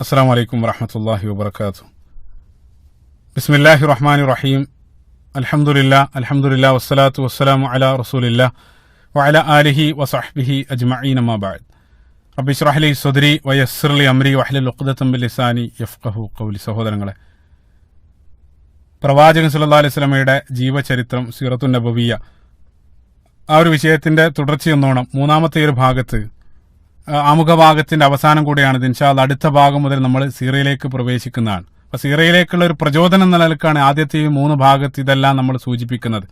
അസ്സലാമു അലൈക്കും വറഹ്മത്തുള്ളാഹി വബറകാതുഹു. ബിസ്മില്ലാഹിർ റഹ്മാനിർ റഹീം. അൽഹംദുലില്ലാ വസ്സലാത്തു വസ്സലാമു അലാ റസൂലില്ലാ വഅലാ ആലിഹി വസഹ്ബിഹി അജ്മഈൻ. അമ്മാ ബഅദ്. റബ്ബി ഇശ്റഹ് ലി സദ്രി വയസ്സിർ ലി അംരി വഹ്ലുൽ ഉഖ്ദതം മിൻ ലിസാനി യഫ്ഖഹു ഖൗലി. സഹോദരങ്ങളെ, പ്രവാചകൻ സല്ലല്ലാഹു അലൈഹി വസല്ലമയുടെ ജീവചരിത്രം, സീറത്തുൻ നബവിയ്യ, ആ ഒരു വിഷയത്തിന്റെ തുടർച്ചയെന്നോണം മൂന്നാമത്തെ ഒരു ഭാഗത്ത്, ആമുഖഭാഗത്തിന്റെ അവസാനം കൂടിയാണ് ഇത്. ഇൻഷാ അല്ലാഹ് അടുത്ത ഭാഗം മുതൽ നമ്മൾ സീറയിലേക്ക് പ്രവേശിക്കുന്നതാണ്. അപ്പൊ സീറയിലേക്കുള്ള ഒരു പ്രചോദനം എന്ന നിലക്കാണ് ആദ്യത്തെ ഈ 3 ഭാഗത്ത് ഇതെല്ലാം നമ്മൾ സൂചിപ്പിക്കുന്നത്.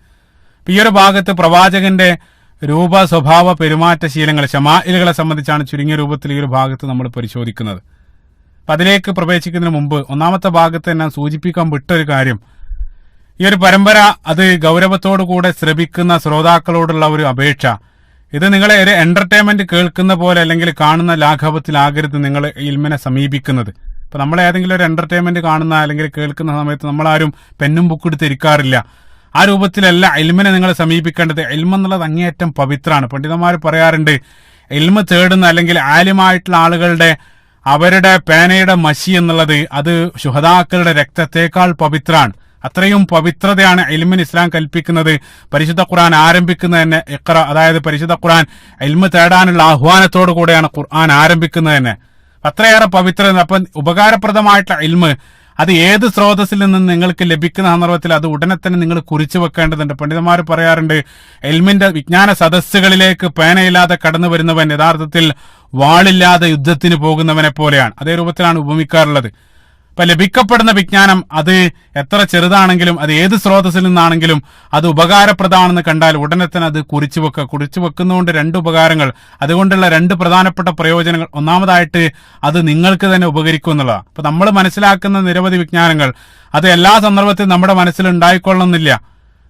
അപ്പൊ ഈ ഒരു ഭാഗത്ത് പ്രവാചകന്റെ രൂപ, സ്വഭാവ, പെരുമാറ്റ ശീലങ്ങൾ, ശമാഇലുകളെ സംബന്ധിച്ചാണ് ചുരുങ്ങിയ രൂപത്തിൽ ഈ ഒരു ഭാഗത്ത് നമ്മൾ പരിശോധിക്കുന്നത്. അപ്പൊ അതിലേക്ക് പ്രവേശിക്കുന്നതിന് മുമ്പ് ഒന്നാമത്തെ ഭാഗത്ത് ഞാൻ സൂചിപ്പിക്കാൻ വിട്ടൊരു കാര്യം, ഈ ഒരു പരമ്പര അത് ഗൗരവത്തോടു കൂടെ ശ്രമിക്കുന്ന ശ്രോതാക്കളോടുള്ള ഒരു അപേക്ഷ, ഇത് നിങ്ങളെ ഒരു എന്റർടൈൻമെന്റ് കേൾക്കുന്ന പോലെ അല്ലെങ്കിൽ കാണുന്ന ലാഘവത്തിലാകരുത് നിങ്ങൾ ഇൽമിനെ സമീപിക്കുന്നത്. ഇപ്പൊ നമ്മൾ ഏതെങ്കിലും ഒരു എന്റർടൈൻമെന്റ് കാണുന്ന അല്ലെങ്കിൽ കേൾക്കുന്ന സമയത്ത് നമ്മളാരും പെന്നും ബുക്ക് എടുത്ത് ഇരിക്കാറില്ല. ആ രൂപത്തിലല്ല ഇൽമിനെ നിങ്ങൾ സമീപിക്കേണ്ടത്. ഇൽമ എന്നുള്ളത് അങ്ങേയറ്റം പവിത്രമാണ്. പണ്ഡിതന്മാർ പറയാറുണ്ട്, ഇൽമ തേടുന്ന അല്ലെങ്കിൽ ആലിമായിട്ടുള്ള ആളുകളുടെ അവരുടെ പേനയുടെ മഷി എന്നുള്ളത് അത് ശുഹദാക്കളുടെ രക്തത്തേക്കാൾ പവിത്രമാണ്. അത്രയും പവിത്രതയാണ് ഇൽമിന് ഇസ്ലാം കൽപ്പിക്കുന്നത്. പരിശുദ്ധ ഖുർആൻ ആരംഭിക്കുന്നത് തന്നെ ഇഖ്റ, അതായത് പരിശുദ്ധ ഖുർആൻ ഇൽമ് തേടാനുള്ള ആഹ്വാനത്തോടു കൂടെയാണ് ഖുർആൻ ആരംഭിക്കുന്നത് തന്നെ. അത്രയേറെ പവിത്രത. അപ്പം ഉപകാരപ്രദമായിട്ടുള്ള ഇൽമ് അത് ഏത് സ്രോതസ്സിൽ നിന്ന് നിങ്ങൾക്ക് ലഭിക്കുന്ന സന്ദർഭത്തിൽ അത് ഉടനെ തന്നെ നിങ്ങൾ കുറിച്ചു വെക്കേണ്ടതുണ്ട്. പണ്ഡിതന്മാർ പറയാറുണ്ട്, ഇൽമിന്റെ വിജ്ഞാന സദസ്സുകളിലേക്ക് പേനയില്ലാതെ കടന്നു വരുന്നവൻ യഥാർത്ഥത്തിൽ വാളില്ലാതെ യുദ്ധത്തിന് പോകുന്നവനെ പോലെയാണ്. അതേ രൂപത്തിലാണ് ഉപമിക്കാറുള്ളത്. ഇപ്പൊ ലഭിക്കപ്പെടുന്ന വിജ്ഞാനം അത് എത്ര ചെറുതാണെങ്കിലും അത് ഏത് സ്രോതസ്സിൽ നിന്നാണെങ്കിലും അത് ഉപകാരപ്രദമാണെന്ന് കണ്ടാൽ ഉടനെ തന്നെ അത് കുറിച്ചു വെക്കുന്നതുകൊണ്ട് 2 ഉപകാരങ്ങൾ, അതുകൊണ്ടുള്ള 2 പ്രധാനപ്പെട്ട പ്രയോജനങ്ങൾ. ഒന്നാമതായിട്ട് അത് നിങ്ങൾക്ക് തന്നെ ഉപകരിക്കും എന്നുള്ളതാണ്. അപ്പൊ നമ്മൾ മനസ്സിലാക്കുന്ന നിരവധി വിജ്ഞാനങ്ങൾ അത് എല്ലാ സന്ദർഭത്തിലും നമ്മുടെ മനസ്സിൽ ഉണ്ടായിക്കൊള്ളണമെന്നില്ല.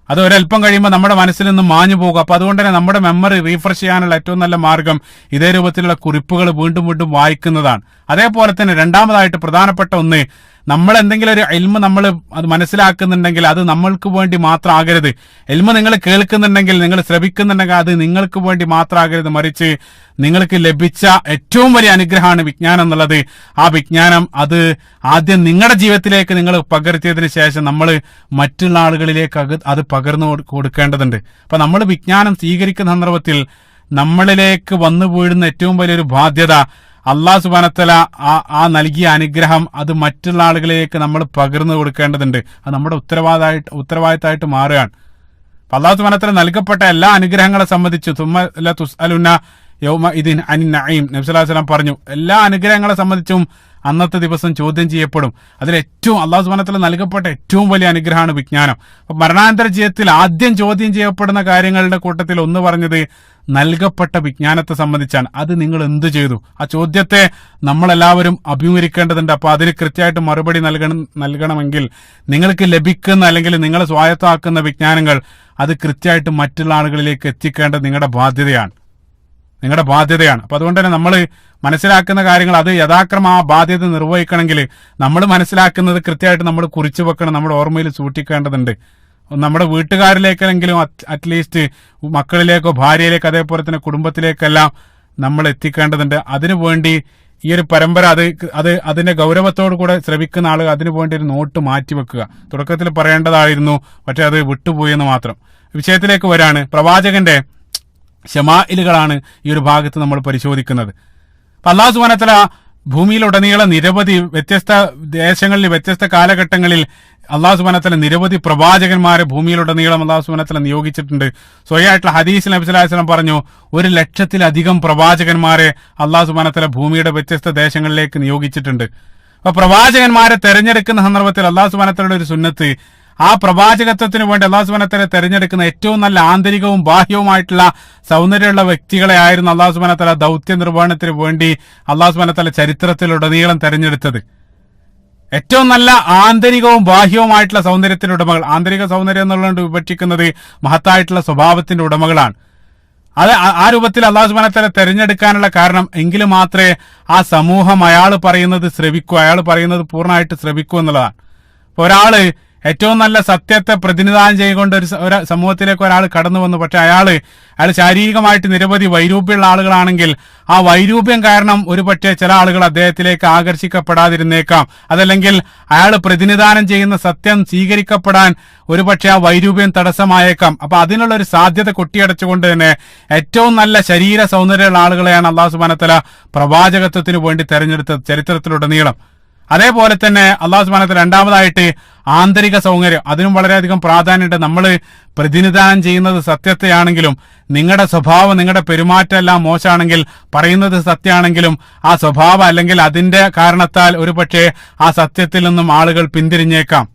അത് ഒരല്പം കഴിയുമ്പോൾ നമ്മുടെ മനസ്സിൽ നിന്ന് മാഞ്ഞു പോകും. അപ്പൊ അതുകൊണ്ട് തന്നെ നമ്മുടെ മെമ്മറി റീഫ്രഷ് ചെയ്യാനുള്ള ഏറ്റവും നല്ല മാർഗം ഇതേ രൂപത്തിലുള്ള കുറിപ്പുകൾ വീണ്ടും വീണ്ടും വായിക്കുന്നതാണ്. അതേപോലെ തന്നെ രണ്ടാമതായിട്ട് പ്രധാനപ്പെട്ട ഒന്ന്, നമ്മൾ എന്തെങ്കിലും ഒരു ഇൽമ നമ്മൾ അത് മനസ്സിലാക്കുന്നുണ്ടെങ്കിൽ അത് നമ്മൾക്ക് വേണ്ടി മാത്രം ആകരുത്. ഇൽമ നിങ്ങൾ കേൾക്കുന്നുണ്ടെങ്കിൽ, നിങ്ങൾ ശ്രവിക്കുന്നുണ്ടെങ്കിൽ അത് നിങ്ങൾക്ക് വേണ്ടി മാത്രം ആകരുത്, മറിച്ച് നിങ്ങൾക്ക് ലഭിച്ച ഏറ്റവും വലിയ അനുഗ്രഹമാണ് വിജ്ഞാനം എന്നുള്ളത്. ആ വിജ്ഞാനം അത് ആദ്യം നിങ്ങളുടെ ജീവിതത്തിലേക്ക് നിങ്ങൾ പകർത്തിയതിനു ശേഷം നമ്മൾ മറ്റുള്ള ആളുകളിലേക്ക് അത് പകർന്നു കൊടുക്കേണ്ടതുണ്ട്. അപ്പൊ നമ്മൾ വിജ്ഞാനം സ്വീകരിക്കുന്ന സന്ദർഭത്തിൽ നമ്മളിലേക്ക് വന്നു വീഴുന്ന ഏറ്റവും വലിയൊരു ബാധ്യത, അല്ലാഹു സുബ്ഹാനഹു വ തആല ആ നൽകിയ അനുഗ്രഹം അത് മറ്റുള്ള ആളുകളിലേക്ക് നമ്മൾ പകർന്നു കൊടുക്കേണ്ടതുണ്ട്. അത് നമ്മുടെ ഉത്തരവാദിത്തമായിട്ട് മാറുകയാണ്. അല്ലാഹു സുബ്ഹാനഹു വ തആല നൽകപ്പെട്ട എല്ലാ അനുഗ്രഹങ്ങളെ സംബന്ധിച്ച് തുമ്മ ല തുസ്അലുന യൗമ ഇദിൻ അനിൻ നഈം, നബി സല്ലല്ലാഹു അലൈഹി വസല്ലം പറഞ്ഞു, എല്ലാ അനുഗ്രഹങ്ങളെ സംബന്ധിച്ചും അന്നത്തെ ദിവസം ചോദ്യം ചെയ്യപ്പെടും. അതിലേറ്റവും അല്ലാഹു സുബ്ഹാനഹു വ തആല നൽകപ്പെട്ട ഏറ്റവും വലിയ അനുഗ്രഹമാണ് വിജ്ഞാനം. അപ്പൊ മരണാനന്തര ജീവിതത്തിൽ ആദ്യം ചോദ്യം ചെയ്യപ്പെടുന്ന കാര്യങ്ങളുടെ കൂട്ടത്തിൽ ഒന്ന് പറഞ്ഞത് നൽകപ്പെട്ട വിജ്ഞാനത്തെ സംബന്ധിച്ചാണ്. അത് നിങ്ങൾ എന്തു ചെയ്തു? ആ ചോദ്യത്തെ നമ്മളെല്ലാവരും അഭിമുഖീകരിക്കേണ്ടതുണ്ട്. അപ്പൊ അതിന് കൃത്യമായിട്ട് മറുപടി നൽകണമെങ്കിൽ നിങ്ങൾക്ക് ലഭിക്കുന്ന അല്ലെങ്കിൽ നിങ്ങൾ സ്വായത്തമാക്കുന്ന വിജ്ഞാനങ്ങൾ അത് കൃത്യമായിട്ട് മറ്റുള്ള ആളുകളിലേക്ക് എത്തിക്കേണ്ടത് നിങ്ങളുടെ ബാധ്യതയാണ്. അപ്പൊ അതുകൊണ്ട് തന്നെ നമ്മൾ മനസ്സിലാക്കുന്ന കാര്യങ്ങൾ അത് യഥാക്രമം ആ ബാധ്യത നിർവഹിക്കണമെങ്കിൽ നമ്മൾ മനസ്സിലാക്കുന്നത് കൃത്യമായിട്ട് നമ്മൾ കുറിച്ചു വെക്കണം, നമ്മുടെ ഓർമ്മയിൽ സൂക്ഷിക്കേണ്ടതുണ്ട്. നമ്മുടെ വീട്ടുകാരിലേക്കെങ്കിലും അറ്റ്ലീസ്റ്റ് മക്കളിലേക്കോ ഭാര്യയിലേക്കോ അതേപോലെ തന്നെ കുടുംബത്തിലേക്കെല്ലാം നമ്മൾ എത്തിക്കേണ്ടതുണ്ട്. അതിനുവേണ്ടി ഈ ഒരു പരമ്പര അത് അതിന്റെ ഗൗരവത്തോടു കൂടെ ശ്രവിക്കുന്ന ആളുകൾ അതിനു വേണ്ടി ഒരു നോട്ട് മാറ്റിവെക്കുക. തുടക്കത്തിൽ പറയേണ്ടതായിരുന്നു, പക്ഷെ അത് വിട്ടുപോയെന്ന് മാത്രം. വിഷയത്തിലേക്ക് വരാണ്. പ്രവാചകന്റെ ശമാഇലുകളാണ് ഈ ഒരു ഭാഗത്ത് നമ്മൾ പരിശോധിക്കുന്നത്. അല്ലാഹു സുബ്ഹാനഹു വ തആല ഭൂമിയിലുടനീളം നിരവധി വ്യത്യസ്ത ദേശങ്ങളിൽ വ്യത്യസ്ത കാലഘട്ടങ്ങളിൽ അല്ലാഹു സുബ്ഹാനഹു വ തആല നിരവധി പ്രവാചകന്മാരെ ഭൂമിയിലുടനീളം അല്ലാഹു സുബ്ഹാനഹു വ തആല നിയോഗിച്ചിട്ടുണ്ട്. സ്വയായിട്ടുള്ള ഹദീസിൽ നബി സല്ലല്ലാഹു അലൈഹി വസല്ലം പറഞ്ഞു, 1,00,000-ലധികം പ്രവാചകന്മാരെ അല്ലാഹു സുബ്ഹാനഹു വ തആല ഭൂമിയുടെ വ്യത്യസ്ത ദേശങ്ങളിലേക്ക് നിയോഗിച്ചിട്ടുണ്ട്. അപ്പൊ പ്രവാചകന്മാരെ തെരഞ്ഞെടുക്കുന്ന സന്ദർഭത്തിൽ അല്ലാഹു സുബ്ഹാനഹു വ തആലയുടെ ഒരു സുന്നത്ത്, ആ പ്രവാചകത്വത്തിന് വേണ്ടി അല്ലാഹു സുബ്ഹാനഹു വ തആല തെരഞ്ഞെടുക്കുന്ന ഏറ്റവും നല്ല ആന്തരികവും ബാഹ്യവുമായിട്ടുള്ള സൗന്ദര്യമുള്ള വ്യക്തികളെ ആയിരുന്നു അല്ലാഹു സുബ്ഹാനഹു വ തആല ദൗത്യ നിർവഹണത്തിന് വേണ്ടി അല്ലാഹു സുബ്ഹാനഹു വ തആല ചരിത്രത്തിലുടനീളം തെരഞ്ഞെടുത്തത്. ഏറ്റവും നല്ല ആന്തരികവും ബാഹ്യവുമായിട്ടുള്ള സൗന്ദര്യത്തിന്റെ ഉടമകൾ, ആന്തരിക സൗന്ദര്യം എന്നുള്ളത് വിവക്ഷിക്കുന്നത് മഹത്തായിട്ടുള്ള സ്വഭാവത്തിന്റെ ഉടമകളാണ്. അത് ആ രൂപത്തിൽ അല്ലാഹു സുബ്ഹാനഹു വ തആല തെരഞ്ഞെടുക്കാനുള്ള കാരണം എങ്കിലും മാത്രമേ ആ സമൂഹം അയാൾ പറയുന്നത് ശ്രവിക്കൂ, അയാൾ പറയുന്നത് പൂർണ്ണമായിട്ട് ശ്രവിക്കൂ എന്നുള്ളതാണ്. ഒരാള് ഏറ്റവും നല്ല സത്യത്തെ പ്രതിനിധാനം ചെയ്തുകൊണ്ട് ഒരു സമൂഹത്തിലേക്ക് ഒരാൾ കടന്നു വന്നു. പക്ഷെ അയാൾ ശാരീരികമായിട്ട് നിരവധി വൈരൂപ്യമുള്ള ആളുകളാണെങ്കിൽ ആ വൈരൂപ്യം കാരണം ഒരുപക്ഷെ ചില ആളുകൾ അദ്ദേഹത്തിലേക്ക് ആകർഷിക്കപ്പെടാതിരുന്നേക്കാം. അതല്ലെങ്കിൽ അയാൾ പ്രതിനിധാനം ചെയ്യുന്ന സത്യം സ്വീകരിക്കപ്പെടാൻ ഒരുപക്ഷെ ആ വൈരൂപ്യം തടസ്സമായേക്കാം. അപ്പൊ അതിനുള്ള ഒരു സാധ്യത കൊട്ടിയടച്ചുകൊണ്ട് തന്നെ ഏറ്റവും നല്ല ശരീര സൗന്ദര്യമുള്ള ആളുകളെയാണ് അള്ളാഹു സുബ്ഹാനഹു വ തആല പ്രവാചകത്വത്തിന് വേണ്ടി തെരഞ്ഞെടുത്തത് ചരിത്രത്തിലുടനീളം. അതേപോലെ തന്നെ അള്ളാഹു സുബ്ഹാനഹു വ തആല രണ്ടാമതായിട്ട് ആന്തരിക സൗന്ദര്യം, അതിനും വളരെയധികം പ്രാധാന്യമുണ്ട്. നമ്മൾ പ്രതിനിധാനം ചെയ്യുന്നത് സത്യത്തെയാണെങ്കിലും നിങ്ങളുടെ സ്വഭാവം, നിങ്ങളുടെ പെരുമാറ്റം എല്ലാം മോശമാണെങ്കിൽ, പറയുന്നത് സത്യമാണെങ്കിലും ആ സ്വഭാവം അല്ലെങ്കിൽ അതിന്റെ കാരണത്താൽ ഒരുപക്ഷെ ആ സത്യത്തിൽ നിന്നും ആളുകൾ പിന്തിരിഞ്ഞേക്കാം.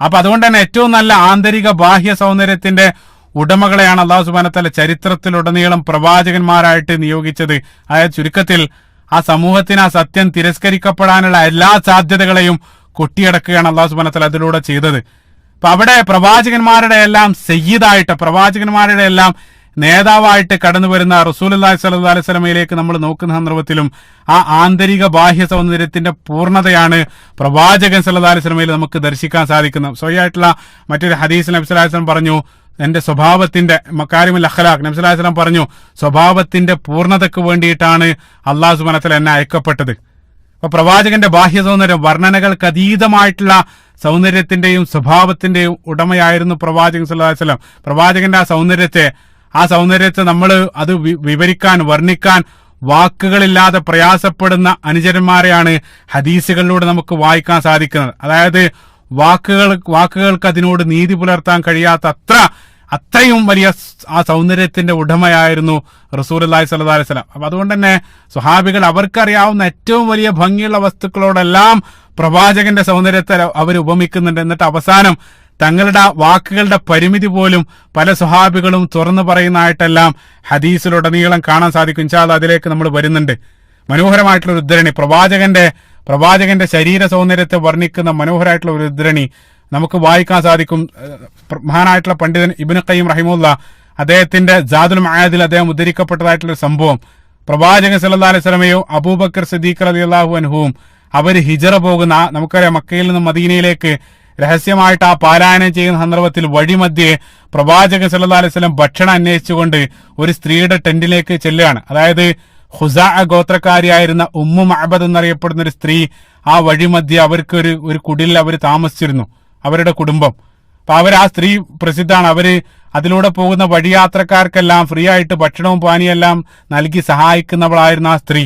അപ്പൊ അതുകൊണ്ട് തന്നെ ഏറ്റവും നല്ല ആന്തരിക ബാഹ്യ സൗന്ദര്യത്തിന്റെ ഉടമകളെയാണ് അള്ളാഹു സുബ്ഹാനഹു വ തആല ചരിത്രത്തിലുടനീളം പ്രവാചകന്മാരായിട്ട് നിയോഗിച്ചത്. അതായത് ചുരുക്കത്തിൽ ആ സമൂഹത്തിന് ആ സത്യം തിരസ്കരിക്കപ്പെടാനുള്ള എല്ലാ സാധ്യതകളെയും കൊട്ടിയടക്കുകയാണ് അള്ളാഹു സുബ്ഹാനഹു വ തആല അതിലൂടെ ചെയ്തത്. അപ്പൊ അവിടെ പ്രവാചകന്മാരുടെ എല്ലാം സയ്യിദായിട്ട്, പ്രവാചകന്മാരുടെ എല്ലാം നേതാവായിട്ട് കടന്നു വരുന്ന റസൂലുള്ളാഹി സ്വല്ലല്ലാഹു അലൈഹി വസല്ലമയിലേക്ക് നമ്മൾ നോക്കുന്ന സന്ദർഭത്തിലും ആ ആന്തരിക ബാഹ്യ സൗന്ദര്യത്തിന്റെ പൂർണ്ണതയാണ് പ്രവാചകൻ സ്വല്ലല്ലാഹു അലൈഹി വസല്ലമയിൽ നമുക്ക് ദർശിക്കാൻ സാധിക്കുന്നത്. സ്വയമായിട്ടുള്ള മറ്റൊരു ഹദീസിൽ നബി സ്വല്ലല്ലാഹു അലൈഹി വസല്ലം പറഞ്ഞു, എന്റെ സ്വഭാവത്തിന്റെ മകാരിമുൽ അഖ്ലാഖ്, നബി സ്വല്ലല്ലാഹു അലൈഹി വസല്ലം പറഞ്ഞു, സ്വഭാവത്തിന്റെ പൂർണ്ണതയ്ക്ക് വേണ്ടിയിട്ടാണ് അല്ലാഹു സുബ്ഹാനഹു വ തആല എന്നെ അയക്കപ്പെട്ടത്. അപ്പൊ പ്രവാചകന്റെ ബാഹ്യ സൗന്ദര്യം, വർണ്ണനകൾക്ക് അതീതമായിട്ടുള്ള സൗന്ദര്യത്തിന്റെയും സ്വഭാവത്തിന്റെയും ഉടമയായിരുന്നു പ്രവാചകൻ സല്ലല്ലാഹു അലൈഹി വസല്ലം. പ്രവാചകന്റെ ആ സൗന്ദര്യത്തെ നമ്മൾ അത് വിവരിക്കാൻ, വർണ്ണിക്കാൻ വാക്കുകളില്ലാതെ പ്രയാസപ്പെടുന്ന അനുചരന്മാരെയാണ് ഹദീസുകളിലൂടെ നമുക്ക് വായിക്കാൻ സാധിക്കുന്നത്. അതായത് വാക്കുകൾക്ക് അതിനോട് നീതി പുലർത്താൻ കഴിയാത്ത അത്രയും വലിയ ആ സൗന്ദര്യത്തിന്റെ ഉടമയായിരുന്നു റസൂലുള്ളാഹി സ്വല്ലല്ലാഹു അലൈഹി വസല്ലം. അപ്പൊ അതുകൊണ്ട് തന്നെ സ്വഹാബികൾ അവർക്കറിയാവുന്ന ഏറ്റവും വലിയ ഭംഗിയുള്ള വസ്തുക്കളോടെല്ലാം പ്രവാചകന്റെ സൗന്ദര്യത്തെ അവർ ഉപമിക്കുന്നുണ്ട്. എന്നിട്ട് അവസാനം തങ്ങളുടെ വാക്കുകളുടെ പരിമിതി പോലും പല സ്വഹാബികളും തുറന്നു പറയുന്നതായിട്ടെല്ലാം ഹദീസിലുടനീളം കാണാൻ സാധിക്കും. ഇൻഷാ അല്ലാഹ് അതിലേക്ക് നമ്മൾ വരുന്നുണ്ട്. മനോഹരമായിട്ടുള്ള ഒരു ഉദ്ധരണി, പ്രവാചകന്റെ ശരീര സൗന്ദര്യത്തെ വർണ്ണിക്കുന്ന മനോഹരമായിട്ടുള്ള ഒരു ഉദ്ധരണി നമുക്ക് വായിക്കാൻ സാധിക്കും. മഹാനായിട്ടുള്ള പണ്ഡിതൻ ഇബ്നു ഖയ്യിം റഹിമഹുല്ലാഹ് അദ്ദേഹത്തിന്റെ സാദുൽ മആദിൽ അദ്ദേഹം ഉദ്ധരിക്കപ്പെട്ടതായിട്ടുള്ള സംഭവം, പ്രവാചകൻ സല്ലല്ലാഹു അലൈഹി വസല്ലമയും അബൂബക്കർ സിദ്ദീഖ് റളിയല്ലാഹു അൻഹുവും അവർ ഹിജറ പോകുന്ന, നമുക്കറിയാം മക്കയിൽ നിന്ന് മദീനയിലേക്ക് രഹസ്യമായിട്ട് ആ പാലായനം ചെയ്യുന്ന സന്ദർഭത്തിൽ വഴിമധ്യേ പ്രവാചകൻ സല്ലല്ലാഹു അലൈഹി വസല്ലം ഭക്ഷണം അന്വേഷിച്ചുകൊണ്ട് ഒരു സ്ത്രീയുടെ ടെന്റിലേക്ക് ചെല്ലുകയാണ്. അതായത് ഖുസാ ഗോത്രക്കാരിയായിരുന്ന ഉമ്മു മഅബദ് എന്നറിയപ്പെടുന്ന ഒരു സ്ത്രീ ആ വഴിമധ്യേ അവർക്ക് ഒരു കുടിലിൽ അവർ താമസിച്ചിരുന്നു, അവരുടെ കുടുംബം. അപ്പൊ ആ സ്ത്രീ പ്രസിദ്ധമാണ്. അതിലൂടെ പോകുന്ന വഴിയാത്രക്കാർക്കെല്ലാം ഫ്രീ ആയിട്ട് ഭക്ഷണവും പാനീയെല്ലാം നൽകി സഹായിക്കുന്നവളായിരുന്നു ആ സ്ത്രീ.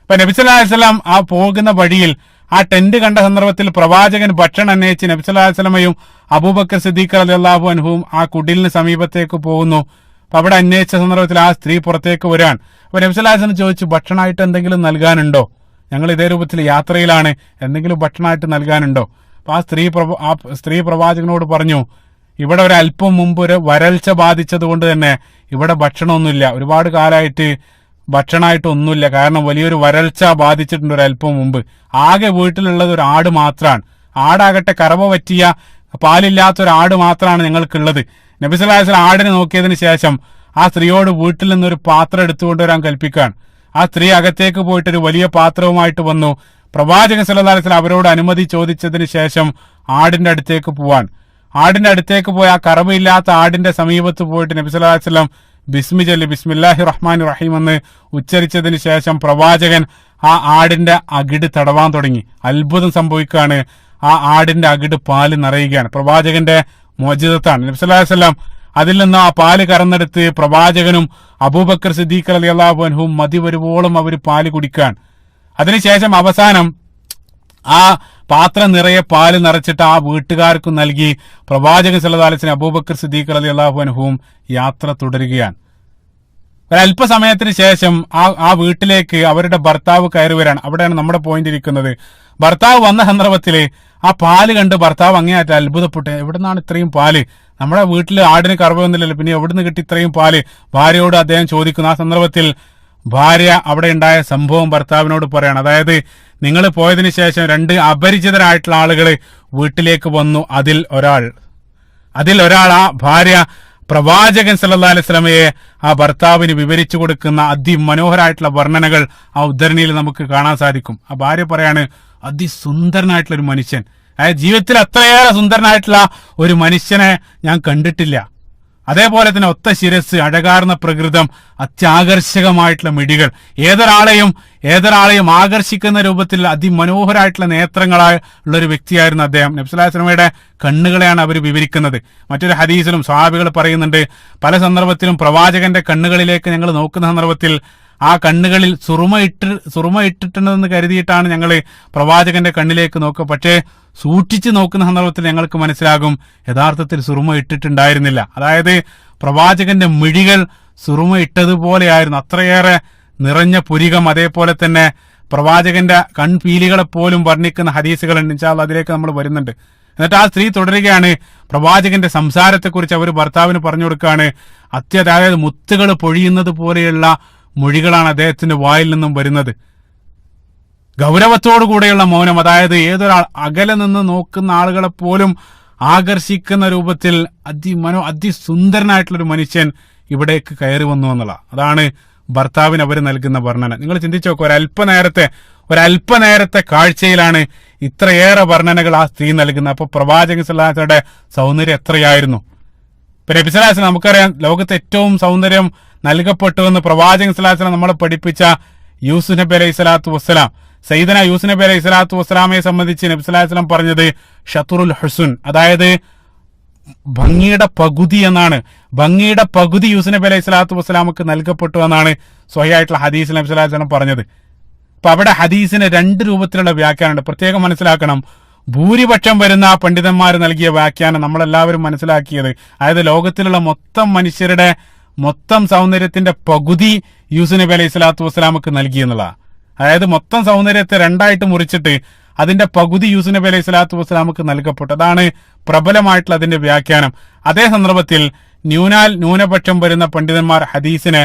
അപ്പൊ നബി സല്ലല്ലാഹു അലൈഹി വസല്ലം ആ പോകുന്ന വഴിയിൽ ആ ടെന്റ് കണ്ട സന്ദർഭത്തിൽ പ്രവാചകൻ ഭക്ഷണം അന്വേഷിച്ച് നബി സല്ലല്ലാഹു അലൈഹി വസല്ലമയും അബൂബക്കർ സിദ്ദീഖ് റളിയല്ലാഹു അൻഹുവും ആ കുടിലിന് സമീപത്തേക്ക് പോകുന്നു. അപ്പൊ അവിടെ അന്വേഷിച്ച സന്ദർഭത്തിൽ ആ സ്ത്രീ പുറത്തേക്ക് വരാൻ. അപ്പൊ നബി സല്ലല്ലാഹു അലൈഹി വസല്ലം ചോദിച്ചു, ഭക്ഷണമായിട്ട് എന്തെങ്കിലും നൽകാനുണ്ടോ? ഞങ്ങൾ ഇതേ രൂപത്തിൽ യാത്രയിലാണ്, എന്തെങ്കിലും ഭക്ഷണമായിട്ട് നൽകാനുണ്ടോ? അപ്പൊ ആ സ്ത്രീ പ്രവാചകനോട് പറഞ്ഞു, ഇവിടെ ഒരു അല്പം മുമ്പ് ഒരു വരൾച്ച ബാധിച്ചത് കൊണ്ട് തന്നെ ഇവിടെ ഭക്ഷണമൊന്നുമില്ല, ഒരുപാട് കാലമായിട്ട് ഭക്ഷണമായിട്ട് ഒന്നുമില്ല. കാരണം വലിയൊരു വരൾച്ച ബാധിച്ചിട്ടുണ്ട് ഒരല്പം മുമ്പ്. ആകെ വീട്ടിലുള്ളത് ഒരു ആട് മാത്രമാണ്. ആടാകട്ടെ കറവ പറ്റിയ പാലില്ലാത്ത ഒരു ആട് മാത്രമാണ് ഞങ്ങൾക്കുള്ളത്. നബി സല്ലല്ലാഹു അലൈഹി വസല്ലം ആടിനെ നോക്കിയതിന് ശേഷം ആ സ്ത്രീയോട് വീട്ടിൽ നിന്നൊരു പാത്രം എടുത്തുകൊണ്ടുവരാൻ കൽപ്പിക്കുകയാണ്. ആ സ്ത്രീ അകത്തേക്ക് പോയിട്ടൊരു വലിയ പാത്രവുമായിട്ട് വന്നു. പ്രവാചകൻ സല്ലല്ലാഹു അലൈഹി വസല്ലം അവരോട് അനുമതി ചോദിച്ചതിന് ശേഷം ആടിന്റെ അടുത്തേക്ക് പോവാൻ. ആടിന്റെ അടുത്തേക്ക് പോയ ആ കറവയില്ലാത്ത ആടിന്റെ സമീപത്ത് പോയിട്ട് നബി സല്ലല്ലാഹു അലൈഹി വസല്ലം ബിസ്മി ചൊല്ലി ബിസ്മില്ലാഹി റഹ്മാനിർ റഹീം എന്ന് ഉച്ചരിച്ചതിന് ശേഷം പ്രവാചകൻ ആ ആടിന്റെ അകിട് തടവാൻ തുടങ്ങി. അത്ഭുതം സംഭവിക്കുകയാണ്. ആ ആടിന്റെ അകിട് പാല് നിറയുകയാണ്. പ്രവാചകന്റെ മോചിതത്താണ്. നബി സല്ലല്ലാഹു അലൈഹി വസല്ലം അതിൽ നിന്ന് ആ പാല് കറന്നെടുത്ത് പ്രവാചകനും അബൂബക്കർ സിദ്ദീഖ് റളിയല്ലാഹു അൻഹുവും മതി വരുവോളം അവർ പാല് കുടിക്കാൻ. അതിനുശേഷം അവസാനം ആ പാത്രം നിറയെ പാല് നിറച്ചിട്ട് ആ വീട്ടുകാർക്ക് നൽകി പ്രവാചകൻ സല്ലല്ലാഹു അലൈഹി വസല്ലം അബൂബക്കർ സിദ്ദീഖ് റളിയല്ലാഹു അൻഹുവും യാത്ര തുടരുകയാണ്. ഒരല്പസമയത്തിന് ശേഷം ആ വീട്ടിലേക്ക് അവരുടെ ഭർത്താവ് കയറി വരാൻ. അവിടെയാണ് നമ്മുടെ പോയിന്റ് ഇരിക്കുന്നത്. ഭർത്താവ് വന്ന സന്ദർഭത്തില് ആ പാല് കണ്ട് ഭർത്താവ് അങ്ങേയറ്റ അത്ഭുതപ്പെട്ടു. എവിടുന്നാണ് ഇത്രയും പാല്? നമ്മുടെ വീട്ടിൽ ആടിന് കറവൊന്നുമില്ലല്ലോ, പിന്നെ എവിടുന്ന് കിട്ടി ഇത്രയും പാല്? ഭാര്യയോട് അദ്ദേഹം ചോദിക്കുന്നു. ആ സന്ദർഭത്തിൽ ഭാര്യ അവിടെ ഉണ്ടായ സംഭവം ഭർത്താവിനോട് പറയാണ്. അതായത് നിങ്ങൾ പോയതിനു ശേഷം 2 അപരിചിതരായിട്ടുള്ള ആളുകൾ വീട്ടിലേക്ക് വന്നു. അതിൽ ഒരാൾ ആ ഭാര്യ പ്രവാചകൻ സല്ലല്ലാഹു അലൈഹി വസല്ലമയെ ആ ഭർത്താവിന് വിവരിച്ചു കൊടുക്കുന്ന അതിമനോഹരമായിട്ടുള്ള വർണ്ണനകൾ ആ ഉദ്ധരണിയിൽ നമുക്ക് കാണാൻ സാധിക്കും. ആ ഭാര്യ പറയാണ്, അതിസുന്ദരനായിട്ടുള്ള ഒരു മനുഷ്യൻ, അതായത് ജീവിതത്തിൽ അത്രയേറെ സുന്ദരനായിട്ടുള്ള ഒരു മനുഷ്യനെ ഞാൻ കണ്ടിട്ടില്ല. അതേപോലെ തന്നെ ഒത്ത ശിരസ്, അഴകാർന്ന പ്രകൃതം, അത്യാകർഷകമായിട്ടുള്ള മിടികൾ, ഏതൊരാളെയും ആകർഷിക്കുന്ന രൂപത്തിൽ അതിമനോഹരമായിട്ടുള്ള നേത്രങ്ങളായുള്ള ഒരു വ്യക്തിയായിരുന്നു അദ്ദേഹം. നബി സല്ലല്ലാഹു അലൈഹി വസല്ലമയുടെ കണ്ണുകളെയാണ് അവർ വിവരിക്കുന്നത്. മറ്റൊരു ഹദീസിലും സ്വഹാബികൾ പറയുന്നുണ്ട്, പല സന്ദർഭത്തിലും പ്രവാചകന്റെ കണ്ണുകളിലേക്ക് ഞങ്ങൾ നോക്കുന്ന സന്ദർഭത്തിൽ ആ കണ്ണുകളിൽ സുറുമ ഇട്ടിട്ടുണ്ടെന്ന് കരുതിയിട്ടാണ് ഞങ്ങൾ പ്രവാചകന്റെ കണ്ണിലേക്ക് നോക്കുക. പക്ഷേ സൂക്ഷിച്ചു നോക്കുന്ന സന്ദർഭത്തിൽ ഞങ്ങൾക്ക് മനസ്സിലാകും യഥാർത്ഥത്തിൽ സുറുമ ഇട്ടിട്ടുണ്ടായിരുന്നില്ല. അതായത് പ്രവാചകന്റെ മിഴികൾ സുറുമ ഇട്ടതുപോലെയായിരുന്നു. അത്രയേറെ നിറഞ്ഞ പുരികം, അതേപോലെ തന്നെ പ്രവാചകന്റെ കൺപീലികളെ പോലും വർണ്ണിക്കുന്ന ഹദീസുകളുണ്ട്. ഇൻഷാ അല്ലാഹ് അതിലേക്ക് നമ്മൾ വരുന്നുണ്ട്. എന്നിട്ട് ആ സ്ത്രീ തുടരുകയാണ്. പ്രവാചകന്റെ സംസാരത്തെക്കുറിച്ച് അവർ ഭർത്താവിന് പറഞ്ഞു കൊടുക്കുകയാണ്. അതായത് മുത്തുകൾ പൊഴിയുന്നത് പോലെയുള്ള മൊഴികളാണ് അദ്ദേഹത്തിന്റെ വായിൽ നിന്നും വരുന്നത്. ഗൗരവത്തോടു കൂടെയുള്ള മൗനം, അതായത് ഏതൊരാൾ അകലെ നിന്ന് നോക്കുന്ന ആളുകളെ പോലും ആകർഷിക്കുന്ന രൂപത്തിൽ അതിസുന്ദരനായിട്ടുള്ളൊരു മനുഷ്യൻ ഇവിടേക്ക് കയറി വന്നു എന്നുള്ള അതാണ് ഭർത്താവിന് അവർ നൽകുന്ന വർണ്ണന. നിങ്ങൾ ചിന്തിച്ചു നോക്കുക, ഒരല്പനേരത്തെ കാഴ്ചയിലാണ് ഇത്രയേറെ വർണ്ണനകൾ ആ സ്ത്രീ നൽകുന്നത്. അപ്പൊ പ്രവാചകൻ സ്വല്ലല്ലാഹു അലൈഹി വസല്ലമയുടെ സൗന്ദര്യം എത്രയായിരുന്നു. ഇപ്പൊ നബി സല്ലല്ലാഹു അലൈഹി വസല്ലം നമുക്കറിയാം, ലോകത്ത് ഏറ്റവും സൗന്ദര്യം നൽകപ്പെട്ടുവെന്ന് പ്രവാചകൻ സ്വല്ലല്ലാഹു അലൈഹി വസല്ലം നമ്മളെ പഠിപ്പിച്ച യൂസുഫ് നബി അലൈഹി സ്വലാത്തു വസ്സലാം, സയ്യിദന യൂസുഫ് നബി അലൈഹി സ്വലാത്തു വസ്സലാമയെ സംബന്ധിച്ച് നബി സല്ലല്ലാഹു അലൈഹി വസല്ലം പറഞ്ഞത് ഷത്റുൽ ഹുസ്ൻ, അതായത് ഭംഗിയുടെ പകുതി എന്നാണ്. ഭംഗിയുടെ പകുതി യൂസുഫ് നബി അലൈഹി സ്വലാത്തു വസ്സലാമക്ക് നൽകപ്പെട്ടു എന്നാണ് സ്വഹീഹായിട്ടുള്ള ഹദീസിൽ നബി സല്ലല്ലാഹു അലൈഹി വസല്ലം പറഞ്ഞത്. അപ്പൊ അവിടെ ഹദീസിന് രണ്ട് രൂപത്തിലുള്ള വ്യാഖ്യാനമുണ്ട്. പ്രത്യേകം മനസ്സിലാക്കണം, ഭൂരിപക്ഷം വരുന്ന പണ്ഡിതന്മാർ നൽകിയ വ്യാഖ്യാനം നമ്മളെല്ലാവരും മനസ്സിലാക്കിയത്, അതായത് ലോകത്തിലുള്ള മൊത്തം മനുഷ്യരുടെ മൊത്തം സൗന്ദര്യത്തിന്റെ പകുതി യൂസുഫ് നബി അലൈഹി സ്വലാത്തു വസ്സലാമക്ക് നൽകി എന്നുള്ള, അതായത് മൊത്തം സൗന്ദര്യത്തെ രണ്ടായിട്ട് മുറിച്ചിട്ട് അതിന്റെ പകുതി യൂസുഫ് നബി അലൈഹി സ്വലാത്തു വസ്സലാമക്ക് നൽകപ്പെട്ടു. അതാണ് പ്രബലമായിട്ടുള്ള അതിന്റെ വ്യാഖ്യാനം. അതേ സന്ദർഭത്തിൽ ന്യൂനപക്ഷം വരുന്ന പണ്ഡിതന്മാർ ഹദീസിനെ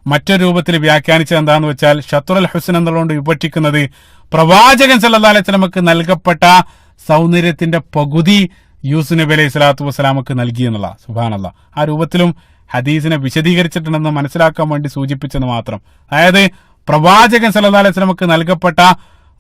മറ്റൊരു രൂപത്തിൽ വ്യാഖ്യാനിച്ചത് എന്താണെന്ന് വെച്ചാൽ, ഷത്റുൽ ഹുസ്ൻ എന്നുള്ളതുകൊണ്ട് വിവക്ഷിക്കുന്നത് പ്രവാചകൻ സല്ലല്ലാഹു അലൈഹി വസല്ലമക്ക് നൽകപ്പെട്ട സൗന്ദര്യത്തിന്റെ പകുതി യൂസുഫ് നബി അലൈഹി സ്വലാത്തു വസ്സലാമക്ക് നൽകി എന്നുള്ള. സുബ്ഹാനല്ലാഹ്, ആ രൂപത്തിലും ഹദീസിനെ വിശദീകരിച്ചിട്ടുണ്ടെന്ന് മനസ്സിലാക്കാൻ വേണ്ടി സൂചിപ്പിച്ചെന്ന് മാത്രം. അതായത് പ്രവാചകൻ സല്ലല്ലാഹു അലൈഹി വസല്ലമക്ക് നൽകപ്പെട്ട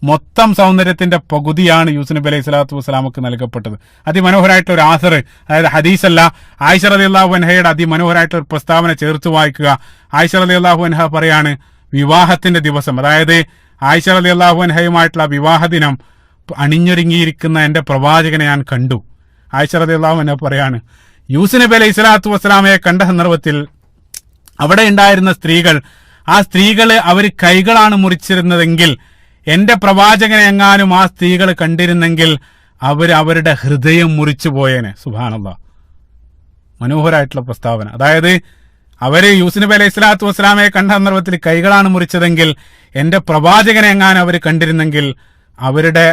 മൊത്തം സൗന്ദര്യത്തിന്റെ പകുതിയാണ് യൂസുഫ് നബി അലൈഹി സ്വലാത്തു വസ്സലാമക്ക് നൽകപ്പെട്ടത്. അതിമനോഹരമായിട്ടുള്ള ഒരു ആസർ, അതായത് ഹദീസല്ല, ആയിഷ റളിയല്ലാഹു അൻഹയുടെ അതിമനോഹരമായിട്ടുള്ള ഒരു പ്രസ്താവന ചേർത്ത് വായിക്കുക. ആയിഷ റളിയല്ലാഹു അൻഹ പറയാണ്, വിവാഹത്തിന്റെ ദിവസം, അതായത് ആയിഷ റളിയല്ലാഹു അൻഹയുമായിട്ടുള്ള വിവാഹ ദിനം അണിഞ്ഞൊരുങ്ങിയിരിക്കുന്ന എന്റെ പ്രവാചകനെ ഞാൻ കണ്ടു. ആയിഷ റളിയല്ലാഹു അൻഹ പറയാണ്, യൂസുഫ് നബി അലൈഹി സ്വലാത്തു വസ്സലാമയെ കണ്ട സന്ദർഭത്തിൽ അവിടെ ഉണ്ടായിരുന്ന ആ സ്ത്രീകള് അവർ കൈകളാണ് മുറിച്ചിരുന്നതെങ്കിൽ, എന്റെ പ്രവാചകനെ എങ്ങാനും ആ സ്ത്രീകൾ കണ്ടിരുന്നെങ്കിൽ അവരുടെ ഹൃദയം മുറിച്ചു പോയേനെ. സുബ്ഹാനല്ലാഹ്, മനോഹരമായിട്ടുള്ള പ്രസ്താവന. അതായത് അവര് യൂസുഫ് നബി അലൈഹി സ്വലാത്തു വസ്സലാമയെ കണ്ട സന്ദർഭത്തിൽ കൈകളാണ് മുറിച്ചതെങ്കിൽ, എന്റെ പ്രവാചകനെ എങ്ങാനും അവർ കണ്ടിരുന്നെങ്കിൽ അവരുടെ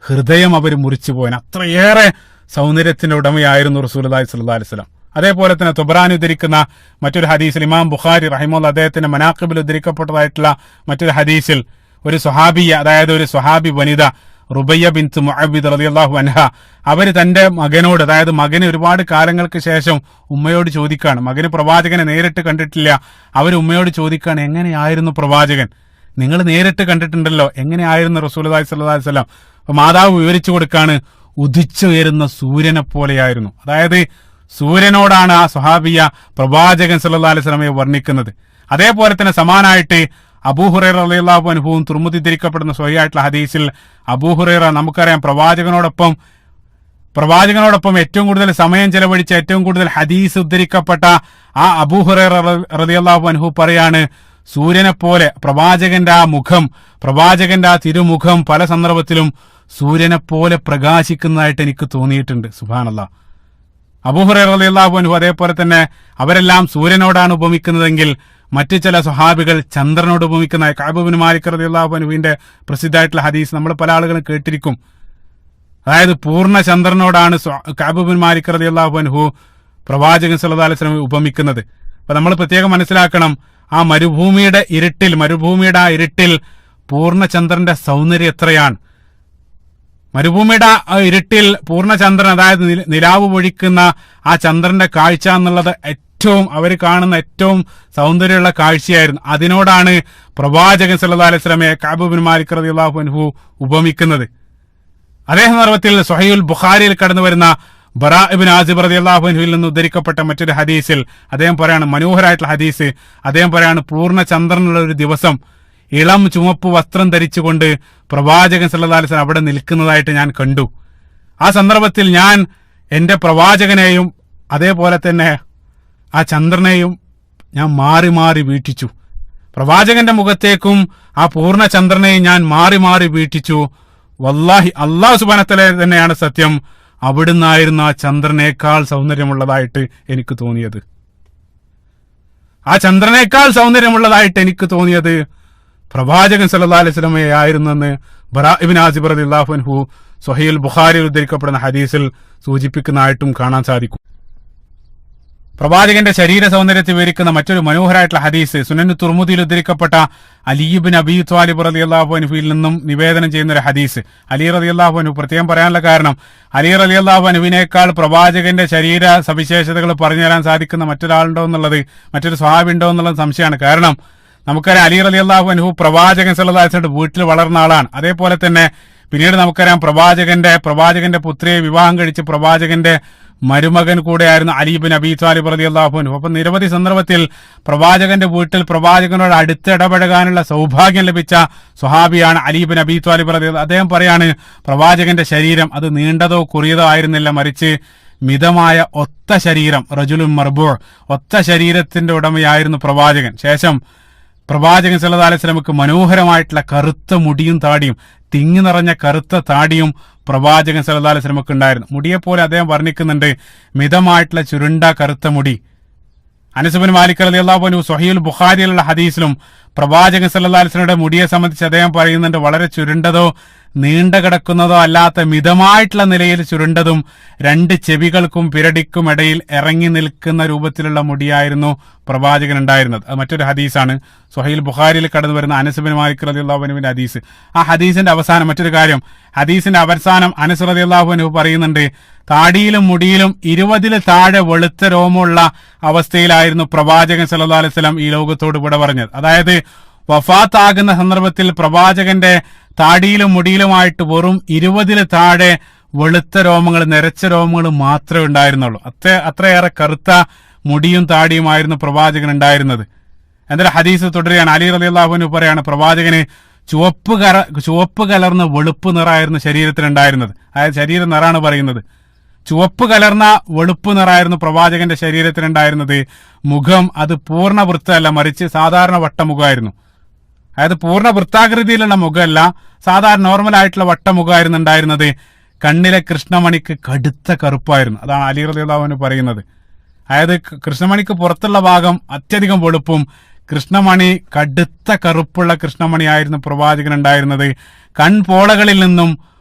ഹൃദയം അവർ മുറിച്ചു പോയേനെ. അത്രയേറെ സൗന്ദര്യത്തിന്റെ ഉടമയായിരുന്നു റസൂലുള്ളാഹി സ്വല്ലല്ലാഹു അലൈഹി വസല്ലം. അതേപോലെ തന്നെ തുബ്രാനി ഉദ്ധരിക്കുന്ന മറ്റൊരു ഹദീസിൽ, ഇമാം ബുഖാരി റഹിമഹുല്ലാഹ് അദ്ദേഹത്തിന്റെ മനാഖിബിൽ ഉദ്ധരിക്കപ്പെട്ടതായിട്ടുള്ള മറ്റൊരു ഹദീസിൽ, ഒരു സ്വഹാബിയ, അതായത് ഒരു സ്വഹാബി വനിത റുബയ്യ ബിൻത്ത് മുഅബ്ബിദ് റളിയല്ലാഹു അൻഹ, അവര് തന്റെ മകനോട്, അതായത് മകന് ഒരുപാട് കാലങ്ങൾക്ക് ശേഷം ഉമ്മയോട് ചോദിക്കാണ്, മകന് പ്രവാചകനെ നേരിട്ട് കണ്ടിട്ടില്ല, അവർ ഉമ്മയോട് ചോദിക്കാണ്, എങ്ങനെയായിരുന്നു പ്രവാചകൻ, നിങ്ങൾ നേരിട്ട് കണ്ടിട്ടുണ്ടല്ലോ, എങ്ങനെയായിരുന്നു റസൂലുള്ളാഹി സ്വല്ലല്ലാഹു അലൈഹി വസല്ലം? അപ്പൊ മാതാവ് വിവരിച്ചു കൊടുക്കാണ്, ഉദിച്ചുയരുന്ന സൂര്യനെ പോലെയായിരുന്നു. അതായത് സൂര്യനോടാണ് ആ സ്വഹാബിയ പ്രവാചകൻ സല്ലല്ലാഹു അലൈഹി വസല്ലമയെ വർണ്ണിക്കുന്നത്. അതേപോലെ തന്നെ സമാനായിട്ട് അബൂ ഹുറൈറ റളിയല്ലാഹു അൻഹുവും തുർമുദി ധരിക്കപ്പെടുന്ന സ്വഹീഹായിട്ടുള്ള ഹദീസിൽ അബൂ ഹുറൈറ, നമുക്കറിയാം പ്രവാചകനോടൊപ്പം ഏറ്റവും കൂടുതൽ സമയം ചെലവഴിച്ച, ഏറ്റവും കൂടുതൽ ഹദീസ് ഉദ്ധരിക്കപ്പെട്ട ആ അബൂ ഹുറൈറ റളിയല്ലാഹു അൻഹു പറയാണ്, സൂര്യനെ പോലെ പ്രവാചകന്റെ ആ മുഖം, പ്രവാചകന്റെ ആ തിരുമുഖം പല സന്ദർഭത്തിലും സൂര്യനെ പോലെ പ്രകാശിക്കുന്നതായിട്ട് എനിക്ക് തോന്നിയിട്ടുണ്ട്. സുബ്ഹാനല്ലാഹ്. അബൂ ഹുറൈറ റളിയല്ലാഹു അൻഹു അതേപോലെ തന്നെ അവരെല്ലാം സൂര്യനോടാണ് ഉപമിക്കുന്നതെങ്കിൽ മറ്റു ചില സ്വഹാബികൾ ചന്ദ്രനോട് ഉപമിക്കുന്ന കഅബ് ഇബ്നു മാലിക് റളിയല്ലാഹു അൻഹുവിന്റെ പ്രസിദ്ധമായിട്ടുള്ള ഹദീസ് നമ്മൾ പല ആളുകളും കേട്ടിരിക്കും. അതായത് പൂർണ്ണ ചന്ദ്രനോടാണ് കഅബ് ഇബ്നു മാലിക് റളിയല്ലാഹു അൻഹു പ്രവാചകൻ സല്ലല്ലാഹു അലൈഹി വസല്ലം ഉപമിക്കുന്നത്. അപ്പൊ നമ്മൾ പ്രത്യേകം മനസ്സിലാക്കണം, ആ മരുഭൂമിയുടെ ആ ഇരുട്ടിൽ പൂർണ്ണചന്ദ്രന്റെ സൗന്ദര്യം എത്രയാണ്. മരുഭൂമിയുടെ ഇരുട്ടിൽ പൂർണ്ണചന്ദ്രൻ, അതായത് നിലാവ് പൊഴിക്കുന്ന ആ ചന്ദ്രന്റെ കാഴ്ച എന്നുള്ളത് അവർ കാണുന്ന ഏറ്റവും സൗന്ദര്യമുള്ള കാഴ്ചയായിരുന്നു. അതിനോടാണ് പ്രവാചകൻ സല്ലല്ലാഹു അലൈഹി വസല്ലമയെ കഅബ് ഇബ്നു മാലിക് റളിയല്ലാഹു അൻഹു ഉപമിക്കുന്നത്. അതേ സന്ദർഭത്തിൽ സ്വഹീഹുൽ ബുഖാരിയിൽ കടന്നു വരുന്ന ബറാ ഇബ്നു ആസിബ് റളിയല്ലാഹു അൻഹുവിൽ നിന്ന് ഉദ്ധരിക്കപ്പെട്ട മറ്റൊരു ഹദീസിൽ അദ്ദേഹം പറയാണ്, മനോഹരമായിട്ടുള്ള ഹദീസ്, അദ്ദേഹം പറയാണ്, പൂർണ്ണ ചന്ദ്രനുള്ള ഒരു ദിവസം ഇളം ചുവപ്പ് വസ്ത്രം ധരിച്ചുകൊണ്ട് പ്രവാചകൻ സല്ലല്ലാഹു അലൈഹി വസല്ലം അവിടെ നിൽക്കുന്നതായിട്ട് ഞാൻ കണ്ടു. ആ സന്ദർഭത്തിൽ ഞാൻ എന്റെ പ്രവാചകനെയും അതേപോലെ തന്നെ ആ ചന്ദ്രനെയും ഞാൻ മാറി മാറി വീക്ഷിച്ചു. പ്രവാചകന്റെ മുഖത്തേക്കും ആ പൂർണ്ണ ചന്ദ്രനെയും ഞാൻ മാറി മാറി വീക്ഷിച്ചു. വല്ലാഹി, അല്ലാഹു സുബ്ഹാനഹു വ തആല തന്നെയാണ് സത്യം, അവിടുന്നായിരുന്നു ആ ചന്ദ്രനേക്കാൾ സൗന്ദര്യമുള്ളതായിട്ട് എനിക്ക് തോന്നിയത്. ആ ചന്ദ്രനേക്കാൾ സൗന്ദര്യമുള്ളതായിട്ട് എനിക്ക് തോന്നിയത് പ്രവാചകൻ സല്ലല്ലാഹു അലൈഹി വസല്ലമയെ ആയിരുന്നെന്ന് ബറാ ഇബ്നു ആസിബ് റളിയല്ലാഹു അൻഹു സ്വഹീഹുൽ ബുഖാരിയിൽ ഉദ്ധരിക്കപ്പെടുന്ന ഹദീസിൽ സൂചിപ്പിക്കുന്നതായിട്ടും കാണാൻ സാധിക്കും. പ്രവാചകന്റെ ശരീര സൗന്ദര്യത്തെ വിവരിക്കുന്ന മറ്റൊരു മനോഹരമായിട്ടുള്ള ഹദീസ് സുനൻ തുർമുദിയിൽ ഉദ്ധരിക്കപ്പെട്ട അലി ഇബ്നു അബീ ത്വാലിബ് റളിയല്ലാഹു അൻഹുവിൽ നിന്നും നിവേദനം ചെയ്യുന്ന ഒരു ഹദീസ്. അലി റളിയല്ലാഹു അൻഹു പ്രത്യേകം പറയാനുള്ള കാരണം, അലി റളിയല്ലാഹു അൻഹുവിനേക്കാൾ പ്രവാചകന്റെ ശരീര സവിശേഷതകൾ പറഞ്ഞു തരാൻ സാധിക്കുന്ന മറ്റൊരാളുണ്ടോ എന്നുള്ളത്, മറ്റൊരു സ്വഹാബി ഉണ്ടോ എന്നുള്ളത് സംശയമാണ്. കാരണം നമുക്കറിയാം അലി റളിയല്ലാഹു അൻഹു പ്രവാചകൻ സല്ലല്ലാഹു അലൈഹി വസല്ലം വീട്ടിൽ വളർന്ന ആളാണ്. അതേപോലെ തന്നെ പിന്നീട് നമുക്കറിയാം പ്രവാചകന്റെ പുത്രിയെ വിവാഹം കഴിച്ച് പ്രവാചകന്റെ മരുമകൻ കൂടെയായിരുന്നു അലി ഇബ്നു അബീ ത്വാലിബ് റളിയല്ലാഹു അൻഹു. അപ്പം നിരവധി സന്ദർഭത്തിൽ പ്രവാചകന്റെ വീട്ടിൽ പ്രവാചകനോട് അടുത്ത് ഇടപഴകാനുള്ള സൗഭാഗ്യം ലഭിച്ച സ്വഹാബിയാണ് അലി ഇബ്നു അബീ ത്വാലിബ് റളിയല്ലാഹു. അദ്ദേഹം പറയാണ്, പ്രവാചകന്റെ ശരീരം അത് നീണ്ടതോ കുറിയതോ ആയിരുന്നില്ല, മറിച്ച് മിതമായ ഒത്ത ശരീരം, റജുലുൻ മർബൂ, ഒത്ത ശരീരത്തിന്റെ ഉടമയായിരുന്നു പ്രവാചകൻ. ശേഷം പ്രവാചകൻ സല്ലല്ലാഹു അലൈഹി വസല്ലമക്ക് മനോഹരമായിട്ടുള്ള കറുത്ത മുടിയും താടിയും, തിങ്ങി നിറഞ്ഞ കറുത്ത താടിയും പ്രവാചകൻ സല്ലല്ലാഹു അലൈഹി വസല്ലമക്ക് ഉണ്ടായിരുന്നു. മുടിയെപ്പോലെ അദ്ദേഹം വർണ്ണിക്കുന്നുണ്ട് മിതമായിട്ടുള്ള ചുരുണ്ട കറുത്ത മുടി. അനസ് ഇബ്നു മാലിക് റളിയല്ലാഹു അൻഹു സ്വഹീഹുൽ ബുഖാരിയിലുള്ള ഹദീസിലും പ്രവാചകൻ സല്ലല്ലാഹു അലൈഹി വസല്ലമയുടെ മുടിയെ സംബന്ധിച്ച് അദ്ദേഹം പറയുന്നുണ്ട്, വളരെ ചുരുണ്ടതോ നീണ്ട കിടക്കുന്നതോ അല്ലാത്ത മിതമായിട്ടുള്ള നിലയിൽ ചുരുണ്ടതും രണ്ട് ചെവികൾക്കും പിരടിക്കും ഇടയിൽ ഇറങ്ങി നിൽക്കുന്ന രൂപത്തിലുള്ള മുടിയായിരുന്നു പ്രവാചകൻ ഉണ്ടായിരുന്നത്. അത് മറ്റൊരു ഹദീസാണ്, സ്വഹീഹുൽ ബുഖാരിയിൽ കടന്നു വരുന്ന അനസ് ഇബ്നു മാലിക് റളിയല്ലാഹു അൻഹുവിന്റെ ഹദീസ്. ആ ഹദീസിന്റെ അവസാനം മറ്റൊരു കാര്യം, ഹദീസിന്റെ അവസാനം അനസ് റളിയല്ലാഹു അൻഹു പറയുന്നുണ്ട്, താടിയിലും മുടിയിലും 20 താഴെ വെളുത്ത രോമമുള്ള അവസ്ഥയിലായിരുന്നു പ്രവാചകൻ സല്ലല്ലാഹു അലൈഹി വസല്ലം ഈ ലോകത്തോട് വിട പറഞ്ഞത്. അതായത് വഫാത്താകുന്ന സന്ദർഭത്തിൽ പ്രവാചകന്റെ താടിയിലും മുടിയിലുമായിട്ട് വെറും 20 താഴെ വെളുത്ത രോമങ്ങൾ, നരച്ച രോമങ്ങൾ മാത്രമേ ഉണ്ടായിരുന്നുള്ളൂ. അത്രയേറെ കറുത്ത മുടിയും താടിയുമായിരുന്നു പ്രവാചകൻ ഉണ്ടായിരുന്നത്. എന്നാൽ ഹദീസ് തുടരുകയാണ്. അലി റളിയല്ലാഹു അൻഹു പറയാണ്, പ്രവാചകന് ചുവപ്പ് കലർന്ന വെളുപ്പ് നിറായിരുന്നു ശരീരത്തിനുണ്ടായിരുന്നത്. അതായത് ശരീര നിറാണ് പറയുന്നത്. ചുവപ്പ് കലർന്ന വെളുപ്പ് നിറായിരുന്നു പ്രവാചകന്റെ ശരീരത്തിനുണ്ടായിരുന്നത്. മുഖം അത് പൂർണ്ണ വൃത്തമല്ല, മറിച്ച് സാധാരണ വട്ടമുഖമായിരുന്നു. അതായത് പൂർണ്ണ വൃത്താകൃതിയിലുള്ള മുഖമല്ല, സാധാരണ നോർമൽ ആയിട്ടുള്ള വട്ടമുഖമായിരുന്നു ഉണ്ടായിരുന്നത്. കണ്ണിലെ കൃഷ്ണമണിക്ക് കടുത്ത കറുപ്പായിരുന്നു. അതാണ് അലി റളിയല്ലാഹു അൻഹു പറയുന്നത്. അതായത് കൃഷ്ണമണിക്ക് പുറത്തുള്ള ഭാഗം അത്യധികം വെളുപ്പും കൃഷ്ണമണി കടുത്ത കറുപ്പുള്ള കൃഷ്ണമണിയായിരുന്നു പ്രവാചകൻ ഉണ്ടായിരുന്നത്. കൺപോളകളിൽ നിന്നും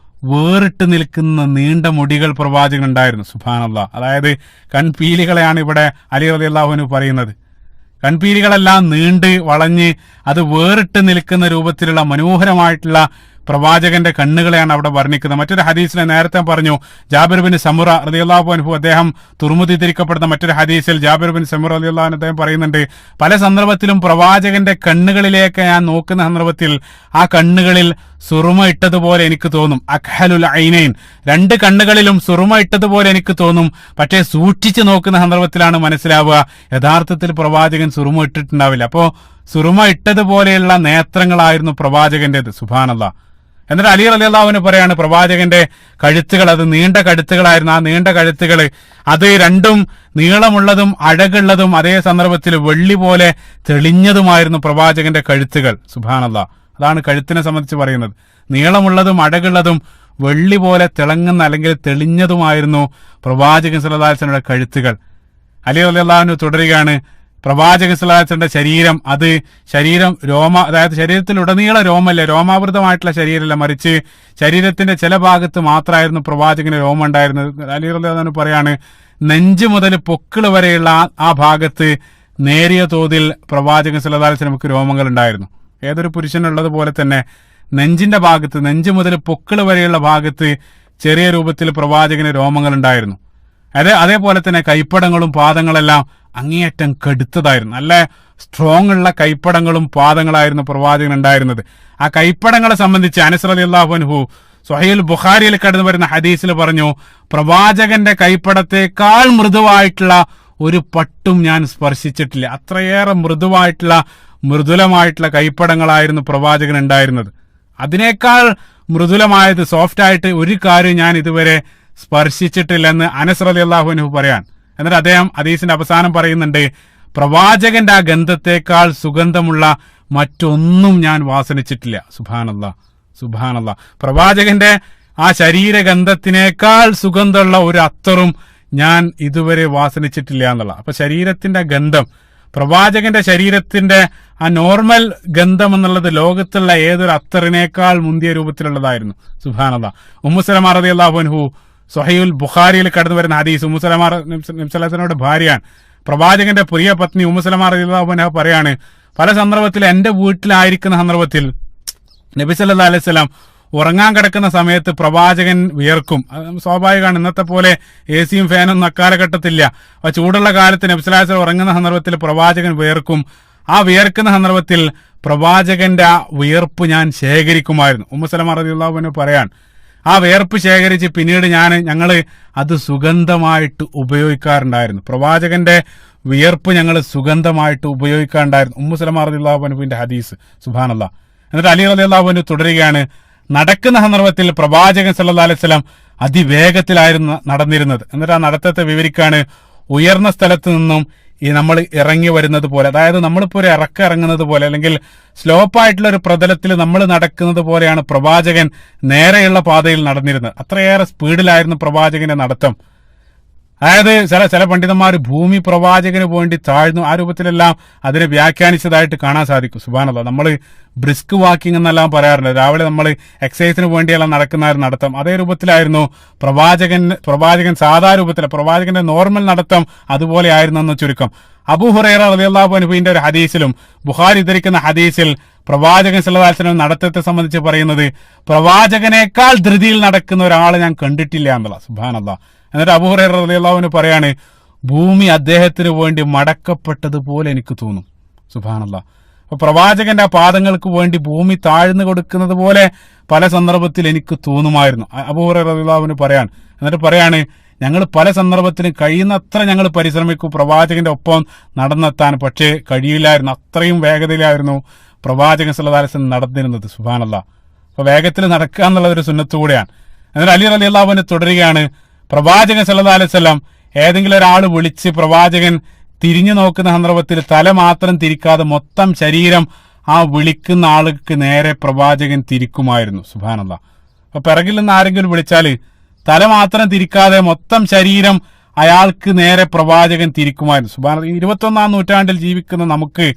വേറിട്ട് നിൽക്കുന്ന നീണ്ട മുടികൾ പ്രവാചകൻ ഉണ്ടായിരുന്നു. സുബ്ഹാനല്ലാഹ്. അതായത് കൺപീലികളെയാണ് ഇവിടെ അലി റളിയല്ലാഹു അൻഹു പറയുന്നത്. കൺപീലികളെല്ലാം നീണ്ട് വളഞ്ഞ് അത് വേറിട്ട് നിൽക്കുന്ന രൂപത്തിലുള്ള മനോഹരമായിട്ടുള്ള പ്രവാചകന്റെ കണ്ണുകളെയാണ് അവിടെ വർണ്ണിക്കുന്നത്. മറ്റൊരു ഹദീസിനെ നേരത്തെ പറഞ്ഞു, ജാബിർ ബിൻ സമുറ റളിയല്ലാഹു അൻഹു, അദ്ദേഹം തുർമുദി ധരിക്കപ്പെടുന്ന മറ്റൊരു ഹദീസിൽ ജാബിർ ബിൻ സമുറ റളിയല്ലാഹു അൻഹു അദ്ദേഹം പറയുന്നുണ്ട്, പല സന്ദർഭത്തിലും പ്രവാചകന്റെ കണ്ണുകളിലേക്ക് ഞാൻ നോക്കുന്ന സന്ദർഭത്തിൽ ആ കണ്ണുകളിൽ സുറുമ ഇട്ടതുപോലെ എനിക്ക് തോന്നും. അഖ്ഹലുൽ ഐനൈൻ, 2 കണ്ണുകളിലും സുറുമ ഇട്ടതുപോലെ എനിക്ക് തോന്നും. പക്ഷേ സൂക്ഷിച്ചു നോക്കുന്ന സന്ദർഭത്തിലാണ് മനസ്സിലാവുക യഥാർത്ഥത്തിൽ പ്രവാചകൻ സുറുമ ഇട്ടിട്ടുണ്ടാവില്ല. അപ്പോ സുറുമ ഇട്ടതുപോലെയുള്ള നേത്രങ്ങളായിരുന്നു പ്രവാചകന്റേത്. സുബ്ഹാനല്ലാഹ്. എന്നിട്ട് അലി റളിയല്ലാഹു അൻഹു പറയാണ്, പ്രവാചകന്റെ കഴുത്തുകൾ അത് നീണ്ട കഴുത്തുകളായിരുന്നു. ആ നീണ്ട കഴുത്തുകൾ അത് രണ്ടും നീളമുള്ളതും അഴകുള്ളതും അതേ സന്ദർഭത്തിൽ വെള്ളി പോലെ തെളിഞ്ഞതുമായിരുന്നു പ്രവാചകന്റെ കഴുത്തുകൾ. സുബ്ഹാനല്ലാഹ്. അതാണ് കഴുത്തിനെ സംബന്ധിച്ച് പറയുന്നത്. നീളമുള്ളതും അഴകുള്ളതും വെള്ളി പോലെ തിളങ്ങുന്ന അല്ലെങ്കിൽ തെളിഞ്ഞതുമായിരുന്നു പ്രവാചകൻ സല്ലല്ലാഹു അലൈഹി വസല്ലമയുടെ കഴുത്തുകൾ. അലി റളിയല്ലാഹു അൻഹു തുടരുകയാണ്, പ്രവാചകൻ സല്ലല്ലാഹു അലൈഹി വസല്ലമയുടെ ശരീരം അതായത് ശരീരത്തിലുടനീളം രോമല്ല, രോമാവൃതമായിട്ടുള്ള ശരീരമല്ല, മറിച്ച് ശരീരത്തിന്റെ ചില ഭാഗത്ത് മാത്രമായിരുന്നു പ്രവാചകന് രോമം ഉണ്ടായിരുന്നത്. അലി റളിയല്ലാഹു അൻഹു പറയാണ്, നെഞ്ച് മുതൽ പൊക്കിള് വരെയുള്ള ആ ഭാഗത്ത് നേരിയ തോതിൽ പ്രവാചകൻ സല്ലല്ലാഹു അലൈഹി വസല്ലമക്ക് രോമങ്ങൾ ഉണ്ടായിരുന്നു. ഏതൊരു പുരുഷനുള്ളത് പോലെ തന്നെ നെഞ്ചിന്റെ ഭാഗത്ത്, നെഞ്ച് മുതൽ പൊക്കിള് വരെയുള്ള ഭാഗത്ത് ചെറിയ രൂപത്തിൽ പ്രവാചകന് രോമങ്ങൾ ഉണ്ടായിരുന്നു. അതേപോലെ തന്നെ കൈപ്പടങ്ങളും പാദങ്ങളെല്ലാം അങ്ങേയറ്റം കടുത്തതായിരുന്നു. നല്ല സ്ട്രോങ് ഉള്ള കൈപ്പടങ്ങളും പാദങ്ങളായിരുന്നു പ്രവാചകൻ ഉണ്ടായിരുന്നത്. ആ കൈപ്പടങ്ങളെ സംബന്ധിച്ച് അനസ് റളിയല്ലാഹു അൻഹു സ്വഹീഹുൽ ബുഖാരിയിൽ കടന്നു വരുന്ന ഹദീസിൽ പറഞ്ഞു, പ്രവാചകന്റെ കൈപ്പടത്തേക്കാൾ മൃദുവായിട്ടുള്ള ഒരു പട്ടും ഞാൻ സ്പർശിച്ചിട്ടില്ല. അത്രയേറെ മൃദുലമായിട്ടുള്ള കൈപ്പടങ്ങളായിരുന്നു പ്രവാചകൻ ഉണ്ടായിരുന്നത്. അതിനേക്കാൾ മൃദുലമായത്, സോഫ്റ്റ് ആയിട്ട് ഒരു കാര്യം ഞാൻ ഇതുവരെ സ്പർശിച്ചിട്ടില്ലെന്ന് അനസ് റളിയല്ലാഹു അൻഹു പറയാൻ. എന്നിട്ട് അദ്ദേഹം ഹദീസിന്റെ അവസാനം പറയുന്നുണ്ട്, പ്രവാചകന്റെ ആ ഗന്ധത്തേക്കാൾ സുഗന്ധമുള്ള മറ്റൊന്നും ഞാൻ വാസനിച്ചിട്ടില്ല. സുബ്ഹാനല്ലാഹ്. പ്രവാചകന്റെ ആ ശരീരഗന്ധത്തിനേക്കാൾ സുഗന്ധമുള്ള ഒരു അത്തറും ഞാൻ ഇതുവരെ വാസനിച്ചിട്ടില്ല എന്നുള്ള. അപ്പൊ ശരീരത്തിന്റെ ഗന്ധം, പ്രവാചകന്റെ ശരീരത്തിന്റെ ആ നോർമൽ ഗന്ധം എന്നുള്ളത് ലോകത്തുള്ള ഏതൊരു അത്തറിനേക്കാൾ മുന്തിയ രൂപത്തിലുള്ളതായിരുന്നു. സുബ്ഹാനല്ലാഹ്. ഉമ്മു സലമ റളിയല്ലാഹു അൻഹു സ്വഹീഹുൽ ബുഖാരിയിൽ കടന്നു വരുന്ന ഹദീസ്, ഉമ്മു സലമ നബി സല്ലല്ലാഹു അലൈഹി വസല്ലമയുടെ ഭാര്യയാണ്, പ്രവാചകന്റെ പ്രിയ പത്നി ഉമ്മു സലമ റളിയല്ലാഹു അൻഹ പറയാണ്, പല സന്ദർഭത്തിൽ എന്റെ വീട്ടിലായിരിക്കുന്ന സന്ദർഭത്തിൽ നബി സല്ലല്ലാഹു അലൈഹി വസല്ലം ഉറങ്ങാൻ കിടക്കുന്ന സമയത്ത് പ്രവാചകൻ വിയർക്കും. സ്വാഭാവികമാണ്, ഇന്നത്തെ പോലെ എ സിയും ഫാനും അക്കാലഘട്ടത്തില്ല. അപ്പൊ ചൂടുള്ള കാലത്ത് നബി സല്ലല്ലാഹു അലൈഹി വസല്ലം ഉറങ്ങുന്ന സന്ദർഭത്തിൽ പ്രവാചകൻ വിയർക്കും. ആ വിയർക്കുന്ന സന്ദർഭത്തിൽ പ്രവാചകന്റെ ആ വിയർപ്പ് ഞാൻ ശേഖരിക്കുമായിരുന്നു. ഉമ്മു സലമ റളിയല്ലാഹു അൻഹ പറയാൻ, ആ വിയർപ്പ് ശേഖരിച്ച് പിന്നീട് ഞങ്ങള് അത് സുഗന്ധമായിട്ട് ഉപയോഗിക്കാറുണ്ടായിരുന്നു. പ്രവാചകന്റെ വിയർപ്പ് ഞങ്ങൾ സുഗന്ധമായിട്ട് ഉപയോഗിക്കാറുണ്ടായിരുന്നു. ഉമ്മു സലമ റളിയല്ലാഹു അൻഹുവിന്റെ ഹദീസ്. സുബ്ഹാനല്ലാഹ്. എന്നിട്ട് അലി റളിയല്ലാഹു അൻഹു തുടരുകയാണ്, നടക്കുന്ന സന്ദർഭത്തിൽ പ്രവാചകൻ സല്ലല്ലാഹു അലൈഹി വസല്ലം അതിവേഗത്തിലായിരുന്നു നടന്നിരുന്നത്. എന്നിട്ട് ആ നടത്തത്തെ വിവരിക്കാണ്, ഉയർന്ന സ്ഥലത്ത് നിന്നും നമ്മൾ ഇറങ്ങി വരുന്നത് പോലെ, അതായത് നമ്മളിപ്പോ ഒരു ഇറങ്ങുന്നത് പോലെ, അല്ലെങ്കിൽ സ്ലോപ്പായിട്ടുള്ള ഒരു പ്രതലത്തിൽ നമ്മൾ നടക്കുന്നത് പോലെയാണ് പ്രവാചകൻ നേരെയുള്ള പാതയിൽ നടന്നിരുന്നത്. അത്രയേറെ സ്പീഡിലായിരുന്നു പ്രവാചകന്റെ നടത്തം. അതായത് ചില പണ്ഡിതന്മാർ ഭൂമി പ്രവാചകന് വേണ്ടി താഴ്ന്നു, ആ രൂപത്തിലെല്ലാം അതിനെ വ്യാഖ്യാനിച്ചതായിട്ട് കാണാൻ സാധിക്കും. സുബ്ഹാനല്ലാഹ്. നമ്മൾ ബ്രിസ്ക് വാക്കിംഗ് എന്നെല്ലാം പറയാറുണ്ട്. രാവിലെ നമ്മൾ എക്സസൈസിന് വേണ്ടിയെല്ലാം നടക്കുന്ന ഒരു നടത്തം, അതേ രൂപത്തിലായിരുന്നു പ്രവാചകൻ സാധാ രൂപത്തിൽ, പ്രവാചകന്റെ നോർമൽ നടത്തം അതുപോലെ ആയിരുന്നു എന്ന് ചുരുക്കം. അബൂ ഹുറൈറ റളിയല്ലാഹു അൻഹുവിന്റെ ഒരു ഹദീസിലും ബുഖാരി ഉദ്ധരിക്കുന്ന ഹദീസിൽ പ്രവാചകൻ സല്ലല്ലാഹു അലൈഹി വസല്ലം നടത്തത്തെ സംബന്ധിച്ച് പറയുന്നത്, പ്രവാചകനേക്കാൾ ധൃതിയിൽ നടക്കുന്ന ഒരാളെ ഞാൻ കണ്ടിട്ടില്ല എന്നുള്ള. സുബ്ഹാനല്ലാഹ്. എന്നിട്ട് അബൂ ഹുറൈറ റളിയല്ലാഹു അൻഹു പറയാണ്, ഭൂമി അദ്ദേഹത്തിന് വേണ്ടി മടക്കപ്പെട്ടതുപോലെ എനിക്ക് തോന്നും. സുബ്ഹാനല്ലാഹ്. അപ്പൊ പ്രവാചകന്റെ ആ പാദങ്ങൾക്ക് വേണ്ടി ഭൂമി താഴ്ന്നു കൊടുക്കുന്നത് പോലെ പല സന്ദർഭത്തിൽ എനിക്ക് തോന്നുമായിരുന്നു. അബൂ ഹുറൈറ റളിയല്ലാഹു അൻഹു പറയാൻ. എന്നിട്ട് പറയാണ്, ഞങ്ങൾ പല സന്ദർഭത്തിലും കഴിയുന്നത്ര ഞങ്ങൾ പരിശ്രമിക്കും പ്രവാചകന്റെ ഒപ്പം നടന്നെത്താൻ, പക്ഷേ കഴിയില്ലായിരുന്നു. അത്രയും വേഗതയിലായിരുന്നു പ്രവാചകൻ സല്ലല്ലാഹു അലൈഹി വസല്ലം നടന്നിരുന്നത്. സുബ്ഹാനല്ലാഹ്. അപ്പൊ വേഗത്തിൽ നടക്കുക എന്നുള്ളത് ഒരു സുന്നത്ത് കൂടെയാണ്. എന്നിട്ട് അലി റളിയല്ലാഹു അൻഹു തുടരുകയാണ്, പ്രവാചകൻ സല്ലല്ലാഹു അലൈഹി വസല്ലം ഏതെങ്കിലും ഒരാൾ വിളിച്ച് പ്രവാചകൻ തിരിഞ്ഞു നോക്കുന്ന സന്ദർഭത്തിൽ തല മാത്രം തിരിക്കാതെ മൊത്തം ശരീരം ആ വിളിക്കുന്ന ആൾക്ക് നേരെ പ്രവാചകൻ തിരിക്കുമായിരുന്നു. സുബ്ഹാനല്ലാഹ്. അപ്പൊ പിറകിൽ നിന്ന് ആരെങ്കിലും വിളിച്ചാല് തല മാത്രം തിരിക്കാതെ മൊത്തം ശരീരം അയാൾക്ക് നേരെ പ്രവാചകൻ തിരിക്കുമായിരുന്നു. സുബ്ഹാനല്ലാഹ്. 21-ാം നൂറ്റാണ്ടിൽ ജീവിക്കുന്ന നമുക്ക്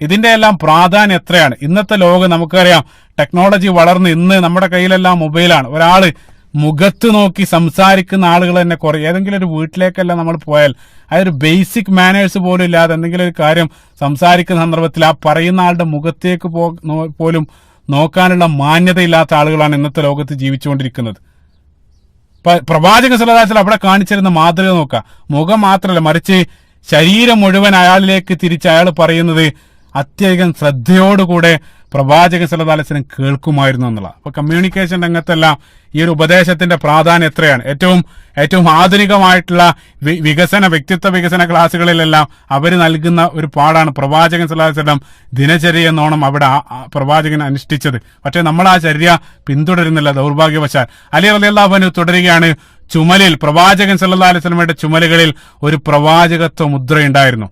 ഇതിന്റെ എല്ലാം പ്രാധാന്യം എത്രയാണ്. ഇന്നത്തെ ലോകം നമുക്കറിയാം, ടെക്നോളജി വളർന്ന് ഇന്ന് നമ്മുടെ കയ്യിലെല്ലാം മൊബൈലാണ്. ഒരാള് മുഖത്ത് നോക്കി സംസാരിക്കുന്ന ആളുകൾ തന്നെ കുറെ. ഏതെങ്കിലും ഒരു വീട്ടിലേക്കെല്ലാം നമ്മൾ പോയാൽ അതൊരു ബേസിക് മാനേഴ്സ് പോലും ഇല്ലാതെ എന്തെങ്കിലും ഒരു കാര്യം സംസാരിക്കുന്ന സന്ദർഭത്തിൽ ആ പറയുന്ന ആളുടെ മുഖത്തേക്ക് പോലും നോക്കാനുള്ള മാന്യതയില്ലാത്ത ആളുകളാണ് ഇന്നത്തെ ലോകത്ത് ജീവിച്ചുകൊണ്ടിരിക്കുന്നത്. പ്രവാചകൻ സല്ലല്ലാഹു അലൈഹി വസല്ലം അവിടെ കാണിച്ചിരുന്ന മാതൃക നോക്കുക. മുഖം മാത്രമല്ല, മറിച്ച് ശരീരം മുഴുവൻ അയാളിലേക്ക് തിരിച്ച് അയാൾ പറയുന്നത് അത്യധികം ശ്രദ്ധയോടുകൂടെ പ്രവാചകൻ സല്ലല്ലാഹു അലൈഹി വസല്ലം കേൾക്കുമായിരുന്നു എന്നുള്ള. അപ്പൊ കമ്മ്യൂണിക്കേഷൻ രംഗത്തെല്ലാം ഈ ഒരു ഉപദേശത്തിന്റെ പ്രാധാന്യം എത്രയാണ്. ഏറ്റവും ആധുനികമായിട്ടുള്ള വ്യക്തിത്വ വികസന ക്ലാസ്സുകളിലെല്ലാം അവർ നൽകുന്ന ഒരു പാഠാണ് പ്രവാചകൻ സല്ലല്ലാഹു അലൈഹി വസല്ലം ദിനചര്യ എന്നോണം അവിടെ പ്രവാചകൻ അനുഷ്ഠിച്ചത്. പക്ഷെ നമ്മൾ ആ ചര്യ പിന്തുടരുന്നില്ല, ദൗർഭാഗ്യവശാൽ. അലി റളിയല്ലാഹു അൻഹു തുടരുകയാണ്, ചുമലിൽ പ്രവാചകൻ സല്ലല്ലാഹു അലൈഹി വസല്ലമയുടെ ചുമലുകളിൽ ഒരു പ്രവാചകത്വ മുദ്രയുണ്ടായിരുന്നു.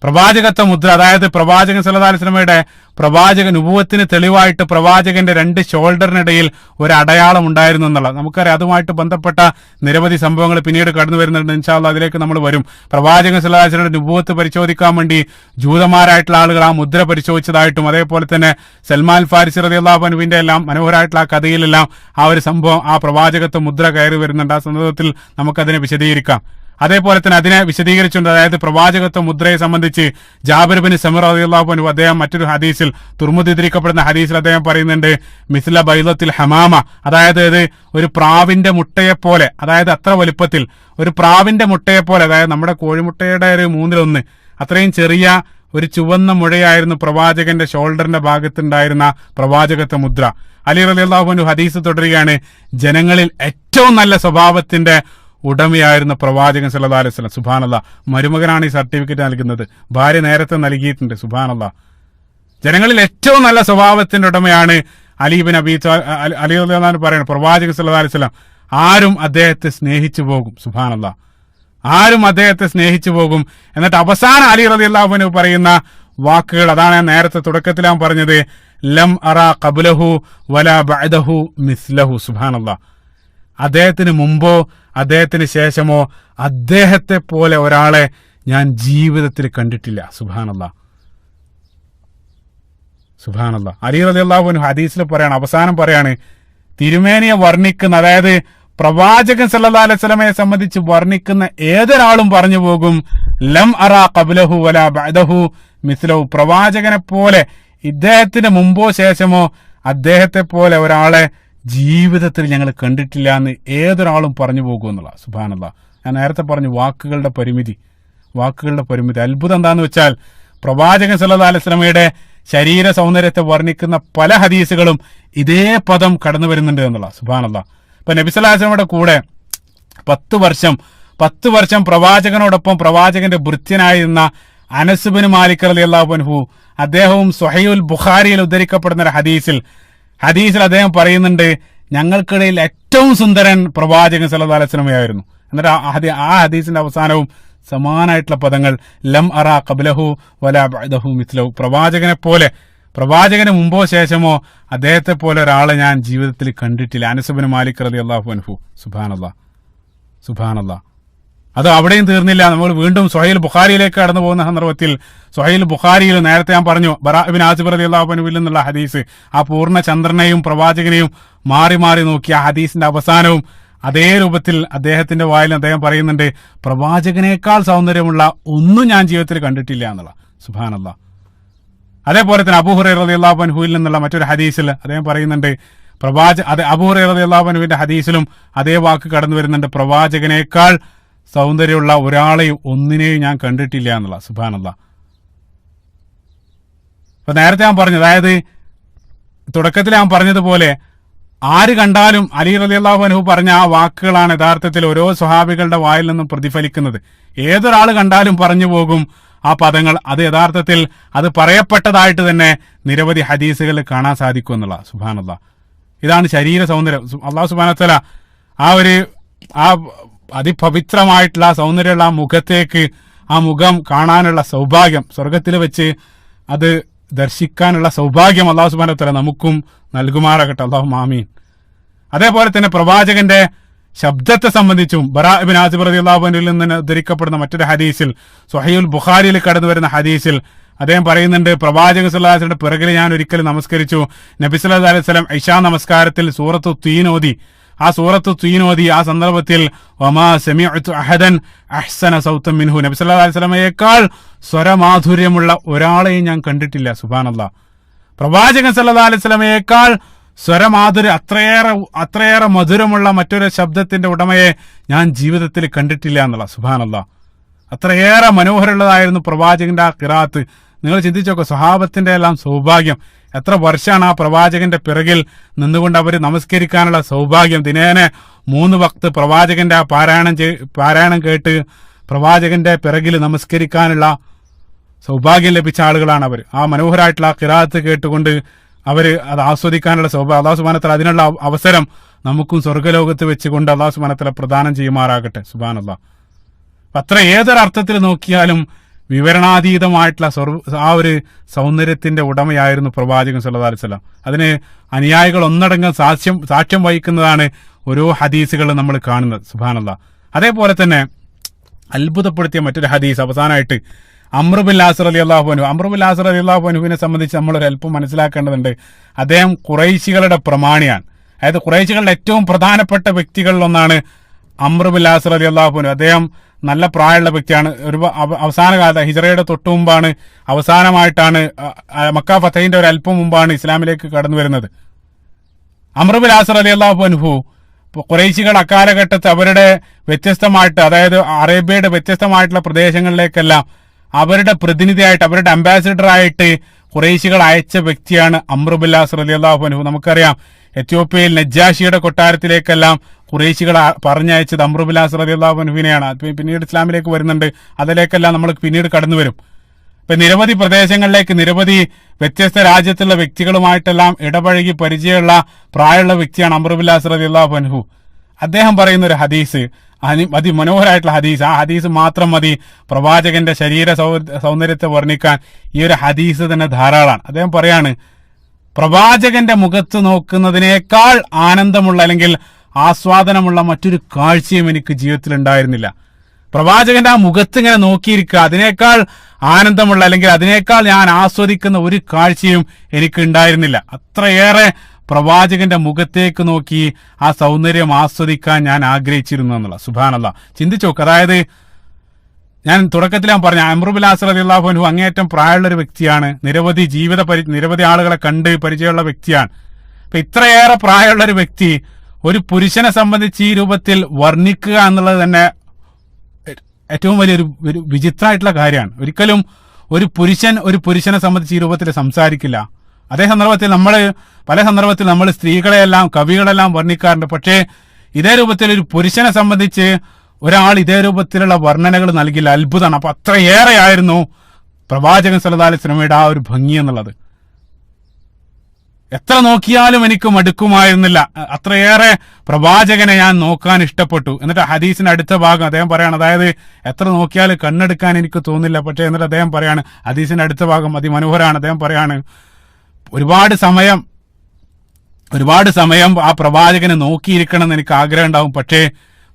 പ്രവാചകത്വ മുദ്ര, അതായത് പ്രവാചകൻ സല്ലല്ലാഹു അലൈഹി വസല്ലമയുടെ പ്രവാചക നുബുവത്തിന് തെളിവായിട്ട് പ്രവാചകന്റെ 2 ഷോൾഡറിനിടയിൽ ഒരു അടയാളം ഉണ്ടായിരുന്നു എന്നുള്ളത് നമുക്കറിയാം. അതുമായിട്ട് ബന്ധപ്പെട്ട നിരവധി സംഭവങ്ങൾ പിന്നീട് കടന്നു വരുന്നുണ്ട്. ഇൻഷാ അല്ലാഹ് അതിലേക്ക് നമ്മൾ വരും. പ്രവാചകൻ സല്ലല്ലാഹു അലൈഹി വസല്ലമയുടെ നുബുവത്ത് പരിശോധിക്കാൻ വേണ്ടി ജൂതന്മാരായിട്ടുള്ള ആളുകൾ ആ മുദ്ര പരിശോധിച്ചതായിട്ടും, അതേപോലെ തന്നെ സൽമാൻ ഫാരിസി റളിയല്ലാഹു അൻഹുവിന്റെ എല്ലാം മനോഹരമായിട്ടുള്ള ആ കഥയിലെല്ലാം ആ ഒരു സംഭവം, ആ പ്രവാചകത്വ മുദ്ര കയറി വരുന്നുണ്ട്. ആ സന്ദർഭത്തിൽ നമുക്കതിനെ വിശദീകരിക്കാം. അതേപോലെ തന്നെ അതിനെ വിശദീകരിച്ചുകൊണ്ട്, അതായത് പ്രവാചകത്വ മുദ്രയെ സംബന്ധിച്ച് ജാബിർ ബിൻ സമീർ റളിയല്ലാഹു അൻഹു അദ്ദേഹം മറ്റൊരു ഹദീസിൽ, തുർമുദി ഉദ്ധരിക്കപ്പെടുന്ന ഹദീസിൽ അദ്ദേഹം പറയുന്നുണ്ട്, മിസ്ല ബൈളത്തിൽ ഹമാമ, അതായത് ഇത് ഒരു പ്രാവിന്റെ മുട്ടയെപ്പോലെ, അതായത് അത്ര വലുപ്പത്തിൽ ഒരു പ്രാവിന്റെ മുട്ടയെപ്പോലെ, അതായത് നമ്മുടെ കോഴിമുട്ടയുടെ ഒരു 1/3 അത്രയും ചെറിയ ഒരു ചുവന്ന മുഴയായിരുന്നു പ്രവാചകന്റെ ഷോൾഡറിന്റെ ഭാഗത്തുണ്ടായിരുന്ന പ്രവാചകത്വ മുദ്ര. അലി റളിയല്ലാഹു അൻഹു ഹദീസ് തുടരുകയാണ്, ജനങ്ങളിൽ ഏറ്റവും നല്ല സ്വഭാവത്തിന്റെ ഉടമയായിരുന്ന പ്രവാചകൻ സല്ലല്ലാഹു അലൈഹി വസല്ലം. സുബ്ഹാനല്ലാഹ്, മരുമകനാണ് ഈ സർട്ടിഫിക്കറ്റ് നൽകുന്നത്, ഭാര്യ നേരത്തെ നൽകിയിട്ടുണ്ട്. സുബ്ഹാനല്ലാഹ്, ജനങ്ങളിൽ ഏറ്റവും നല്ല സ്വഭാവത്തിന്റെ ഉടമയാണ് അലി റളിയല്ലാഹു അൻഹു പറയുന്നത്. പ്രവാചകൻ സല്ലല്ലാഹു അലൈഹി വസല്ലം ആരും അദ്ദേഹത്തെ സ്നേഹിച്ചു പോകും. സുബ്ഹാനല്ലാഹ്, ആരും അദ്ദേഹത്തെ സ്നേഹിച്ചു പോകും. എന്നിട്ട് അവസാനം അലി റളിയല്ലാഹു അൻഹു പറയുന്ന വാക്കുകൾ, അതാണ് ഞാൻ നേരത്തെ തുടക്കത്തിൽ ഞാൻ പറഞ്ഞത്, ലം അറാ ഖബ്ലഹു വലാ ബഅദഹു മിസ്ലഹു. സുബ്ഹാനല്ലാഹ്, അദ്ദേഹത്തിന് മുമ്പോ അദ്ദേഹത്തിന് ശേഷമോ അദ്ദേഹത്തെ പോലെ ഒരാളെ ഞാൻ ജീവിതത്തിൽ കണ്ടിട്ടില്ല. സുബ്ഹാനല്ലാഹ്, സുബ്ഹാനല്ലാഹ്. അലി റളിയല്ലാഹു അൻഹു ഹദീസിൽ പറയാണ്, അവസാനം പറയാണ്, തിരുമേനിയെ വർണ്ണിക്കുന്ന, അതായത് പ്രവാചകൻ സല്ലല്ലാഹു അലൈഹി വസല്ലമയെ സംബന്ധിച്ച് വർണ്ണിക്കുന്ന ഏതൊരാളും പറഞ്ഞു പോകും, ലം അറാ ഖബ്ലഹു വലാ ബഅദഹു മിസ്ലഹു, പ്രവാചകനെ പോലെ ഇദ്ദേഹത്തിന് മുമ്പോ ശേഷമോ അദ്ദേഹത്തെ പോലെ ഒരാളെ ജീവിതത്തിൽ ഞങ്ങൾ കണ്ടിട്ടില്ല എന്ന് ഏതൊരാളും പറഞ്ഞു പോകുമെന്നുള്ള. സുബ്ഹാനല്ലാഹ്, ഞാൻ നേരത്തെ പറഞ്ഞു വാക്കുകളുടെ പരിമിതി. അത്ഭുതം എന്താന്ന് വെച്ചാൽ, പ്രവാചകൻ സല്ലല്ലാഹു അലൈഹി വസല്ലമയുടെ ശരീര സൗന്ദര്യത്തെ വർണ്ണിക്കുന്ന പല ഹദീസുകളും ഇതേ പദം കടന്നു വരുന്നുണ്ട് എന്നുള്ള. സുബ്ഹാനല്ലാഹ്, ഇപ്പൊ നബി സല്ലല്ലാഹു അലൈഹി വസല്ലമയുടെ കൂടെ 10 വർഷം പ്രവാചകനോടൊപ്പം പ്രവാചകന്റെ ഭൃത്യനായിരുന്ന അനസ് ഇബ്നു മാലിക് റളിയല്ലാഹു അൻഹു, അദ്ദേഹവും സ്വഹീഹുൽ ബുഖാരിയിൽ ഉദ്ധരിക്കപ്പെടുന്ന ഒരു ഹദീസിൽ അദ്ദേഹം പറയുന്നുണ്ട്, ഞങ്ങൾക്കിടയിൽ ഏറ്റവും സുന്ദരൻ പ്രവാചകൻ സല്ലല്ലാഹു അലൈഹി വസല്ലമയായിരുന്നു. എന്നിട്ട് ആ ഹദീസിന്റെ അവസാനവും സമാനായിട്ടുള്ള പദങ്ങൾ, ലം അറാ ഖബ്ലഹു വലാ ബഅദഹു മിസ്ലഹു, പ്രവാചകന് മുമ്പോ ശേഷമോ അദ്ദേഹത്തെ പോലെ ഒരാളെ ഞാൻ ജീവിതത്തിൽ കണ്ടിട്ടില്ല. അനസ് ഇബ്നു മാലിക് റളിയല്ലാഹു അൻഹു. സുബ്ഹാനല്ലാഹ്. അത് അവിടെയും തീർന്നില്ല. നമ്മൾ വീണ്ടും സ്വഹീഹുൽ ബുഖാരിയിലേക്ക് കടന്നു പോകുന്ന സന്ദർഭത്തിൽ, സ്വഹീഹുൽ ബുഖാരിയിൽ നേരത്തെ ഞാൻ പറഞ്ഞു, ബറാ ഇബ്നു ആസിബ് റളിയല്ലാഹു അൻഹുവിൽ നിന്നുള്ള ഹദീസ്, ആ പൂർണ്ണ ചന്ദ്രനെയും പ്രവാചകനെയും മാറി മാറി നോക്കിയ ഹദീസിന്റെ അവസാനവും അതേ രൂപത്തിൽ അദ്ദേഹത്തിന്റെ വായിൽ അദ്ദേഹം പറയുന്നുണ്ട്, പ്രവാചകനേക്കാൾ സൗന്ദര്യമുള്ള ഒന്നും ഞാൻ ജീവിതത്തിൽ കണ്ടിട്ടില്ല എന്നുള്ള. സുബ്ഹാനല്ലാഹ്. അതേപോലെ തന്നെ അബൂ ഹുറൈറ റളിയല്ലാഹു അൻഹുവിൽ നിന്നുള്ള മറ്റൊരു ഹദീസിൽ അദ്ദേഹം പറയുന്നുണ്ട്, അബൂ ഹുറൈറ റളിയല്ലാഹു അൻഹുവിന്റെ ഹദീസിലും അതേ വാക്ക് കടന്നു വരുന്നുണ്ട്, പ്രവാചകനേക്കാൾ സൗന്ദര്യമുള്ള ഒരാളെയും ഒന്നിനെയും ഞാൻ കണ്ടിട്ടില്ല എന്നുള്ള. സുബ്ഹാനല്ലാഹ്. അപ്പൊ നേരത്തെ ഞാൻ പറഞ്ഞു, അതായത് തുടക്കത്തിൽ ഞാൻ പറഞ്ഞതുപോലെ, ആര് കണ്ടാലും അലി റളിയല്ലാഹു അൻഹു പറഞ്ഞ ആ വാക്കുകളാണ് യഥാർത്ഥത്തിൽ ഓരോ സ്വഹാബികളുടെ വായിൽ നിന്നും പ്രതിഫലിക്കുന്നത്. ഏതൊരാൾ കണ്ടാലും പറഞ്ഞു പോകും ആ പദങ്ങൾ. അത് യഥാർത്ഥത്തിൽ അത് പറയപ്പെട്ടതായിട്ട് തന്നെ നിരവധി ഹദീസുകളിൽ കാണാൻ സാധിക്കും എന്നുള്ള. സുബ്ഹാനല്ലാഹ്, ഇതാണ് ശരീര സൗന്ദര്യം. അല്ലാഹു സുബ്ഹാനഹു വ തആല ആ അതിപവിത്രമായിട്ടുള്ള സൗന്ദര്യമുള്ള ആ മുഖത്തേക്ക്, ആ മുഖം കാണാനുള്ള സൗഭാഗ്യം, സ്വർഗത്തിൽ വെച്ച് അത് ദർശിക്കാനുള്ള സൗഭാഗ്യം അല്ലാഹു സുബ്ഹാനഹു വ തആല നമുക്കും നൽകുമാറാകട്ടെ. അല്ലാഹുമ്മ ആമീൻ. അതേപോലെ തന്നെ പ്രവാചകന്റെ ശബ്ദത്തെ സംബന്ധിച്ചും ബറാ ഇബ്നു ആസിബ് റളിയല്ലാഹു അൻഹുവിൽ നിന്ന് ഉദ്ധരിക്കപ്പെടുന്ന മറ്റൊരു ഹദീസിൽ, സ്വഹീഹുൽ ബുഖാരിയിൽ കടന്നു വരുന്ന ഹദീസിൽ അദ്ദേഹം പറയുന്നുണ്ട്, പ്രവാചകൻ സല്ലല്ലാഹു അലൈഹി വസല്ലം പിറകിൽ ഞാൻ ഒരിക്കൽ നമസ്കരിച്ചു. നബി സല്ലല്ലാഹു അലൈഹി വസല്ലം ഇശാ നമസ്കാരത്തിൽ സൂറത്തു തീൻ ഓതി. ആ സന്ദർഭത്തിൽ വമാ സമിഅതു അഹദൻ അഹ്സന സൗതൻ മിൻഹു, നബി സല്ലല്ലാഹു അലൈഹി വസല്ലമയേക്കാൾ സ്വരമാധുര്യമുള്ള ഒരാളെയും ഞാൻ കണ്ടിട്ടില്ല. സുബ്ഹാനല്ലാഹ്, പ്രവാചകൻ സല്ലല്ലാഹു അലൈഹി വസല്ലമയേക്കാൾ സ്വരമാധുര്യം, അത്രയേറെ മധുരമുള്ള മറ്റൊരു ശബ്ദത്തിന്റെ ഉടമയെ ഞാൻ ജീവിതത്തിൽ കണ്ടിട്ടില്ല എന്നുള്ള. സുബ്ഹാനല്ലാഹ്, അത്രയേറെ മനോഹരമുള്ളതായിരുന്നു പ്രവാചകന്റെ ആ ഖിറാഅത്ത്. നിങ്ങൾ ചിന്തിച്ചോക്കെ, സ്വഹാബത്തിന്റെ എല്ലാം സൗഭാഗ്യം. എത്ര വർഷമാണ് ആ പ്രവാചകന്റെ പിറകിൽ നിന്നുകൊണ്ട് അവർ നമസ്കരിക്കാനുള്ള സൗഭാഗ്യം. ദിനേനെ 3 വക്ത് പ്രവാചകന്റെ ആ പാരായണം കേട്ട് പ്രവാചകന്റെ പിറകിൽ നമസ്കരിക്കാനുള്ള സൗഭാഗ്യം ലഭിച്ച ആളുകളാണ് അവർ. ആ മനോഹരമായിട്ടുള്ള ആ ഖിറാഅത്ത് കേട്ടുകൊണ്ട് അവര് അത് ആസ്വദിക്കാനുള്ള സൗഭാഗ്യം അല്ലാഹു സുബ്ഹാനഹു വ തആല അതിനുള്ള അവസരം നമുക്കും സ്വർഗ്ഗലോകത്ത് വെച്ചുകൊണ്ട് അല്ലാഹു സുബ്ഹാനഹു വ തആല പ്രദാനം ചെയ്യുമാറാകട്ടെ. സുബ്ഹാനല്ലാഹ്. അത്ര ഏതൊരർത്ഥത്തിൽ നോക്കിയാലും വിവരണാതീതമായിട്ടുള്ള ആ ഒരു സൗന്ദര്യത്തിന്റെ ഉടമയായിരുന്നു പ്രവാചകൻ സല്ലല്ലാഹു അലൈഹി വസല്ലം. അതിന് അനുയായികൾ ഒന്നടങ്കം സാക്ഷ്യം വഹിക്കുന്നതാണ് ഓരോ ഹദീസുകളും നമ്മൾ കാണുന്നത്. സുബ്ഹാനല്ലാഹ്. അതേപോലെ തന്നെ അത്ഭുതപ്പെടുത്തിയ മറ്റൊരു ഹദീസ് അവസാനമായിട്ട് അംർ ബിൻ ആസ് റളിയല്ലാഹു അൻഹുവിനെ സംബന്ധിച്ച് നമ്മളൊരു അല്പം മനസ്സിലാക്കേണ്ടതുണ്ട്. അദ്ദേഹം ഖുറൈശികളുടെ പ്രമാണിയാണ്. അതായത് ഖുറൈശികളുടെ ഏറ്റവും പ്രധാനപ്പെട്ട വ്യക്തികളിൽ ഒന്നാണ് അംർ ബിൻ ആസ് റളിയല്ലാഹു അൻഹു. അദ്ദേഹം നല്ല പ്രായമുള്ള വ്യക്തിയാണ്. ഒരു അവസാന കാലത്ത് ഹിജ്റയുടെ തൊട്ടു മുമ്പാണ്, അവസാനമായിട്ടാണ് മക്ക ഫതഹിന്റെ ഒരു അല്പം മുമ്പാണ് ഇസ്ലാമിലേക്ക് കടന്നു വരുന്നത്. അംർ ബിൻ ആസ് റളിയല്ലാഹു അൻഹു ഖുറൈശികൾ അക്കാലഘട്ടത്ത് അവരുടെ വ്യത്യസ്തമായിട്ട്, അതായത് അറേബ്യയുടെ വ്യത്യസ്തമായിട്ടുള്ള പ്രദേശങ്ങളിലേക്കെല്ലാം അവരുടെ പ്രതിനിധിയായിട്ട്, അവരുടെ അംബാസിഡർ ആയിട്ട് ഖുറൈശികൾ അയച്ച വ്യക്തിയാണ് അംർ ബിൻ ആസ് റളിയല്ലാഹു അൻഹു. നമുക്കറിയാം എത്യോപ്യയിൽ നജ്ജാഷിയുടെ കൊട്ടാരത്തിലേക്കെല്ലാം ഖുറൈശികൾ പറഞ്ഞയച്ചത് അംർ ബിൻ ആസ് റളിയല്ലാഹു അൻഹുവിനെയാണ്. പിന്നീട് ഇസ്ലാമിലേക്ക് വരുന്നുണ്ട്, അതിലേക്കെല്ലാം നമ്മൾ പിന്നീട് കടന്നു വരും. ഇപ്പൊ നിരവധി പ്രദേശങ്ങളിലേക്ക് നിരവധി വ്യത്യസ്ത രാജ്യത്തുള്ള വ്യക്തികളുമായിട്ടെല്ലാം ഇടപഴകി പരിചയമുള്ള പ്രായമുള്ള വ്യക്തിയാണ് അംർ ബിൻ ആസ് റളിയല്ലാഹു അൻഹു. അദ്ദേഹം പറയുന്ന ഒരു ഹദീസ്, അതിമനോഹരമായിട്ടുള്ള ഹദീസ്, ആ ഹദീസ് മാത്രം മതി പ്രവാചകന്റെ ശരീര സൗന്ദര്യത്തെ വർണ്ണിക്കാൻ. ഈ ഒരു ഹദീസ് തന്നെ ധാരാളമാണ്. അദ്ദേഹം പറയാണ്, പ്രവാചകന്റെ മുഖത്ത് നോക്കുന്നതിനേക്കാൾ ആനന്ദമുള്ള അല്ലെങ്കിൽ ആസ്വാദനമുള്ള മറ്റൊരു കാഴ്ചയും എനിക്ക് ജീവിതത്തിൽ ഉണ്ടായിരുന്നില്ല. പ്രവാചകന്റെ ആ മുഖത്ത് ഇങ്ങനെ നോക്കിയിരിക്കുക, അതിനേക്കാൾ ആനന്ദമുള്ള അല്ലെങ്കിൽ അതിനേക്കാൾ ഞാൻ ആസ്വദിക്കുന്ന ഒരു കാഴ്ചയും എനിക്ക് ഉണ്ടായിരുന്നില്ല. അത്രയേറെ പ്രവാചകന്റെ മുഖത്തേക്ക് നോക്കി ആ സൗന്ദര്യം ആസ്വദിക്കാൻ ഞാൻ ആഗ്രഹിച്ചിരുന്നു എന്നുള്ള. സുബ്ഹാനല്ലാഹ്, ചിന്തിച്ചു നോക്ക്. അതായത് ഞാൻ തുടക്കത്തിൽ ഞാൻ പറഞ്ഞു, അംർ ബിൻ ആസ് റളിയല്ലാഹു അൻഹു അങ്ങേയറ്റം പ്രായമുള്ള ഒരു വ്യക്തിയാണ്, നിരവധി ആളുകളെ കണ്ട് പരിചയമുള്ള വ്യക്തിയാണ്. അപ്പൊ ഇത്രയേറെ പ്രായമുള്ള ഒരു വ്യക്തി ഒരു പുരുഷനെ സംബന്ധിച്ച് ഈ രൂപത്തിൽ വർണ്ണിക്കുക എന്നുള്ളത് തന്നെ ഏറ്റവും വലിയൊരു വിചിത്രമായിട്ടുള്ള കാര്യമാണ്. ഒരിക്കലും ഒരു പുരുഷനെ സംബന്ധിച്ച് ഈ രൂപത്തിൽ സംസാരിക്കില്ല. അതേ സന്ദർഭത്തിൽ പല സന്ദർഭത്തിൽ നമ്മൾ സ്ത്രീകളെല്ലാം കവികളെല്ലാം വർണ്ണിക്കാറുണ്ട്. പക്ഷേ ഇതേ രൂപത്തിൽ ഒരു പുരുഷനെ സംബന്ധിച്ച് ഒരാൾ ഇതേ രൂപത്തിലുള്ള വർണ്ണനകൾ നൽകില്ല. അത്ഭുതമാണ്. അപ്പൊ അത്രയേറെ ആയിരുന്നു പ്രവാചകൻ സല്ലല്ലാഹു അലൈഹി വസല്ലമയുടെ ആ ഒരു ഭംഗി എന്നുള്ളത്. എത്ര നോക്കിയാലും എനിക്ക് മടുക്കുമായിരുന്നില്ല. അത്രയേറെ പ്രവാചകനെ ഞാൻ നോക്കാൻ ഇഷ്ടപ്പെട്ടു. എന്നിട്ട് ഹദീസിന്റെ അടുത്ത ഭാഗം അദ്ദേഹം പറയാണ്, അതായത് എത്ര നോക്കിയാലും കണ്ണെടുക്കാൻ എനിക്ക് തോന്നില്ല. പക്ഷേ എന്നിട്ട് അദ്ദേഹം പറയാണ്, ഹദീസിന്റെ അടുത്ത ഭാഗം അതിമനോഹരമാണ്. അദ്ദേഹം പറയാണ്, ഒരുപാട് സമയം ആ പ്രവാചകനെ നോക്കിയിരിക്കണം എന്ന് എനിക്ക് ആഗ്രഹം ഉണ്ടാവും. പക്ഷേ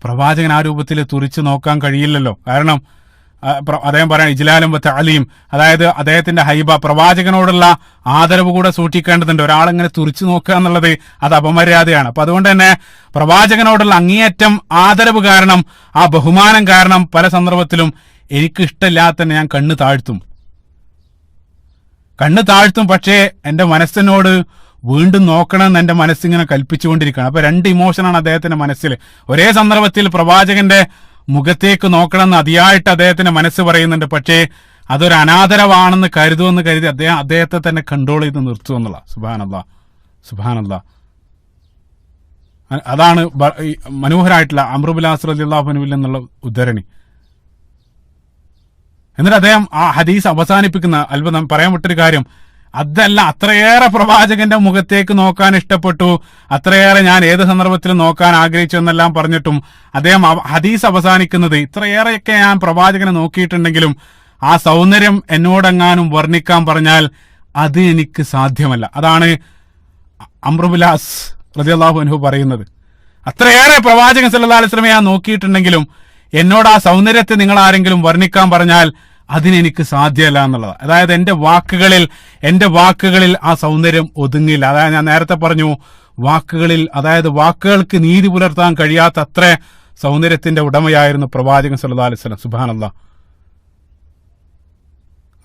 പ്രവാചകൻ ആ രൂപത്തിൽ തുറിച്ചു നോക്കാൻ കഴിയില്ലല്ലോ. കാരണം അദ്ദേഹം പറയാൻ ഇജ്ലാലും തഅലീം, അതായത് അദ്ദേഹത്തിന്റെ ഹൈബ, പ്രവാചകനോടുള്ള ആദരവ് കൂടെ സൂക്ഷിക്കേണ്ടതുണ്ട്. ഒരാളിങ്ങനെ തുറിച്ചു നോക്കുക എന്നുള്ളത് അത് അപമര്യാദയാണ്. അപ്പൊ അതുകൊണ്ട് തന്നെ പ്രവാചകനോടുള്ള അങ്ങേയറ്റം ആദരവ് കാരണം, ആ ബഹുമാനം കാരണം പല സന്ദർഭത്തിലും എനിക്ക് ഇഷ്ടമില്ലാത്ത തന്നെ ഞാൻ കണ്ണ് താഴ്ത്തും. പക്ഷേ എന്റെ മനസ്സിനോട് വീണ്ടും നോക്കണമെന്ന് എന്റെ മനസ്സിങ്ങനെ കൽപ്പിച്ചുകൊണ്ടിരിക്കുകയാണ്. അപ്പൊ രണ്ട് ഇമോഷനാണ് അദ്ദേഹത്തിന്റെ മനസ്സിൽ. ഒരേ സന്ദർഭത്തിൽ പ്രവാചകന്റെ മുഖത്തേക്ക് നോക്കണമെന്ന് അതിയായിട്ട് അദ്ദേഹത്തിന്റെ മനസ്സ് പറയുന്നുണ്ട്. പക്ഷേ അതൊരു അനാദരവാണെന്ന് കരുതി അദ്ദേഹത്തെ തന്നെ കൺട്രോൾ ചെയ്ത് നിർത്തുക എന്നുള്ള. സുബ്ഹാനല്ലാഹ്. അതാണ് മനോഹരമായിട്ടുള്ള അംർ ബിൻ ആസ് റളിയല്ലാഹു അൻഹു എന്നുള്ള ഉദ്ധരണി. എന്നിട്ട് അദ്ദേഹം ആ ഹദീസ് അവസാനിപ്പിക്കുന്ന അത്ഭുതം പറയാൻ വിട്ടൊരു കാര്യം, അതല്ല, അത്രയേറെ പ്രവാചകന്റെ മുഖത്തേക്ക് നോക്കാൻ ഇഷ്ടപ്പെട്ടു, അത്രയേറെ ഞാൻ ഏത് സന്ദർഭത്തിലും നോക്കാൻ ആഗ്രഹിച്ചു എന്നെല്ലാം പറഞ്ഞിട്ടും അദ്ദേഹം ഹദീസ് അവസാനിക്കുന്നത്, ഇത്രയേറെയൊക്കെ ഞാൻ പ്രവാചകനെ നോക്കിയിട്ടുണ്ടെങ്കിലും ആ സൗന്ദര്യം എന്നോടെങ്ങാനും വർണ്ണിക്കാൻ പറഞ്ഞാൽ അത് എനിക്ക് സാധ്യമല്ല. അതാണ് അംർ ബിൻ ആസ് റളിയല്ലാഹു അൻഹു പറയുന്നത്. അത്രയേറെ പ്രവാചകൻ സല്ലല്ലാഹു അലൈഹി വസല്ലമയെ ഞാൻ നോക്കിയിട്ടുണ്ടെങ്കിലും എന്നോട് ആ സൗന്ദര്യത്തെ നിങ്ങൾ ആരെങ്കിലും വർണ്ണിക്കാൻ പറഞ്ഞാൽ അതിനെനിക്ക് സാധ്യമല്ല എന്നുള്ളത്. അതായത് എന്റെ വാക്കുകളിൽ ആ സൗന്ദര്യം ഒതുങ്ങില്ല. അതായത് ഞാൻ നേരത്തെ പറഞ്ഞു, വാക്കുകൾക്ക് നീതി പുലർത്താൻ കഴിയാത്ത അത്ര സൗന്ദര്യത്തിന്റെ ഉടമയായിരുന്നു പ്രവാചകൻ സല്ലല്ലാഹു അലൈഹി വസല്ലം. സുബ്ഹാനല്ലാഹ്.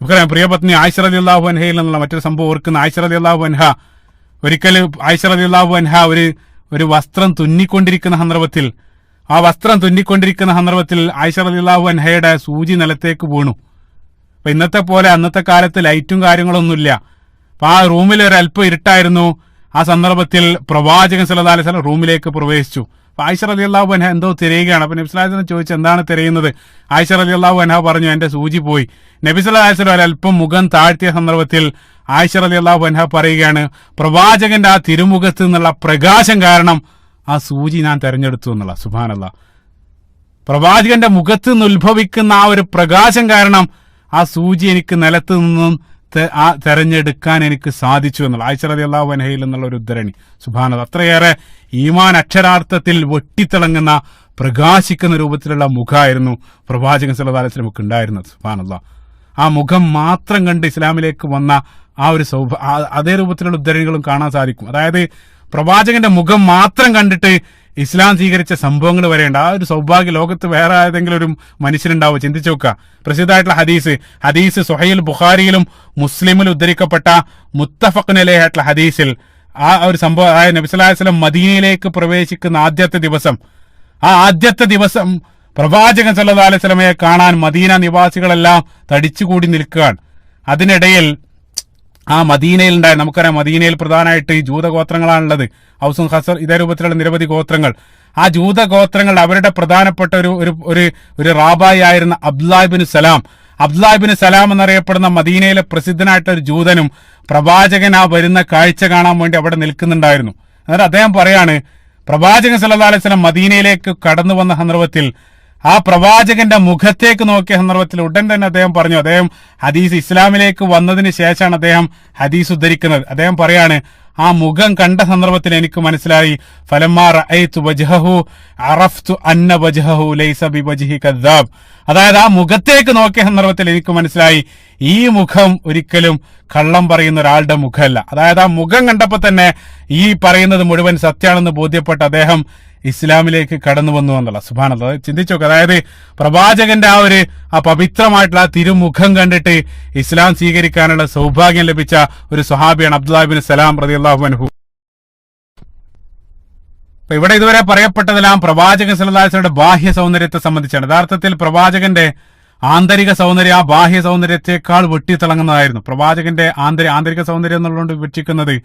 നമുക്കറിയാം, പ്രിയപത്നി ആയിഷ റളിയല്ലാഹു അൻഹയിൽ നിന്നുള്ള മറ്റൊരു സംഭവം ഓർക്കുന്ന. ആയിഷ റളിയല്ലാഹു അൻഹ ഒരിക്കലും ഒരു വസ്ത്രം തുന്നിക്കൊണ്ടിരിക്കുന്ന സന്ദർഭത്തിൽ ആയിഷ റളിയല്ലാഹു അൻഹയുടെ സൂചി നിലത്തേക്ക് വീണു. അപ്പൊ ഇന്നത്തെ പോലെ അന്നത്തെ കാലത്ത് ലൈറ്റും കാര്യങ്ങളൊന്നുമില്ല. അപ്പൊ ആ റൂമിൽ ഒരല്പം ഇരുട്ടായിരുന്നു. ആ സന്ദർഭത്തിൽ പ്രവാചകൻ സല്ലല്ലാഹു അലൈഹി വസല്ലം റൂമിലേക്ക് പ്രവേശിച്ചു. അപ്പൊ ആയിഷ റളിയല്ലാഹു അൻഹ എന്തോ തിരയുകയാണ്. അപ്പൊ നബി സല്ലല്ലാഹു അലൈഹി വസല്ലം ചോദിച്ചു, എന്താണ് തിരയുന്നത്? ആയിഷ റളിയല്ലാഹു അൻഹ പറഞ്ഞു, എന്റെ സൂചി പോയി. നബി സല്ലല്ലാഹു അലൈഹി വസല്ലം ഒരല്പം മുഖം താഴ്ത്തിയ സന്ദർഭത്തിൽ ആയിഷ റളിയല്ലാഹു അൻഹ പറയുകയാണ്, പ്രവാചകന്റെ ആ തിരുമുഖത്ത് നിന്നുള്ള പ്രകാശം കാരണം ആ സൂചി ഞാൻ തെരഞ്ഞെടുത്തു എന്നുള്ള. സുബ്ഹാനല്ലാഹ്. പ്രവാചകന്റെ മുഖത്ത് നിന്ന് ഉത്ഭവിക്കുന്ന ആ ഒരു പ്രകാശം കാരണം ആ സൂചി എനിക്ക് നിലത്ത് നിന്നും തെരഞ്ഞെടുക്കാൻ എനിക്ക് സാധിച്ചു എന്നുള്ള ആയിഷ റളിയല്ലാഹു അൻഹയിൽ എന്നുള്ള ഒരു ഉദ്ധരണി. സുബ്ഹാനല്ലാഹ്. അത്രയേറെ ഈമാൻ അക്ഷരാർത്ഥത്തിൽ വെട്ടിത്തിളങ്ങുന്ന പ്രകാശിക്കുന്ന രൂപത്തിലുള്ള മുഖമായിരുന്നു പ്രവാചകൻ സല്ലല്ലാഹു അലൈഹി വസല്ലം ഉണ്ടായിരുന്നത്. സുബ്ഹാനല്ലാഹ്. ആ മുഖം മാത്രം കണ്ട് ഇസ്ലാമിലേക്ക് വന്ന ആ ഒരു അതേ രൂപത്തിലുള്ള ഉദ്ധരണികളും കാണാൻ സാധിക്കും. അതായത് പ്രവാചകന്റെ മുഖം മാത്രം കണ്ടിട്ട് ഇസ്ലാം സ്വീകരിച്ച സംഭവങ്ങൾ വരെയുണ്ട്. ആ ഒരു സൗഭാഗ്യ ലോകത്ത് വേറെ ഏതെങ്കിലും ഒരു മനുഷ്യനുണ്ടാവും? ചിന്തിച്ചു നോക്കുക. പ്രസിദ്ധമായിട്ടുള്ള ഹദീസ് സ്വഹീഹുൽ ബുഖാരിയിലും മുസ്ലിമിലും ഉദ്ധരിക്കപ്പെട്ട മുത്തഫഖുൻ അലൈഹി ആയിട്ടുള്ള ഹദീസിൽ ആ ഒരു സംഭവം, അതായത് നബി സല്ലല്ലാഹു അലൈഹി വസല്ലം മദീനയിലേക്ക് പ്രവേശിക്കുന്ന ആദ്യത്തെ ദിവസം പ്രവാചകൻ സല്ലല്ലാഹു അലൈഹി വസല്ലമയെ കാണാൻ മദീന നിവാസികളെല്ലാം തടിച്ചുകൂടി നിൽക്കുകയാണ്. അതിനിടയിൽ ആ മദീനയിൽ ഉണ്ടായ, നമുക്കറിയാം മദീനയിൽ പ്രധാനമായിട്ട് ഈ ജൂതഗോത്രങ്ങളാണുള്ളത്, ഔസും ഖസർ ഇതേ രൂപത്തിലുള്ള നിരവധി ഗോത്രങ്ങൾ. ആ ജൂതഗോത്രങ്ങൾ അവരുടെ പ്രധാനപ്പെട്ട ഒരു റാബായി ആയിരുന്ന അബ്ദുല്ലാഹിബ്നു സലാം എന്നറിയപ്പെടുന്ന മദീനയിലെ പ്രസിദ്ധനായിട്ട ഒരു ജൂതനും പ്രവാചകൻ ആ വരുന്ന കാഴ്ച കാണാൻ വേണ്ടി അവിടെ നിൽക്കുന്നുണ്ടായിരുന്നു. എന്നിട്ട് അദ്ദേഹം പറയാണ്, പ്രവാചകൻ സല്ലല്ലാഹു അലൈഹി വസല്ലം മദീനയിലേക്ക് കടന്നു വന്ന സന്ദർഭത്തിൽ ആ പ്രവാചകന്റെ മുഖത്തേക്ക് നോക്കിയ സന്ദർഭത്തിൽ ഉടൻ തന്നെ അദ്ദേഹം പറഞ്ഞു, അദ്ദേഹം ഹദീസ് ഇസ്ലാമിലേക്ക് വന്നതിന് ശേഷമാണ് അദ്ദേഹം ഹദീസ് ഉദ്ധരിക്കുന്നത്. അദ്ദേഹം പറയാണ്, ആ മുഖം കണ്ട സന്ദർഭത്തിൽ എനിക്ക് മനസ്സിലായി, ഫലമ്മാ റഅയ്തു വജ്ഹഹു അറഫ്തു അന്ന വജ്ഹഹു ലൈസ ബിവജ്ഹി കദ്ദാബ്. അതായത് ആ മുഖത്തേക്ക് നോക്കിയ സന്ദർഭത്തിൽ എനിക്ക് മനസ്സിലായി, ഈ മുഖം ഒരിക്കലും കള്ളം പറയുന്ന ഒരാളുടെ മുഖമല്ല. അതായത് ആ മുഖം കണ്ടപ്പോൾ തന്നെ ഈ പറയുന്നത് മുഴുവൻ സത്യമാണെന്ന് ബോധ്യപ്പെട്ട അദ്ദേഹം ഇസ്ലാമിലേക്ക് കടന്നു വന്നു എന്നുള്ള. സുബ്ഹാനല്ലാഹ്, ചിന്തിച്ചു നോക്കുക. അതായത് പ്രവാചകന്റെ ആ പവിത്രമായിട്ടുള്ള ആ തിരുമുഖം കണ്ടിട്ട് ഇസ്ലാം സ്വീകരിക്കാനുള്ള സൗഭാഗ്യം ലഭിച്ച ഒരു സ്വഹാബിയാണ് അബ്ദുല്ലാഹിബ്നു സലാം റളിയല്ലാഹു അൻഹു. അപ്പൊ ഇവിടെ ഇതുവരെ പറയപ്പെട്ടതെല്ലാം പ്രവാചകൻ സല്ലല്ലാഹു അലൈഹി വസല്ലമയുടെ ബാഹ്യ സൗന്ദര്യത്തെ സംബന്ധിച്ചാണ്. യഥാർത്ഥത്തിൽ പ്രവാചകന്റെ ആന്തരിക സൗന്ദര്യം ആ ബാഹ്യ സൗന്ദര്യത്തെക്കാൾ വെട്ടിത്തിളങ്ങുന്നതായിരുന്നു. പ്രവാചകന്റെ ആന്തരിക സൗന്ദര്യം എന്നുള്ളതുകൊണ്ട് വിവക്ഷിക്കുന്നത്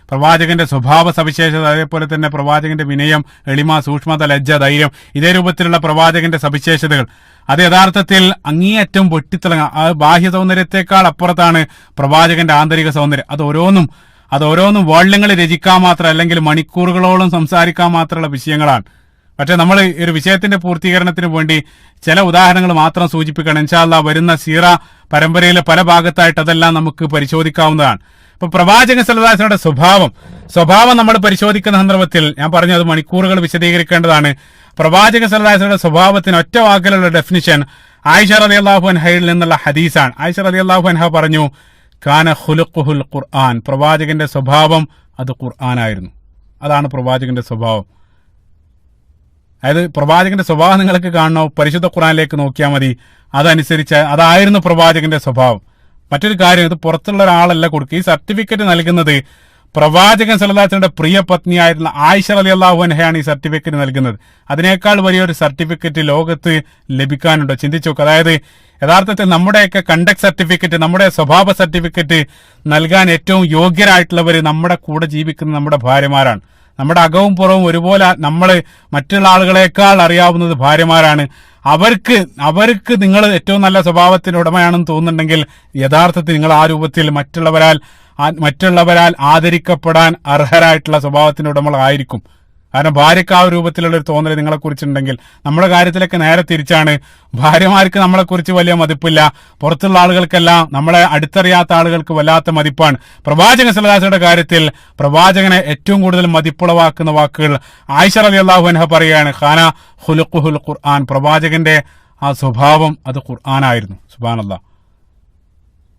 പ്രവാചകന്റെ സ്വഭാവ സവിശേഷത, അതേപോലെ തന്നെ പ്രവാചകന്റെ വിനയം, എളിമ, സൂക്ഷ്മത, ലജ്ജ, ധൈര്യം, ഇതേ രൂപത്തിലുള്ള പ്രവാചകന്റെ സവിശേഷതകൾ അത് യഥാർത്ഥത്തിൽ അങ്ങേയറ്റം വെട്ടിത്തിളങ്ങ ആ ബാഹ്യ സൗന്ദര്യത്തെക്കാൾ അപ്പുറത്താണ് പ്രവാചകന്റെ ആന്തരിക സൗന്ദര്യം. അത് ഓരോന്നും വാള്യങ്ങൾ രചിക്കാൻ മാത്രം, അല്ലെങ്കിൽ മണിക്കൂറുകളോളം സംസാരിക്കാൻ മാത്രമുള്ള വിഷയങ്ങളാണ്. പക്ഷെ നമ്മൾ ഒരു വിഷയത്തിന്റെ പൂർത്തീകരണത്തിന് വേണ്ടി ചില ഉദാഹരണങ്ങൾ മാത്രം സൂചിപ്പിക്കണം. ഇൻഷാ അല്ലാഹ് വരുന്ന സീറ പരമ്പരയിലെ പല ഭാഗത്തായിട്ട് അതെല്ലാം നമുക്ക് പരിശോധിക്കാവുന്നതാണ്. ഇപ്പൊ പ്രവാചകൻ സല്ലല്ലാഹു അലൈഹി വസല്ലമയുടെ സ്വഭാവം നമ്മൾ പരിശോധിക്കുന്ന സന്ദർഭത്തിൽ ഞാൻ പറഞ്ഞു അത് മണിക്കൂറുകൾ വിശദീകരിക്കേണ്ടതാണ്. പ്രവാചകൻ സല്ലല്ലാഹു അലൈഹി വസല്ലമയുടെ സ്വഭാവത്തിന് ഒറ്റ വാക്കിലുള്ള ഡെഫിനിഷൻ ആയിഷ റളിയല്ലാഹു അൻഹയിൽ നിന്നുള്ള ഹദീസാണ്. ആയിഷ റളിയല്ലാഹു അൻഹ പറഞ്ഞു, കാന ഖുലുഖുൽ ഖുർആൻ, പ്രവാചകന്റെ സ്വഭാവം അത് ഖുർആനായിരുന്നു. അതാണ് പ്രവാചകന്റെ സ്വഭാവം. അതായത് പ്രവാചകന്റെ സ്വഭാവം നിങ്ങൾക്ക് കാണണോ, പരിശുദ്ധ ഖുർആനിലേക്ക് നോക്കിയാൽ മതി. അതനുസരിച്ച് അതായിരുന്നു പ്രവാചകന്റെ സ്വഭാവം. മറ്റൊരു കാര്യം, ഇത് പുറത്തുള്ള ഒരാളല്ല കൊടുക്കുക. ഈ സർട്ടിഫിക്കറ്റ് നൽകുന്നത് പ്രവാചകൻ സല്ലല്ലാഹു അലൈഹി വസല്ലമയുടെ പ്രിയ പത്നിയായിരുന്ന ആയിഷ റളിയല്ലാഹു അൻഹയാണ് ഈ സർട്ടിഫിക്കറ്റ് നൽകുന്നത്. അതിനേക്കാൾ വലിയൊരു സർട്ടിഫിക്കറ്റ് ലോകത്ത് ലഭിക്കാനുണ്ടോ? ചിന്തിച്ചു നോക്കുക. അതായത് യഥാർത്ഥത്തിൽ നമ്മുടെയൊക്കെ കണ്ടക്ട് സർട്ടിഫിക്കറ്റ്, നമ്മുടെ സ്വഭാവ സർട്ടിഫിക്കറ്റ് നൽകാൻ ഏറ്റവും യോഗ്യരായിട്ടുള്ളവർ നമ്മുടെ കൂടെ ജീവിക്കുന്ന നമ്മുടെ ഭാര്യമാരാണ്. നമ്മുടെ അകവും പുറവും ഒരുപോലെ നമ്മൾ മറ്റുള്ള ആളുകളെക്കാൾ അറിയാവുന്നത് ഭാര്യമാരാണ്. അവർക്ക് നിങ്ങൾ ഏറ്റവും നല്ല സ്വഭാവത്തിന് ഉടമയാണെന്ന് തോന്നുന്നുണ്ടെങ്കിൽ യഥാർത്ഥത്തിൽ നിങ്ങൾ ആ രൂപത്തിൽ മറ്റുള്ളവരാൽ ആദരിക്കപ്പെടാൻ അർഹരായിട്ടുള്ള സ്വഭാവത്തിന് ഉടമകളായിരിക്കും. കാരണം ഭാര്യയ്ക്ക് ആ രൂപത്തിലുള്ള ഒരു തോന്നൽ നിങ്ങളെക്കുറിച്ചുണ്ടെങ്കിൽ, നമ്മുടെ കാര്യത്തിലൊക്കെ നേരെ തിരിച്ചാണ്. ഭാര്യമാർക്ക് നമ്മളെക്കുറിച്ച് വലിയ മതിപ്പില്ല, പുറത്തുള്ള ആളുകൾക്കെല്ലാം നമ്മളെ അടുത്തറിയാത്ത ആളുകൾക്ക് വല്ലാത്ത മതിപ്പാണ്. പ്രവാചകൻ സല്ലല്ലാഹു അലൈഹി വസല്ലമയുടെ കാര്യത്തിൽ പ്രവാചകനെ ഏറ്റവും കൂടുതൽ മതിപ്പുളവാക്കുന്ന വാക്കുകൾ ആയിഷ റളിയല്ലാഹു അൻഹ പറയാണ്, ഖാന ഖുലുഖുൽ ഖുർആൻ, പ്രവാചകന്റെ ആ സ്വഭാവം അത് ഖുർആനായിരുന്നു. സുബ്ഹാനല്ലാഹ്.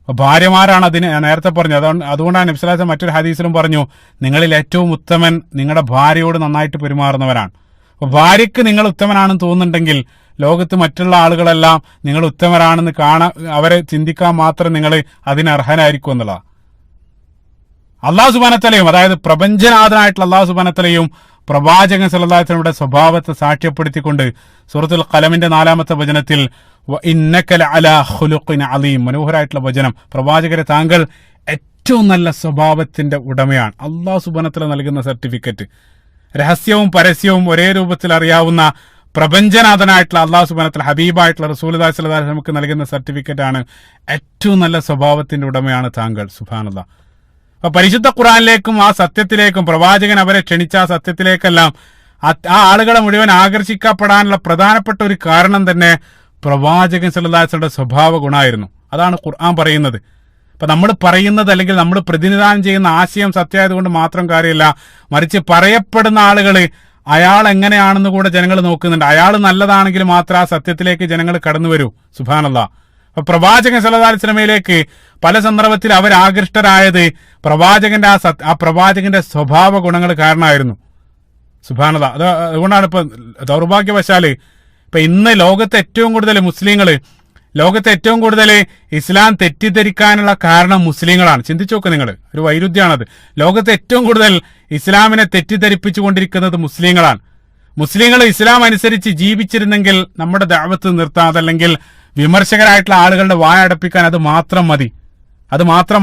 ഭാര്യമാരാണ് അതിന് ഞാൻ നേരത്തെ പറഞ്ഞു. അതുകൊണ്ടാണ് നബി സല്ലല്ലാഹു അലൈഹി വസല്ലം മറ്റൊരു ഹദീസിലും പറഞ്ഞു, നിങ്ങളിൽ ഏറ്റവും ഉത്തമൻ നിങ്ങളുടെ ഭാര്യയോട് നന്നായിട്ട് പെരുമാറുന്നവരാണ്. അപ്പൊ ഭാര്യയ്ക്ക് നിങ്ങൾ ഉത്തമനാണെന്ന് തോന്നുന്നുണ്ടെങ്കിൽ ലോകത്ത് മറ്റുള്ള ആളുകളെല്ലാം നിങ്ങൾ ഉത്തമരാണെന്ന് അവരെ ചിന്തിക്കാൻ മാത്രം നിങ്ങൾ അതിന് അർഹനായിരിക്കും എന്നുള്ളതാണ്. അല്ലാഹു സുബ്ഹാനഹു വ തആലയും, അതായത് പ്രപഞ്ചനാഥനായിട്ടുള്ള അല്ലാഹു സുബ്ഹാനഹു വ തആലയും പ്രവാചകൻ സല്ലല്ലാഹു അലൈഹി വസല്ലമയുടെ സ്വഭാവത്തെ സാക്ഷ്യപ്പെടുത്തിക്കൊണ്ട് സൂറത്തുൽ ഖലമിന്റെ 4-ാമത്തെ വചനത്തിൽ വഇന്നക ലഅലാ ഖുലുഖിൻ അലീം, മനോഹരമായിട്ടുള്ള വചനം. പ്രവാചകരെ, താങ്കൾ ഏറ്റവും നല്ല സ്വഭാവത്തിന്റെ ഉടമയാണ്. അല്ലാഹു സുബ്ഹാനഹു വ തആല നൽകുന്ന സർട്ടിഫിക്കറ്റ്, രഹസ്യവും പരസ്യവും ഒരേ രൂപത്തിൽ അറിയാവുന്ന പ്രപഞ്ചനാഥനായിട്ടുള്ള അല്ലാഹു സുബ്ഹാനഹു വ തആല ഹബീബായിട്ടുള്ള റസൂലുള്ളാഹി സ്വല്ലല്ലാഹു അലൈഹി വസല്ലം നമുക്ക് നൽകുന്ന സർട്ടിഫിക്കറ്റ് ആണ് ഏറ്റവും നല്ല സ്വഭാവത്തിന്റെ ഉടമയാണ് താങ്കൾ. സുബ്ഹാനല്ലാഹ്. അപ്പൊ പരിശുദ്ധ ഖുർആനിലേക്കും ആ സത്യത്തിലേക്കും പ്രവാചകൻ അവരെ ക്ഷണിച്ച ആ സത്യത്തിലേക്കെല്ലാം ആ ആളുകളെ മുഴുവൻ ആകർഷിക്കപ്പെടാനുള്ള പ്രധാനപ്പെട്ട ഒരു കാരണം തന്നെ പ്രവാചകൻ സല്ലല്ലാഹു അലൈഹി വസല്ലമയുടെ സ്വഭാവ ഗുണമായിരുന്നു. അതാണ് ഖുർആൻ പറയുന്നത്. അപ്പൊ നമ്മൾ പറയുന്നത് അല്ലെങ്കിൽ നമ്മൾ പ്രതിനിധാനം ചെയ്യുന്ന ആശയം സത്യമായതുകൊണ്ട് മാത്രം കാര്യമില്ല, മറിച്ച് പറയപ്പെടുന്ന ആളുകൾ അയാൾ എങ്ങനെയാണെന്ന് കൂടെ ജനങ്ങൾ നോക്കുന്നുണ്ട്. അയാൾ നല്ലതാണെങ്കിൽ മാത്രം ആ സത്യത്തിലേക്ക് ജനങ്ങൾ കടന്നു വരൂ. സുബ്ഹാനല്ലാഹ്. അപ്പൊ പ്രവാചകൻ സല്ലല്ലാഹു അലൈഹി വസല്ലമയിലേക്ക് പല സന്ദർഭത്തിൽ അവർ ആകൃഷ്ടരായത് പ്രവാചകന്റെ ആ പ്രവാചകന്റെ സ്വഭാവ ഗുണങ്ങൾ കാരണമായിരുന്നു. സുബ്ഹാനല്ലാഹ്. അതുകൊണ്ടാണ് ഇപ്പൊ ദൗർഭാഗ്യവശാല് ഇപ്പൊ ഇന്ന് ലോകത്തെ ഏറ്റവും കൂടുതൽ ഇസ്ലാം തെറ്റിദ്ധരിക്കാനുള്ള കാരണം മുസ്ലിങ്ങളാണ്. ചിന്തിച്ചു നോക്ക് നിങ്ങൾ, ഒരു വൈരുദ്ധ്യമാണത്. ലോകത്തെ ഏറ്റവും കൂടുതൽ ഇസ്ലാമിനെ തെറ്റിദ്ധരിപ്പിച്ചുകൊണ്ടിരിക്കുന്നത് മുസ്ലിങ്ങളാണ്. മുസ്ലിങ്ങൾ ഇസ്ലാം അനുസരിച്ച് ജീവിച്ചിരുന്നെങ്കിൽ നമ്മുടെ ദഅവത്ത് നിർത്താം, അതല്ലെങ്കിൽ വിമർശകരായിട്ടുള്ള ആളുകളുടെ വായ അടപ്പിക്കാൻ അത് മാത്രം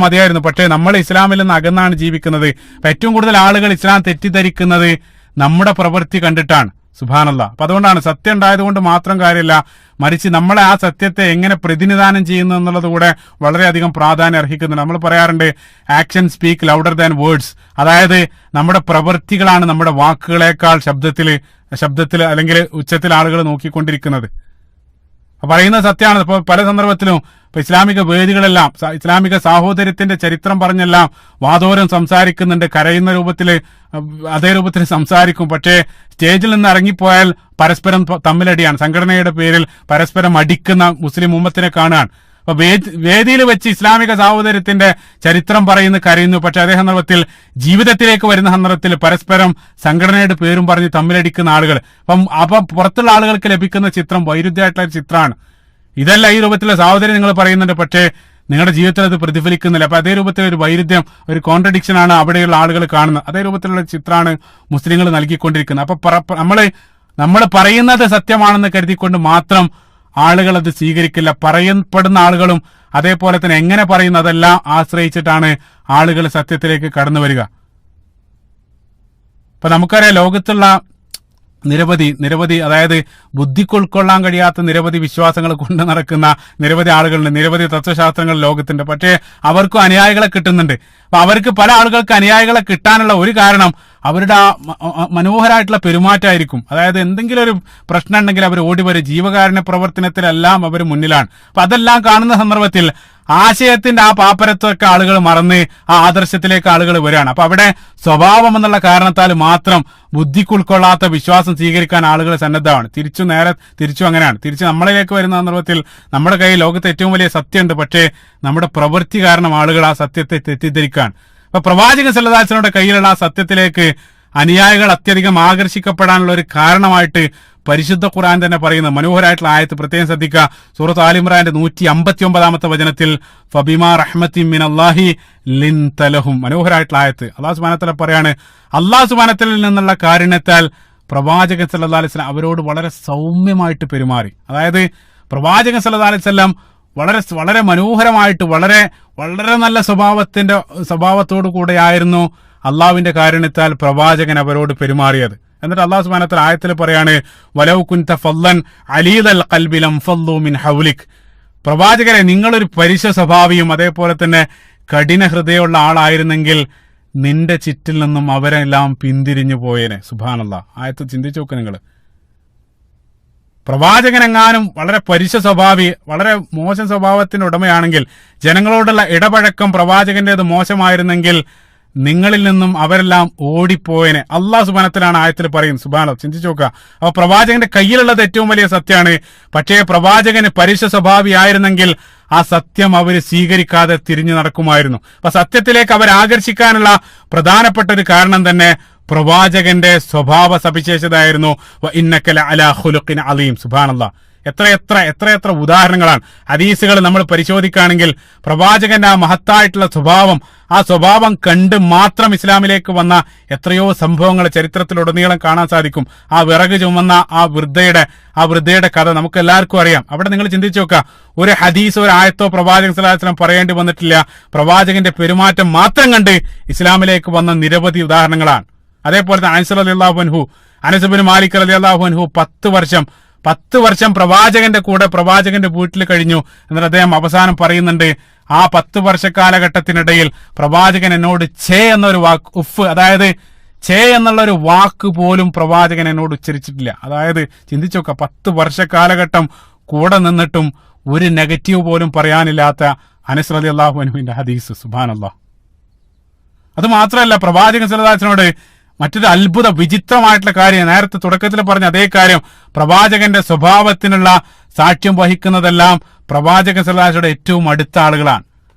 മതിയായിരുന്നു. പക്ഷേ നമ്മൾ ഇസ്ലാമിൽ നിന്ന് അകന്നാണ് ജീവിക്കുന്നത്. ഏറ്റവും കൂടുതൽ ആളുകൾ ഇസ്ലാം തെറ്റിദ്ധരിക്കുന്നത് നമ്മുടെ പ്രവൃത്തി കണ്ടിട്ടാണ്. സുബ്ഹാനല്ലാഹ്. അപ്പൊ അതുകൊണ്ടാണ് സത്യം ഉണ്ടായതുകൊണ്ട് മാത്രം കാര്യമില്ല, മറിച്ച് നമ്മളെ ആ സത്യത്തെ എങ്ങനെ പ്രതിനിധാനം ചെയ്യുന്നു എന്നുള്ളത് കൂടെ വളരെയധികം പ്രാധാന്യം അർഹിക്കുന്നുണ്ട്. നമ്മൾ പറയാറുണ്ട് action speak louder than words, അതായത് നമ്മുടെ പ്രവൃത്തികളാണ് നമ്മുടെ വാക്കുകളെക്കാൾ ശബ്ദത്തിൽ അല്ലെങ്കിൽ ഉച്ചത്തിൽ ആളുകൾ നോക്കിക്കൊണ്ടിരിക്കുന്നത്. പറയുന്ന സത്യമാണ്. ഇപ്പൊ പല സന്ദർഭത്തിലും ഇപ്പൊ ഇസ്ലാമിക വേദികളെല്ലാം ഇസ്ലാമിക സാഹോദര്യത്തിന്റെ ചരിത്രം പറഞ്ഞെല്ലാം വാദോരം സംസാരിക്കുന്നുണ്ട്, കരയുന്ന രൂപത്തിൽ അതേ രൂപത്തിൽ സംസാരിക്കും. പക്ഷേ സ്റ്റേജിൽ നിന്ന് ഇറങ്ങിപ്പോയാൽ പരസ്പരം തമ്മിലടിയാണ്, സംഘടനയുടെ പേരിൽ പരസ്പരം അടിക്കുന്ന മുസ്ലിം ഉമ്മത്തിനെ കാണുകയാണ്. അപ്പൊ വേദിയിൽ വെച്ച് ഇസ്ലാമിക സാഹോദര്യത്തിന്റെ ചരിത്രം കരയുന്നു. പക്ഷെ അതേ സന്ദർഭത്തിൽ ജീവിതത്തിലേക്ക് വരുന്ന സന്ദർഭത്തിൽ പരസ്പരം സംഘടനയുടെ പേരും പറഞ്ഞ് തമ്മിലടിക്കുന്ന ആളുകൾ. അപ്പം പുറത്തുള്ള ആളുകൾക്ക് ലഭിക്കുന്ന ചിത്രം വൈരുദ്ധ്യമായിട്ടുള്ള ഒരു ചിത്രമാണ്. ഇതല്ല ഈ രൂപത്തിലുള്ള സാഹോദര്യം നിങ്ങൾ പറയുന്നുണ്ട്, പക്ഷേ നിങ്ങളുടെ ജീവിതത്തിൽ അത് പ്രതിഫലിക്കുന്നില്ല. അപ്പൊ അതേ രൂപത്തിലുള്ള ഒരു വൈരുദ്ധ്യം, ഒരു കോൺട്രഡിക്ഷൻ ആണ് അവിടെയുള്ള ആളുകൾ കാണുന്നത്. അതേ രൂപത്തിലുള്ള ചിത്രമാണ് മുസ്ലിങ്ങൾ നൽകിക്കൊണ്ടിരിക്കുന്നത്. അപ്പൊ നമ്മൾ പറയുന്നത് സത്യമാണെന്ന് കരുതിക്കൊണ്ട് മാത്രം ആളുകൾ അത് സ്വീകരിക്കില്ല. പറയപ്പെടുന്ന ആളുകളും അതേപോലെ തന്നെ എങ്ങനെ പറയുന്നു അതെല്ലാം ആശ്രയിച്ചിട്ടാണ് ആളുകൾ സത്യത്തിലേക്ക് കടന്നു വരിക. ഇപ്പൊ നമുക്കറിയാം ലോകത്തുള്ള നിരവധി അതായത് ബുദ്ധിക്ക് ഉൾക്കൊള്ളാൻ കഴിയാത്ത നിരവധി വിശ്വാസങ്ങൾ കൊണ്ട് നടക്കുന്ന നിരവധി ആളുകളുണ്ട്, നിരവധി തത്വശാസ്ത്രങ്ങൾ ലോകത്തുണ്ട്. പക്ഷേ അവർക്കും അനുയായികളെ കിട്ടുന്നുണ്ട്. അപ്പൊ അവർക്ക് പല ആളുകൾക്ക് അനുയായികളെ കിട്ടാനുള്ള ഒരു കാരണം അവരുടെ ആ മനോഹരമായിട്ടുള്ള പെരുമാറ്റമായിരിക്കും. അതായത് എന്തെങ്കിലും ഒരു പ്രശ്നം ഉണ്ടെങ്കിൽ അവർ ഓടി വരും. ജീവകാരുണ്യ പ്രവർത്തനത്തിലെല്ലാം അവർ മുന്നിലാണ്. അപ്പൊ അതെല്ലാം കാണുന്ന സന്ദർഭത്തിൽ ആശയത്തിന്റെ ആ പാപ്പരത്വമൊക്കെ ആളുകൾ മറന്ന് ആ ആദർശത്തിലേക്ക് ആളുകൾ വരികയാണ്. അപ്പൊ അവിടെ സ്വഭാവം എന്നുള്ള കാരണത്താൽ മാത്രം ബുദ്ധിക്ക് ഉൾക്കൊള്ളാത്ത വിശ്വാസം സ്വീകരിക്കാൻ ആളുകൾ സന്നദ്ധമാണ്. തിരിച്ചു അങ്ങനെയാണ്. തിരിച്ച് നമ്മളിലേക്ക് വരുന്ന സന്ദർഭത്തിൽ നമ്മുടെ കയ്യിൽ ലോകത്ത് ഏറ്റവും വലിയ സത്യമുണ്ട്, പക്ഷേ നമ്മുടെ പ്രവൃത്തി കാരണം ആളുകൾ ആ സത്യത്തെ തെറ്റിദ്ധരിക്കാൻ. അപ്പൊ പ്രവാചകൻ സല്ലല്ലാഹു അലൈഹി വസല്ലമയുടെ കയ്യിലുള്ള ആ സത്യത്തിലേക്ക് അനുയായികൾ അത്യധികം ആകർഷിക്കപ്പെടാനുള്ള ഒരു കാരണമായിട്ട് പരിശുദ്ധ ഖുർആൻ തന്നെ പറയുന്ന മനോഹരമായിട്ടുള്ള ആയത്ത് പ്രത്യേകം ശ്രദ്ധിക്കുക. സൂറത്ത് ആൽ ഇംറാന്റെ 159-ാമത്തെ വചനത്തിൽ ഫബിമാ റഹ്മത്തിൻ മിനല്ലാഹി ലിൻത ലഹും, മനോഹരമായിട്ടുള്ള ആയത്ത്. അല്ലാഹു സുബ്ഹാനഹു വ തആല പറയാണ്, അല്ലാഹു സുബ്ഹാനഹു വ തആലയിൽ നിന്നുള്ള കാരുണ്യത്താൽ പ്രവാചകൻ സല്ലല്ലാഹു അലൈഹി വസല്ലം അവരോട് വളരെ സൗമ്യമായിട്ട് പെരുമാറി. അതായത് പ്രവാചകൻ സല്ലല്ലാഹു അലൈഹി വസല്ലം വളരെ മനോഹരമായിട്ട് വളരെ നല്ല സ്വഭാവത്തോടു കൂടെയായിരുന്നു അള്ളാഹുവിന്റെ കാരുണ്യത്താൽ പ്രവാചകൻ അവരോട് പെരുമാറിയത്. എന്നിട്ട് അല്ലാഹു സുബ്ഹാനഹു വ തആല ആയത്തിൽ പറയാണ്, വലൗ കുൻത ഫല്ലൻ അലീദൽ ഖൽബി ലംഫല്ലു മിൻ ഹൗലിക്, പ്രവാചകരെ നിങ്ങളൊരു പരുഷ സ്വഭാവിയും അതേപോലെ തന്നെ കഠിന ഹൃദയമുള്ള ആളായിരുന്നെങ്കിൽ നിന്റെ ചുറ്റിൽ നിന്നും അവരെല്ലാം പിന്തിരിഞ്ഞു പോയേനെ. സുബ്ഹാനല്ലാഹ്. ആയത്ത് ചിന്തിച്ചു നോക്ക് നിങ്ങൾ. പ്രവാചകനെങ്ങാനും വളരെ പരുഷ സ്വഭാവി, വളരെ മോശം സ്വഭാവത്തിന്റെ ഉടമയാണെങ്കിൽ, ജനങ്ങളോടുള്ള ഇടപഴക്കം പ്രവാചകന്റേത് മോശമായിരുന്നെങ്കിൽ നിങ്ങളിൽ നിന്നും അവരെല്ലാം ഓടിപ്പോയനെ. അള്ളാഹു സുബ്ഹാനഹു ആയത്തിൽ പറയും. സുബ്ഹാനല്ലാഹ്, ചിന്തിച്ചു നോക്കുക. അപ്പൊ പ്രവാചകന്റെ കയ്യിലുള്ളത് ഏറ്റവും വലിയ സത്യമാണ്. പക്ഷേ പ്രവാചകന് പരുഷ സ്വഭാവിയായിരുന്നെങ്കിൽ ആ സത്യം അവര് സ്വീകരിക്കാതെ തിരിഞ്ഞു നടക്കുമായിരുന്നു. അപ്പൊ സത്യത്തിലേക്ക് അവർ ആകർഷിക്കാനുള്ള പ്രധാനപ്പെട്ട ഒരു കാരണം തന്നെ പ്രവാചകന്റെ സ്വഭാവ സവിശേഷതയായിരുന്നു. ഇന്നക ലഅലാ ഖുലുഖിൻ അലീം. സുബ്ഹാനല്ലാഹ്. എത്ര ഉദാഹരണങ്ങളാണ്. ഹദീസുകൾ നമ്മൾ പരിശോധിക്കുകയാണെങ്കിൽ പ്രവാചകന്റെ ആ മഹത്തായിട്ടുള്ള ആ സ്വഭാവം കണ്ട് മാത്രം ഇസ്ലാമിലേക്ക് വന്ന എത്രയോ സംഭവങ്ങൾ ചരിത്രത്തിലുടനീളം കാണാൻ സാധിക്കും. ആ വിറക് ചുമന്ന ആ വൃദ്ധയുടെ കഥ നമുക്ക് എല്ലാവർക്കും അറിയാം. അവിടെ നിങ്ങൾ ചിന്തിച്ചു നോക്കുക, ഒരു ഹദീസോ ഒരു ആയത്തോ പ്രവാചകൻ സല്ലല്ലാഹു അലൈഹി വസല്ലം പറയേണ്ടി വന്നിട്ടില്ല. പ്രവാചകന്റെ പെരുമാറ്റം മാത്രം കണ്ട് ഇസ്ലാമിലേക്ക് വന്ന നിരവധി ഉദാഹരണങ്ങളാണ്. അതേപോലെ തന്നെ അനസ് ഇബ്നു മാലിക് റളിയല്ലാഹു അൻഹു 10 വർഷം പ്രവാചകന്റെ കൂടെ പ്രവാചകന്റെ വീട്ടിൽ കഴിഞ്ഞു. എന്നിട്ട് അദ്ദേഹം അവസാനം പറയുന്നുണ്ട്, ആ 10 വർഷ കാലഘട്ടത്തിനിടയിൽ പ്രവാചകൻ എന്നോട് ഛേ എന്നൊരു വാക്ക്, ഉഫ്, അതായത് ഛേ എന്നുള്ള ഒരു വാക്ക് പോലും പ്രവാചകൻ എന്നോട് ഉച്ചരിച്ചിട്ടില്ല. അതായത് ചിന്തിച്ചു നോക്കുക, 10 വർഷ കാലഘട്ടം കൂടെ നിന്നിട്ടും ഒരു നെഗറ്റീവ് പോലും പറയാനില്ലാത്ത അനസ് റളിയല്ലാഹു അൻഹുവിന്റെ ഹദീസ്. സുബ്ഹാനല്ലാഹ്. അത് മാത്രമല്ല, പ്രവാചകൻ സല്ലല്ലാഹു അലൈഹി വസല്ലമയോട് മറ്റൊരു അത്ഭുത വിചിത്രമായിട്ടുള്ള കാര്യം, നേരത്തെ തുടക്കത്തിൽ പറഞ്ഞ അതേ കാര്യം, പ്രവാചകന്റെ സ്വഭാവത്തിനുള്ള സാക്ഷ്യം വഹിക്കുന്നതെല്ലാം പ്രവാചകൻ സല്ലല്ലാഹു അലൈഹി വസല്ലമയുടെ ഏറ്റവും അടുത്ത ആളുകളാണ്.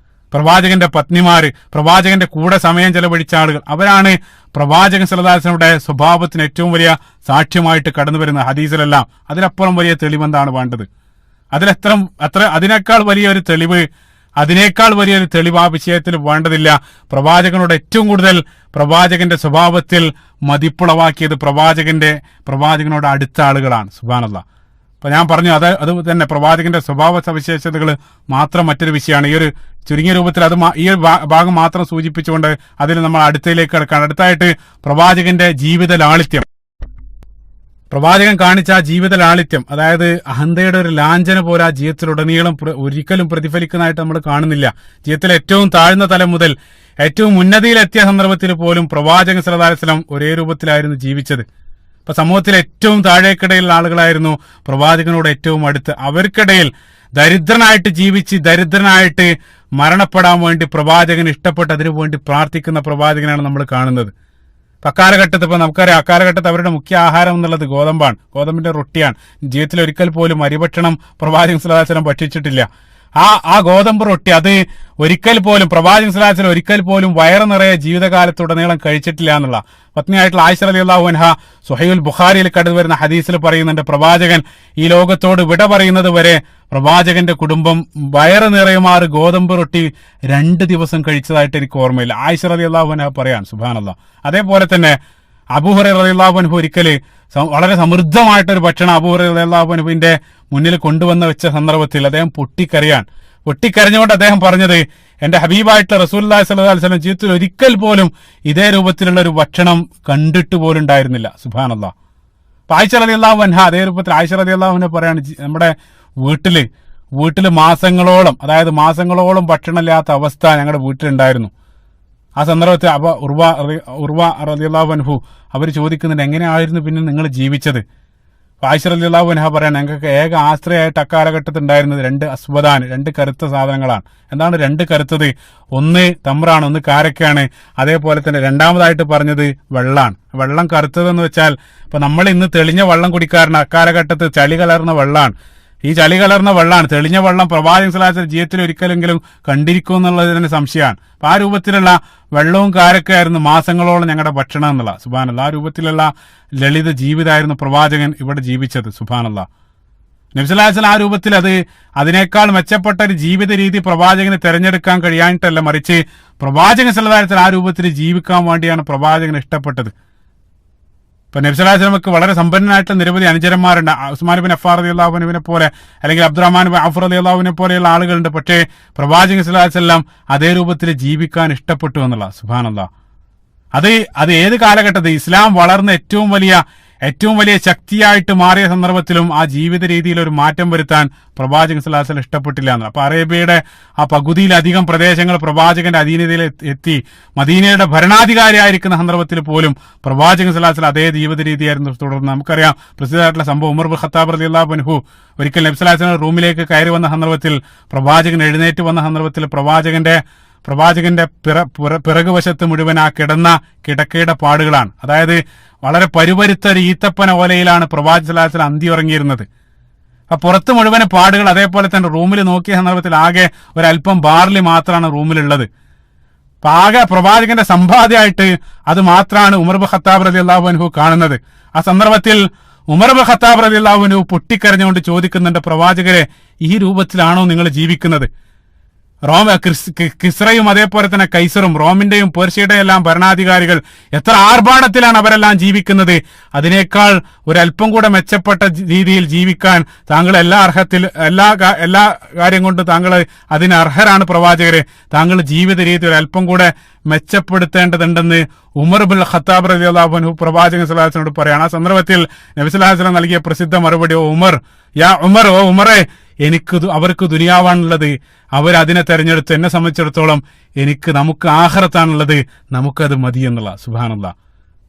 പ്രവാചകന്റെ പത്നിമാര്, പ്രവാചകന്റെ കൂടെ സമയം ചെലവഴിച്ച ആളുകൾ, അവരാണ് പ്രവാചകൻ സല്ലല്ലാഹു അലൈഹി വസല്ലമയുടെ സ്വഭാവത്തിന് ഏറ്റവും വലിയ സാക്ഷ്യമായിട്ട് കടന്നു വരുന്ന ഹദീസിലെല്ലാം. അതിലപ്പുറം വലിയ തെളിവെന്താണ് വേണ്ടത്? അതിനേക്കാൾ വലിയൊരു തെളിവ് അതിനേക്കാൾ വലിയൊരു തെളിവ് ആ വിഷയത്തിൽ വേണ്ടതില്ല. പ്രവാചകനോട് ഏറ്റവും കൂടുതൽ പ്രവാചകന്റെ സ്വഭാവത്തിൽ മതിപ്പുളവാക്കിയത് പ്രവാചകനോട് അടുത്ത ആളുകളാണ്. സുബ്ഹാനല്ലാഹ്. അപ്പൊ ഞാൻ പറഞ്ഞു, അത് തന്നെ പ്രവാചകന്റെ സ്വഭാവ സവിശേഷതകൾ മാത്രം മറ്റൊരു വിഷയമാണ്. ഈ ഒരു ചുരുങ്ങിയ രൂപത്തിൽ ഈ ഭാഗം മാത്രം സൂചിപ്പിച്ചുകൊണ്ട് അതിൽ നമ്മൾ അടുത്തയിലേക്ക് കിടക്കുകയാണ്. അടുത്തായിട്ട് പ്രവാചകന്റെ ജീവിത ലാളിത്യം, പ്രവാചകൻ കാണിച്ച ആ ജീവിത ലാളിത്യം, അതായത് അഹന്തയുടെ ഒരു ലാഞ്ചന പോലെ ആ ജീവിതത്തിലുടനീളം ഒരിക്കലും പ്രതിഫലിക്കുന്നതായിട്ട് നമ്മൾ കാണുന്നില്ല. ജീവിതത്തിലെ ഏറ്റവും താഴ്ന്ന തലം മുതൽ ഏറ്റവും ഉന്നതിയിലെത്തിയ സന്ദർഭത്തിൽ പോലും പ്രവാചകൻ സല്ലല്ലാഹു അലൈഹി വസല്ലം ഒരേ രൂപത്തിലായിരുന്നു ജീവിച്ചത്. ഇപ്പൊ സമൂഹത്തിലെ ഏറ്റവും താഴേക്കിടയിലുള്ള ആളുകളായിരുന്നു പ്രവാചകനോട് ഏറ്റവും അടുത്ത്. അവർക്കിടയിൽ ദരിദ്രനായിട്ട് ജീവിച്ച് ദരിദ്രനായിട്ട് മരണപ്പെടാൻ വേണ്ടി പ്രവാചകൻ ഇഷ്ടപ്പെട്ട് അതിനു വേണ്ടി പ്രാർത്ഥിക്കുന്ന പ്രവാചകനാണ് നമ്മൾ കാണുന്നത്. അക്കാലഘട്ടത്തിൽ ഇപ്പൊ നമുക്കറിയാം, അക്കാലഘട്ടത്തിൽ അവരുടെ മുഖ്യ ആഹാരം എന്നുള്ളത് ഗോതമ്പാണ്, ഗോതമ്പിന്റെ റൊട്ടിയാണ്. ജീവിതത്തിൽ ഒരിക്കൽ പോലും അരിഭക്ഷണം പ്രവാചകൻ സല്ലല്ലാഹു അലൈഹി വസല്ലം ഭക്ഷിച്ചിട്ടില്ല. ആ ഗോതമ്പ് റൊട്ടി അത് ഒരിക്കൽ പോലും പ്രവാചകൻ സല്ലല്ലാഹു അലൈഹി വസല്ലം ഒരിക്കൽ പോലും വയറ് നിറയെ ജീവിതകാലത്തുടനീളം കഴിച്ചിട്ടില്ല എന്നുള്ള പത്നിയായിട്ടുള്ള ആയിഷ റളിയല്ലാഹു അൻഹ സ്വഹീഹുൽ ബുഖാരിയിൽ കടന്നു വരുന്ന ഹദീസിൽ പറയുന്നുണ്ട്, പ്രവാചകൻ ഈ ലോകത്തോട് വിട പറയുന്നത് വരെ പ്രവാചകന്റെ കുടുംബം വയറ് നിറയുമാറ് ഗോതമ്പ് റൊട്ടി 2 ദിവസം കഴിച്ചതായിട്ട് എനിക്ക് ഓർമ്മയില്ല. ആയിഷ റളിയല്ലാഹു അൻഹ പറയാൻ. സുബ്ഹാനല്ലാഹ്. അതേപോലെ തന്നെ അബൂ ഹുറൈറ റളിയല്ലാഹു അൻഹു ഒരിക്കല് വളരെ സമൃദ്ധമായിട്ടൊരു ഭക്ഷണം അബൂ ഹുറൈറ റളിയല്ലാഹു അൻഹുവിന്റെ മുന്നിൽ കൊണ്ടുവന്ന് വെച്ച സന്ദർഭത്തിൽ അദ്ദേഹം പൊട്ടിക്കരഞ്ഞുകൊണ്ട് അദ്ദേഹം പറഞ്ഞത്, എന്റെ ഹബീബായിട്ടുള്ള റസൂലുള്ളാഹി സ്വല്ലല്ലാഹു അലൈഹി വസല്ലം ജീവിതത്തിൽ ഒരിക്കൽ പോലും ഇതേ രൂപത്തിലുള്ള ഒരു ഭക്ഷണം കണ്ടിട്ട് പോലും ഉണ്ടായിരുന്നില്ല. സുബ്ഹാനല്ലാഹ്. അപ്പൊ ആയിഷ റളിയല്ലാഹു അൻഹ അതേ രൂപത്തിൽ ആയിഷ റളിയല്ലാഹു അൻഹ പറയാണ്, നമ്മുടെ വീട്ടില് മാസങ്ങളോളം ഭക്ഷണമില്ലാത്ത അവസ്ഥ ഞങ്ങളുടെ വീട്ടിലുണ്ടായിരുന്നു. ആ സന്ദർഭത്തിൽ ഉർവ റളിയല്ലാഹു അൻഹു അവർ ചോദിക്കുന്നുണ്ട്, എങ്ങനെയായിരുന്നു പിന്നെ നിങ്ങൾ ജീവിച്ചത്? ആയിഷ റളിയല്ലാഹു അൻഹ പറയാൻ, ഞങ്ങൾക്ക് ഏക ആശ്രയമായിട്ട് അക്കാലഘട്ടത്തിൽ ഉണ്ടായിരുന്നത് 2 അസ്വദാണ്, 2 കറുത്ത സാധനങ്ങളാണ്. എന്താണ് 2 കറുത്തത്? ഒന്ന് തമ്രാണ്, ഒന്ന് കാരക്കാണ്. അതേപോലെ തന്നെ രണ്ടാമതായിട്ട് പറഞ്ഞത് വെള്ളാണ്. വെള്ളം കറുത്തതെന്ന് വെച്ചാൽ ഇപ്പൊ നമ്മൾ ഇന്ന് തെളിഞ്ഞ വെള്ളം കുടിക്കാറുണ്ട്, അക്കാലഘട്ടത്തിൽ ചളി കലർന്ന വെള്ളാണ്. ഈ ചളി കലർന്ന വെള്ളമാണ്, തെളിഞ്ഞ വെള്ളം പ്രവാചകൻ സല്ലല്ലാഹു അലൈഹി വസല്ലം ജീവിതത്തിൽ ഒരിക്കലെങ്കിലും കണ്ടിരിക്കും എന്നുള്ളത് തന്നെ സംശയമാണ്. അപ്പൊ ആ രൂപത്തിലുള്ള വെള്ളവും കാരക്കായിരുന്നു മാസങ്ങളോളം ഞങ്ങളുടെ ഭക്ഷണം എന്നുള്ള. സുബ്ഹാനല്ലാഹ്. ആ രൂപത്തിലുള്ള ലളിത ജീവിതമായിരുന്നു പ്രവാചകൻ ഇവിടെ ജീവിച്ചത്. സുബ്ഹാനല്ലാഹ്. നബി സല്ലല്ലാഹു അലൈഹി വസല്ലം ആ രൂപത്തിൽ അതിനേക്കാൾ മെച്ചപ്പെട്ട ഒരു ജീവിത രീതി പ്രവാചകന് തെരഞ്ഞെടുക്കാൻ കഴിയാനിട്ടല്ല, മറിച്ച് പ്രവാചകൻ സല്ലല്ലാഹു അലൈഹി വസല്ലം ആ രൂപത്തിൽ ജീവിക്കാൻ വേണ്ടിയാണ് പ്രവാചകൻ ഇഷ്ടപ്പെട്ടത്. ഇപ്പൊ നബി സല്ലല്ലാഹു അലൈഹി വസല്ലമക്ക് വളരെ സമ്പന്നനായിട്ടുള്ള നിരവധി അനുചരന്മാരുണ്ട്. ഉസ്മാൻ ബിൻ അഫ്ഫാൻ റളിയല്ലാഹു അൻഹുവിനെ പോലെ അല്ലെങ്കിൽ അബ്ദുറഹ്മാൻ ബിൻ ഔഫ് റളിയല്ലാഹു അൻഹുവിനെ പോലെയുള്ള ആളുകളുണ്ട്. പക്ഷേ പ്രവാചകൻ സല്ലല്ലാഹു അലൈഹി വസല്ലം അതേ രൂപത്തിൽ ജീവിക്കാൻ ഇഷ്ടപ്പെട്ടു എന്നുള്ള. സുബ്ഹാനല്ലാഹ്. അത് ഏത് കാലഘട്ടത്തിൽ ഇസ്ലാം വളർന്ന ഏറ്റവും വലിയ ശക്തിയായിട്ട് മാറിയ സന്ദർഭത്തിലും ആ ജീവിത രീതിയിൽ ഒരു മാറ്റം വരുത്താൻ പ്രവാചകൻ സല്ലല്ലാഹു അലൈഹി വസല്ലം ഇഷ്ടപ്പെട്ടില്ല എന്നാണ്. അപ്പൊ അറേബ്യയുടെ ആ പകുതിയിലധികം പ്രദേശങ്ങൾ പ്രവാചകന്റെ അധീനതയിൽ എത്തി മദീനയുടെ ഭരണാധികാരിയായിരിക്കുന്ന സന്ദർഭത്തിൽ പോലും പ്രവാചകൻ സല്ലല്ലാഹു അലൈഹി വസല്ലം അതേ ജീവിത രീതിയായിരുന്നു തുടർന്ന്. നമുക്കറിയാം പ്രസിദ്ധമായിട്ടുള്ള സംഭവം, ഉമർ ബിൻ ഖത്താബ് റളിയല്ലാഹു അൻഹു ഒരിക്കൽ നബി സല്ലല്ലാഹു അലൈഹി വസല്ലം റൂമിലേക്ക് കയറി വന്ന സന്ദർഭത്തിൽ പ്രവാചകൻ എഴുന്നേറ്റ് വന്ന സന്ദർഭത്തിൽ പ്രവാചകന്റെ പിറകുവശത്ത് മുഴുവൻ ആ കിടക്കയുടെ പാടുകളാണ്. അതായത് വളരെ പരുപരുത്ത ഒരു ഈത്തപ്പന ഓലയിലാണ് പ്രവാചകൻ സല്ലല്ലാഹു അലൈഹി വസല്ലം അന്തി ഉറങ്ങിയിരുന്നത്. ആ പുറത്ത് മുഴുവൻ പാടുകൾ. അതേപോലെ തന്നെ റൂമിൽ നോക്കിയ സന്ദർഭത്തിൽ ആകെ ഒരല്പം ബാർലി മാത്രമാണ് റൂമിലുള്ളത്. അപ്പൊ ആകെ പ്രവാചകന്റെ സമ്പാദ്യമായിട്ട് അത് മാത്രമാണ് ഉമർ ബിൻ ഖത്താബ് റളിയല്ലാഹു അൻഹു കാണുന്നത്. ആ സന്ദർഭത്തിൽ ഉമർ ബിൻ ഖത്താബ് റളിയല്ലാഹു അൻഹു പൊട്ടിക്കരഞ്ഞുകൊണ്ട് ചോദിക്കുന്നുണ്ട്, പ്രവാചകരെ, ഈ രൂപത്തിലാണോ നിങ്ങൾ ജീവിക്കുന്നത്? കിസ്രയും അതേപോലെ തന്നെ കൈസറും റോമിന്റെയും പേർഷ്യയുടെയും എല്ലാം ഭരണാധികാരികൾ എത്ര ആർഭാടത്തിലാണ് അവരെല്ലാം ജീവിക്കുന്നത്. അതിനേക്കാൾ ഒരല്പം കൂടെ മെച്ചപ്പെട്ട രീതിയിൽ ജീവിക്കാൻ താങ്കൾ എല്ലാ കാര്യം കൊണ്ട് താങ്കൾ അതിന് അർഹരാണ് പ്രവാചകരെ. താങ്കൾ ജീവിത രീതി ഒരല്പം കൂടെ മെച്ചപ്പെടുത്തേണ്ടതുണ്ടെന്ന് ഉമർ ബിൻ ഖത്താബ് റളിയല്ലാഹു അൻഹു പ്രവാചകൻ സല്ലല്ലാഹു അലൈഹി വസല്ലമയോട് പറയാണ്. ആ സന്ദർഭത്തിൽ നബി സല്ലല്ലാഹു അലൈഹി വസല്ലം നൽകിയ പ്രസിദ്ധ മറുപടി, ഓ ഉമറെ, അവർക്ക് ദുനിയാവാണുള്ളത്, അവരതിനെ തെരഞ്ഞെടുത്ത്. എന്നെ സംബന്ധിച്ചിടത്തോളം നമുക്ക് ആഖിറത്താണുള്ളത്, നമുക്കത് മതി എന്നുള്ള. സുബ്ഹാനല്ലാഹ്.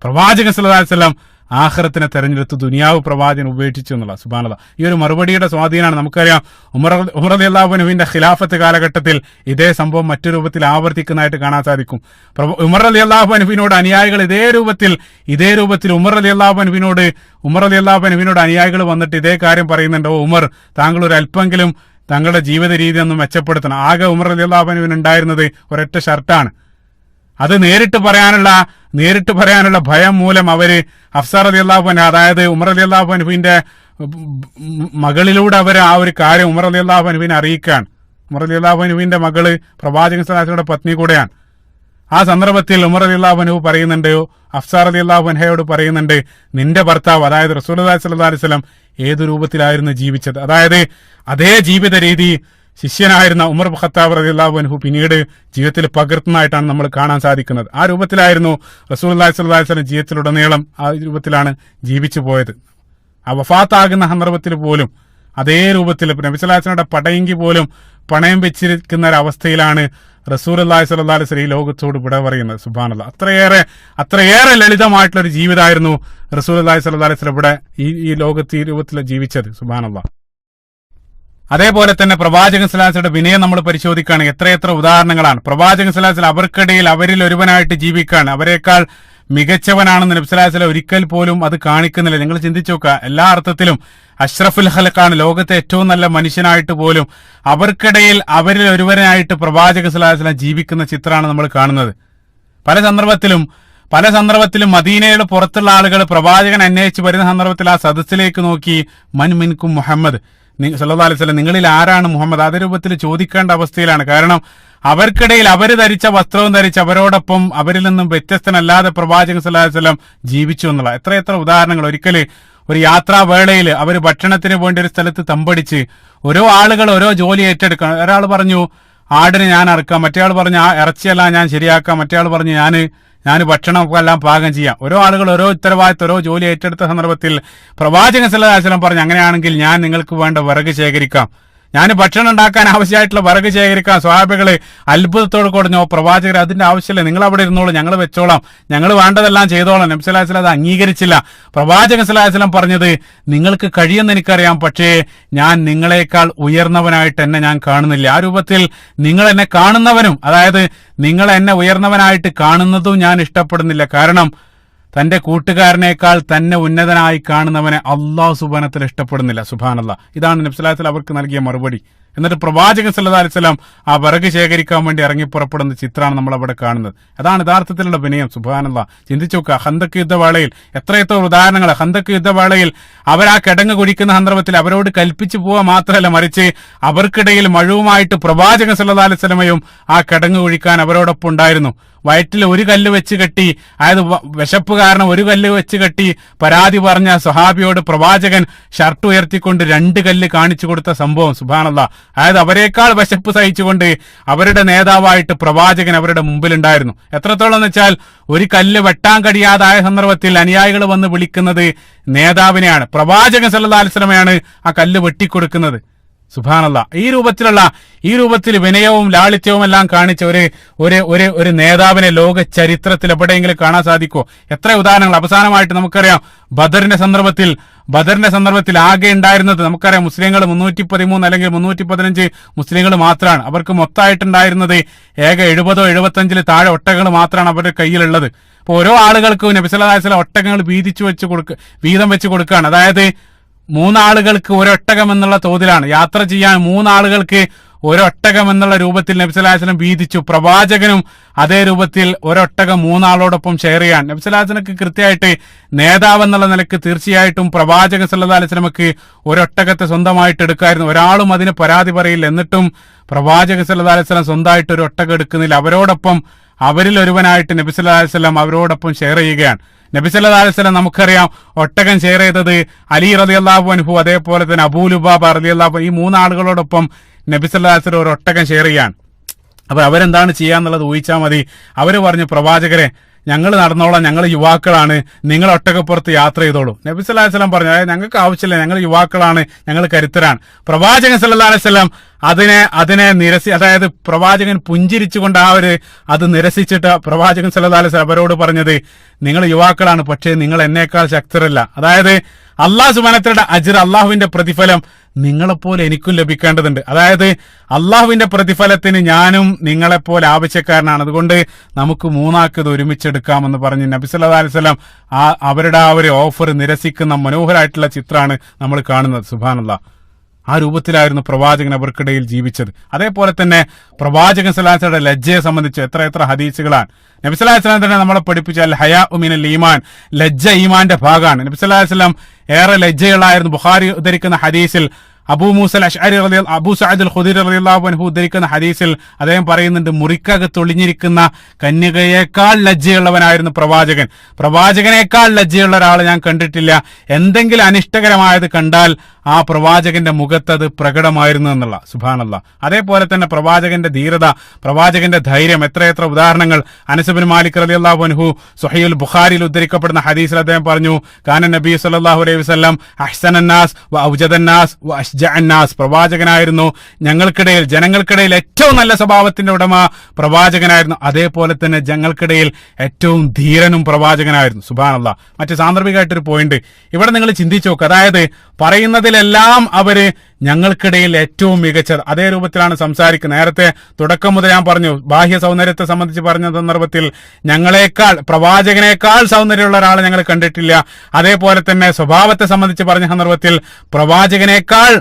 പ്രവാചകൻ സല്ലല്ലാഹു അലൈഹി വസല്ലം ആഖിറത്തിനെ തെരഞ്ഞെടുത്ത് ദുനിയാവ് പ്രവാചകൻ ഉപേക്ഷിച്ചു എന്നുള്ള. സുബ്ഹാനല്ലാഹ്. ഈ ഒരു മറുപടിയുടെ സ്വാധീനമാണ്. നമുക്കറിയാം ഉമർ റളിയല്ലാഹു അൻഹുവിന്റെ ഖിലാഫത്ത് കാലഘട്ടത്തിൽ ഇതേ സംഭവം മറ്റു രൂപത്തിൽ ആവർത്തിക്കുന്നതായിട്ട് കാണാൻ സാധിക്കും. ഉമർ റളിയല്ലാഹു അൻഹുവിനോട് അനുയായികൾ ഇതേ രൂപത്തിൽ ഉമർ റളിയല്ലാഹു അൻഹുവിനോട് അനുയായികൾ വന്നിട്ട് ഇതേ കാര്യം പറയുന്നുണ്ട്, ഓ ഉമർ, താങ്കൾ ഒരു അല്പമെങ്കിലും തങ്ങളുടെ ജീവിത രീതി ഒന്ന് മെച്ചപ്പെടുത്തണം. ആകെ ഉമർ റളിയല്ലാഹു അൻഹുവിന് ഉണ്ടായിരുന്നത് ഒരൊറ്റ ഷർട്ടാണ്. അത് നേരിട്ട് പറയാനുള്ള ഭയം മൂലം അവര് ഹഫ്സ റളിയല്ലാഹു അൻഹ, അതായത് ഉമർ റളിയല്ലാഹു അൻഹുവിന്റെ മകളിലൂടെ അവർ ആ ഒരു കാര്യം ഉമർ റളിയല്ലാഹു അൻഹുവിനെ അറിയിക്കാൻ. ഉമർ റളിയല്ലാഹു അൻഹുവിന്റെ മകള് പ്രവാചകൻ സ്വല്ലല്ലാഹു അലൈഹി വസല്ലമയുടെ പത്നി കൂടെയാണ്. ആ സന്ദർഭത്തിൽ ഉമർ റളിയല്ലാഹു അൻഹു പറയുന്നുണ്ട്, ഹഫ്സ റളിയല്ലാഹു അൻഹയോട് പറയുന്നുണ്ട്, നിന്റെ ഭർത്താവ് അതായത് റസൂലുള്ളാഹി സ്വല്ലല്ലാഹു അലൈഹി വസല്ലം ഏതു രൂപത്തിലായിരുന്നു ജീവിച്ചത്, അതായത് അതേ ജീവിത രീതി ശിഷ്യനായിരുന്ന ഉമർ ഖത്താബ് റളിയല്ലാഹു അൻഹു പിന്നീട് ജീവിതത്തിൽ പകർത്തുന്നതായിട്ടാണ് നമ്മൾ കാണാൻ സാധിക്കുന്നത്. ആ രൂപത്തിലായിരുന്നു റസൂലുള്ളാഹി സ്വല്ലല്ലാഹു അലൈഹി വസല്ലം ജീവിതത്തിലുടനീളം ആ രൂപത്തിലാണ് ജീവിച്ചു പോയത്. ആ വഫാത്താകുന്ന സന്ദർഭത്തിൽ പോലും അതേ രൂപത്തിൽ നബി സല്ലല്ലാഹു അലൈഹി വസല്ലമയുടെ പടയെങ്കി പോലും പണയം വെച്ചിരിക്കുന്ന ഒരു അവസ്ഥയിലാണ് റസൂലുള്ളാഹി സ്വല്ലല്ലാഹു അലൈഹി വസല്ലം ഈ ലോകത്തോട് വിട പറയുന്നത്. സുബ്ഹാനല്ലാഹ്, അത്രയേറെ ലളിതമായിട്ടുള്ള ഒരു ജീവിതമായിരുന്നു റസൂലുള്ളാഹി സ്വല്ലല്ലാഹു അലൈഹി വസല്ലം ഇവിടെ ഈ ലോകത്ത് ഈ രൂപത്തിൽ ജീവിച്ചത്. സുബ്ഹാനല്ലാഹ്. അതേപോലെ തന്നെ പ്രവാചകൻ സ്വല്ലല്ലാഹു അലൈഹി വസല്ലമയുടെ വിനയം നമ്മൾ പരിശോധിക്കുകയാണ്. എത്രയെത്ര ഉദാഹരണങ്ങളാണ്. പ്രവാചകൻ സ്വല്ലല്ലാഹു അലൈഹി വസല്ലം അവർക്കിടയിൽ അവരിൽ ഒരുവനായിട്ട് ജീവിക്കുകയാണ്. അവരെക്കാൾ മികച്ചവനാണെന്ന് നബി സല്ലല്ലാഹു അലൈഹി വസല്ലം ഒരിക്കൽ പോലും അത് കാണിക്കുന്നില്ല. നിങ്ങൾ ചിന്തിച്ചു നോക്കുക, എല്ലാ അർത്ഥത്തിലും അഷ്റഫുൽ ഖൽഖാണ്, ലോകത്തെ ഏറ്റവും നല്ല മനുഷ്യനായിട്ട് പോലും അവർക്കിടയിൽ അവരിൽ ഒരുവനായിട്ട് പ്രവാചകൻ സ്വല്ലല്ലാഹു അലൈഹി വസല്ലം ജീവിക്കുന്ന ചിത്രമാണ് നമ്മൾ കാണുന്നത്. പല സന്ദർഭത്തിലും മദീനയുടെ പുറത്തുള്ള ആളുകൾ പ്രവാചകൻ അന്വേഷിച്ച് വരുന്ന സന്ദർഭത്തിൽ ആ സദസ്സിലേക്ക് നോക്കി മൻ മിൻകും മുഹമ്മദ് സല്ലല്ലാഹു അലൈഹി വസല്ലം, നിങ്ങളിൽ ആരാണ് മുഹമ്മദ്, അതേ രൂപത്തിൽ ചോദിക്കേണ്ട അവസ്ഥയിലാണ്. കാരണം അവർക്കിടയിൽ അവർ ധരിച്ച വസ്ത്രവും ധരിച്ച് അവരോടൊപ്പം അവരിൽ നിന്നും വ്യത്യസ്തനല്ലാതെ പ്രവാചകൻ സല്ലല്ലാഹു അലൈഹി വസല്ലം ജീവിച്ചു എന്നുള്ള എത്രയെത്ര ഉദാഹരണങ്ങൾ. ഒരിക്കൽ ഒരു യാത്രാവേളയിൽ അവർ ഭക്ഷണത്തിന് വേണ്ടി ഒരു സ്ഥലത്ത് തമ്പടിച്ച് ഓരോ ആളുകൾ ഓരോ ജോലി ഏറ്റെടുക്കണം. ഒരാൾ പറഞ്ഞു ആടിന് ഞാൻ അറക്കാം, മറ്റേ ആൾ പറഞ്ഞു ആ ഇറച്ചിയെല്ലാം ഞാൻ ശരിയാക്കാം, മറ്റേ ആൾ പറഞ്ഞു ഞാൻ ഭക്ഷണമൊക്കെ എല്ലാം പാകം ചെയ്യാം. ഓരോ ആളുകൾ ഓരോ ഉത്തരവാദിത്തം ഓരോ ജോലി ഏറ്റെടുത്ത സന്ദർഭത്തിൽ പ്രവാചകൻ സല്ലല്ലാഹു അലൈഹി വസല്ലം പറഞ്ഞു, അങ്ങനെയാണെങ്കിൽ ഞാൻ നിങ്ങൾക്ക് വേണ്ട വിറക് ശേഖരിക്കാം, ഞാൻ ഭക്ഷണം ഉണ്ടാക്കാൻ ആവശ്യമായിട്ടുള്ള വിറക് ശേഖരിക്കാം. സ്വഹാബികള് അത്ഭുതത്തോട് കൊടുഞ്ഞോ, പ്രവാചകർ അതിന്റെ ആവശ്യമില്ല, നിങ്ങൾ അവിടെ ഇരുന്നോളൂ, ഞങ്ങൾ വെച്ചോളാം, ഞങ്ങൾ വേണ്ടതെല്ലാം ചെയ്തോളാം. നബി സല്ലല്ലാഹു അലൈഹി വസല്ലം അത് അംഗീകരിച്ചില്ല. പ്രവാചകൻ സല്ലല്ലാഹു അലൈഹി വസല്ലം പറഞ്ഞത്, നിങ്ങൾക്ക് കഴിയുമെന്ന് എനിക്കറിയാം, പക്ഷേ ഞാൻ നിങ്ങളെക്കാൾ ഉയർന്നവനായിട്ട് എന്നെ ഞാൻ കാണുന്നില്ല. ആ രൂപത്തിൽ നിങ്ങൾ എന്നെ കാണുന്നവനും, അതായത് നിങ്ങൾ എന്നെ ഉയർന്നവനായിട്ട് കാണുന്നതും ഞാൻ ഇഷ്ടപ്പെടുന്നില്ല. കാരണം തന്റെ കൂട്ടുകാരനേക്കാൾ തന്നെ ഉന്നതനായി കാണുന്നവനെ അള്ളാഹു സുബ്ഹാനഹു വ തആല ഇഷ്ടപ്പെടുന്നില്ല. സുബ്ഹാനല്ലാഹ്. ഇതാണ് നബി സല്ലല്ലാഹു അലൈഹി വസല്ലം അവർക്ക് നൽകിയ മറുപടി. എന്നിട്ട് പ്രവാചകൻ സല്ലല്ലാഹു അലൈഹി വസല്ലം ആ വിറക് ശേഖരിക്കാൻ വേണ്ടി ഇറങ്ങി പുറപ്പെടുന്ന ചിത്രമാണ് നമ്മൾ അവിടെ കാണുന്നത്. അതാണ് യഥാർത്ഥത്തിലുള്ള വിനയം. സുബ്ഹാനല്ലാഹ്. ചിന്തിച്ചു നോക്കുക, ഖന്തക്ക് യുദ്ധവേളയിൽ എത്രയെത്ര ഉദാഹരണങ്ങൾ. ഖന്തക്ക് യുദ്ധവേളയിൽ അവർ ആ കിടങ്ങ് കുടിക്കുന്ന സന്ദർഭത്തിൽ അവരോട് കൽപ്പിച്ചു പോവുക മാത്രമല്ല, മറിച്ച് അവർക്കിടയിൽ മഴുവുമായിട്ട് പ്രവാചകൻ സല്ലല്ലാഹു അലൈഹി വസല്ലമയും ആ കിടങ്ങ് കുഴിക്കാൻ അവരോടൊപ്പം ഉണ്ടായിരുന്നു. വയറ്റിൽ ഒരു കല്ല് വെച്ച് കെട്ടി, അതായത് വിശപ്പ് കാരണം ഒരു കല്ല് വെച്ച് കെട്ടി പരാതി പറഞ്ഞ സ്വഹാബിയോട് പ്രവാചകൻ ഷർട്ട് ഉയർത്തിക്കൊണ്ട് 2 കല്ല് കാണിച്ചു കൊടുത്ത സംഭവം. സുബ്ഹാനല്ലാഹ്. അതായത് അവരെക്കാൾ വിശപ്പ് സഹിച്ചുകൊണ്ട് അവരുടെ നേതാവായിട്ട് പ്രവാചകൻ അവരുടെ മുമ്പിലുണ്ടായിരുന്നു. എത്രത്തോളം എന്ന് വെച്ചാൽ ഒരു കല്ല് വെട്ടാൻ കഴിയാതായ സന്ദർഭത്തിൽ അനുയായികൾ വന്ന് വിളിക്കുന്നത് നേതാവിനെയാണ്. പ്രവാചകൻ സല്ലല്ലാഹു അലൈഹി വസല്ലമയാണ് ആ കല്ല് വെട്ടിക്കൊടുക്കുന്നത്. സുബ്ഹാനല്ലാഹ്. ഈ രൂപത്തിൽ വിനയവും ലാളിത്യവും എല്ലാം കാണിച്ച ഒരു നേതാവിനെ ലോക ചരിത്രത്തിൽ എവിടെയെങ്കിലും കാണാൻ സാധിക്കുമോ? എത്ര ഉദാഹരണങ്ങൾ. അവസാനമായിട്ട് നമുക്കറിയാം ബദറിന്റെ സന്ദർഭത്തിൽ ആകെ ഉണ്ടായിരുന്നത് നമുക്കറിയാം മുസ്ലിങ്ങൾ 313 അല്ലെങ്കിൽ 315 മുസ്ലിങ്ങൾ മാത്രമാണ്. അവർക്ക് മൊത്തമായിട്ടുണ്ടായിരുന്നത് ഏക 70-75 താഴെ ഒട്ടകങ്ങൾ മാത്രമാണ് അവരുടെ കയ്യിലുള്ളത്. അപ്പോൾ ഓരോ ആളുകൾക്കും നബി സല്ലല്ലാഹു അലൈഹി വസല്ലം ഒട്ടകങ്ങൾ വീതം വെച്ച് കൊടുക്കുകയാണ്. അതായത് 3 ആളുകൾക്ക് ഒരൊട്ടകം എന്നുള്ള തോതിലാണ് യാത്ര ചെയ്യാൻ. 3 ആളുകൾക്ക് ഒരൊട്ടകം എന്നുള്ള രൂപത്തിൽ നബി സല്ലല്ലാഹു അലൈഹി വസല്ലം വീതിച്ചു. പ്രവാചകനും അതേ രൂപത്തിൽ ഒരൊട്ടകം 3 ആളോടൊപ്പം ഷെയർ ചെയ്യാൻ. നബി സല്ലല്ലാഹു അലൈഹി വസല്ലമക്ക് കൃത്യമായിട്ട് നേതാവ് എന്നുള്ള നിലക്ക് തീർച്ചയായിട്ടും പ്രവാചകൻ സല്ലല്ലാഹു അലൈഹി വസല്ലമക്ക് ഒരൊട്ടകത്തെ സ്വന്തമായിട്ട് എടുക്കായിരുന്നു. ഒരാളും അതിന് പരാതി പറയില്ല. എന്നിട്ടും പ്രവാചകൻ സല്ലല്ലാഹു അലൈഹി വസല്ലം സ്വന്തമായിട്ട് ഒരു ഒട്ടകം എടുക്കുന്നില്ല. അവരോടൊപ്പം അവരിൽ ഒരുവനായിട്ട് നബി സല്ലല്ലാഹു അലൈഹി വസല്ലം അവരോടൊപ്പം ഷെയർ ചെയ്യുകയാണ്. നബി സല്ലല്ലാഹു അലൈഹി വസല്ലം നമുക്കറിയാം ഒട്ടകം ഷെയർ ചെയ്തത് അലി റളിയല്ലാഹു അൻഹു, അതേപോലെ തന്നെ അബൂ ലുബാബ റളിയല്ലാഹു, ഈ 3 ആളുകളോടൊപ്പം നബി സല്ലല്ലാഹു അലൈഹി വസല്ലം ഒരു ഒട്ടകം ഷെയർ ചെയ്യാൻ. അപ്പൊ അവരെന്താണ് ചെയ്യാന്നുള്ളത് ഊഹിച്ചാൽ മതി. അവര് പറഞ്ഞു, പ്രവാചകരെ ഞങ്ങൾ നടന്നോളാം, ഞങ്ങൾ യുവാക്കളാണ്, നിങ്ങൾ ഒട്ടകപ്പുറത്ത് യാത്ര ചെയ്തോളൂ. നബി സല്ലല്ലാഹു അലൈഹി വസല്ലം പറഞ്ഞു, അതായത് ഞങ്ങൾക്ക് ആവശ്യമില്ല, ഞങ്ങൾ യുവാക്കളാണ്, ഞങ്ങൾ കരുത്തരാണ്. പ്രവാചകൻ സല്ലല്ലാഹു അലൈഹി വസല്ലം അതിനെ അതായത് പ്രവാചകൻ പുഞ്ചിരിച്ചുകൊണ്ട് അത് നിരസിച്ചിട്ട് പ്രവാചകൻ സല്ലല്ലാഹു അലൈഹി വസല്ലം അവരോട് പറഞ്ഞത്, നിങ്ങൾ യുവാക്കളാണ്, പക്ഷേ നിങ്ങൾ എന്നേക്കാൾ ശക്തരല്ല. അതായത് അള്ളാഹു സുബ്ഹാനഹു വ തആലയുടെ അജ്ർ, അള്ളാഹുവിന്റെ പ്രതിഫലം നിങ്ങളെപ്പോലെ എനിക്കും ലഭിക്കേണ്ടതുണ്ട്. അതായത് അള്ളാഹുവിന്റെ പ്രതിഫലത്തിന് ഞാനും നിങ്ങളെപ്പോലെ ആവശ്യക്കാരനാണ്. അതുകൊണ്ട് നമുക്ക് 3 ആൾക്ക് ഇത് ഒരുമിച്ചെടുക്കാമെന്ന് പറഞ്ഞ് നബി സല്ലല്ലാഹു അലൈഹി വസല്ലം അവരുടെ ആ ഒരു ഓഫർ നിരസിക്കുന്ന മനോഹരമായിട്ടുള്ള ചിത്രമാണ് നമ്മൾ കാണുന്നത്. സുബ്ഹാനല്ലാഹ്. ആ രൂപത്തിലായിരുന്നു പ്രവാചകൻ അവർക്കിടയിൽ ജീവിച്ചത്. അതേപോലെ തന്നെ പ്രവാചകൻ സല്ലല്ലാഹു അലൈഹി വസല്ലം ലജ്ജയെ സംബന്ധിച്ച് എത്ര ഹദീസുകളാണ്. നബി സല്ലല്ലാഹു അലൈഹി വസല്ലം തന്നെ നമ്മളെ പഠിപ്പിച്ച അൽ ഹയാഉ മിനൽ ഈമാൻ, ലജ്ജ ഈമാന്റെ ഭാഗമാണ്. നബി സല്ലല്ലാഹു അലൈഹി വസല്ലം ഏറെ ലജ്ജയുള്ളായിരുന്നു. ബുഖാരി ഉദ്ധരിക്കുന്ന ഹദീസിൽ അബൂ സഅദ് അൽ ഖുദരി റളിയല്ലാഹു അൻഹു ഉദ്ധരിക്കുന്ന ഹദീസിൽ അദ്ദേഹം പറയുന്നുണ്ട്, മുറിക്കകത്ത് ഒളിഞ്ഞിരിക്കുന്ന കന്യകയേക്കാൾ ലജ്ജയുള്ളവനായിരുന്നു പ്രവാചകൻ. പ്രവാചകനേക്കാൾ ലജ്ജയുള്ള ഒരാളെ ഞാൻ കണ്ടിട്ടില്ല. എന്തെങ്കിലും അനിഷ്ടകരമായത് കണ്ടാൽ ആ പ്രവാചകന്റെ മുഖത്തത് പ്രകടമായിരുന്നു എന്നുള്ള. സുബ്ഹാനല്ലാഹ്. അതേപോലെ തന്നെ പ്രവാചകന്റെ ധീരത, പ്രവാചകന്റെ ധൈര്യം, എത്രയെത്ര ഉദാഹരണങ്ങൾ. അനസ് ഇബ്നു മാലിക് റളിയല്ലാഹു അൻഹു സ്വഹീഹുൽ ബുഖാരിയിൽ ഉദ്ധരിക്കപ്പെടുന്ന ഹദീസിൽ അദ്ദേഹം പറഞ്ഞു, കാന നബി സല്ലല്ലാഹു അലൈഹി വസല്ലം അഹ്സനന്നാസ് വ ഔജദന്നാസ് വ അശ്ജഅന്നാസ്. പ്രവാചകനായിരുന്നു ഞങ്ങൾക്കിടയിൽ, ജനങ്ങൾക്കിടയിൽ ഏറ്റവും നല്ല സ്വഭാവത്തിന്റെ ഉടമ പ്രവാചകനായിരുന്നു. അതേപോലെ തന്നെ ജനങ്ങൾക്കിടയിൽ ഏറ്റവും ധീരനും പ്രവാചകനായിരുന്നു. സുബ്ഹാനല്ലാഹ്. മറ്റു സാന്ദർഭികമായിട്ടൊരു പോയിന്റ് ഇവിടെ നിങ്ങൾ ചിന്തിച്ചു നോക്കുക. അതായത് പറയുന്നതിലെല്ലാം അവര് ഞങ്ങൾക്കിടയിൽ ഏറ്റവും മികച്ചത്, അതേ രൂപത്തിലാണ് സംസാരിക്കുന്നത്. നേരത്തെ തുടക്കം മുതൽ ഞാൻ പറഞ്ഞു, ബാഹ്യ സൗന്ദര്യത്തെ സംബന്ധിച്ച് പറഞ്ഞ സന്ദർഭത്തിൽ ഞങ്ങളെക്കാൾ, പ്രവാചകനേക്കാൾ സൗന്ദര്യമുള്ള ഒരാളെ ഞങ്ങൾ കണ്ടിട്ടില്ല. അതേപോലെ തന്നെ സ്വഭാവത്തെ സംബന്ധിച്ച് പറഞ്ഞ സന്ദർഭത്തിൽ പ്രവാചകനേക്കാൾ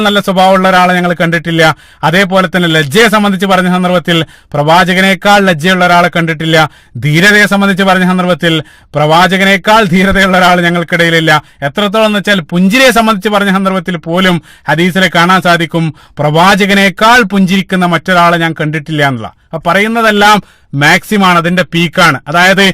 നല്ല സ്വഭാവമുള്ള ഒരാളെ ഞങ്ങൾ കണ്ടിട്ടില്ല. അതേപോലെ തന്നെ ലജ്ജയെ സംബന്ധിച്ച് പറഞ്ഞ സന്ദർഭത്തിൽ പ്രവാചകനേക്കാൾ ലജ്ജയുള്ള ഒരാളെ കണ്ടിട്ടില്ല. ധീരതയെ സംബന്ധിച്ച് പറഞ്ഞ സന്ദർഭത്തിൽ പ്രവാചകനേക്കാൾ ധീരതയുള്ള ഒരാൾ ഞങ്ങൾക്കിടയിലില്ല. എത്രത്തോളം എന്ന് വെച്ചാൽ പുഞ്ചിരിയെ സംബന്ധിച്ച് പറഞ്ഞ സന്ദർഭത്തിൽ പോലും ഹദീസിലെ കാണാൻ സാധിക്കും, പ്രവാചകനേക്കാൾ പുഞ്ചിരിക്കുന്ന മറ്റൊരാളെ ഞാൻ കണ്ടിട്ടില്ല എന്നുള്ള. പറയുന്നതെല്ലാം മാക്സിമാണ്, അതിന്റെ പീക്കാണ്. അതായത്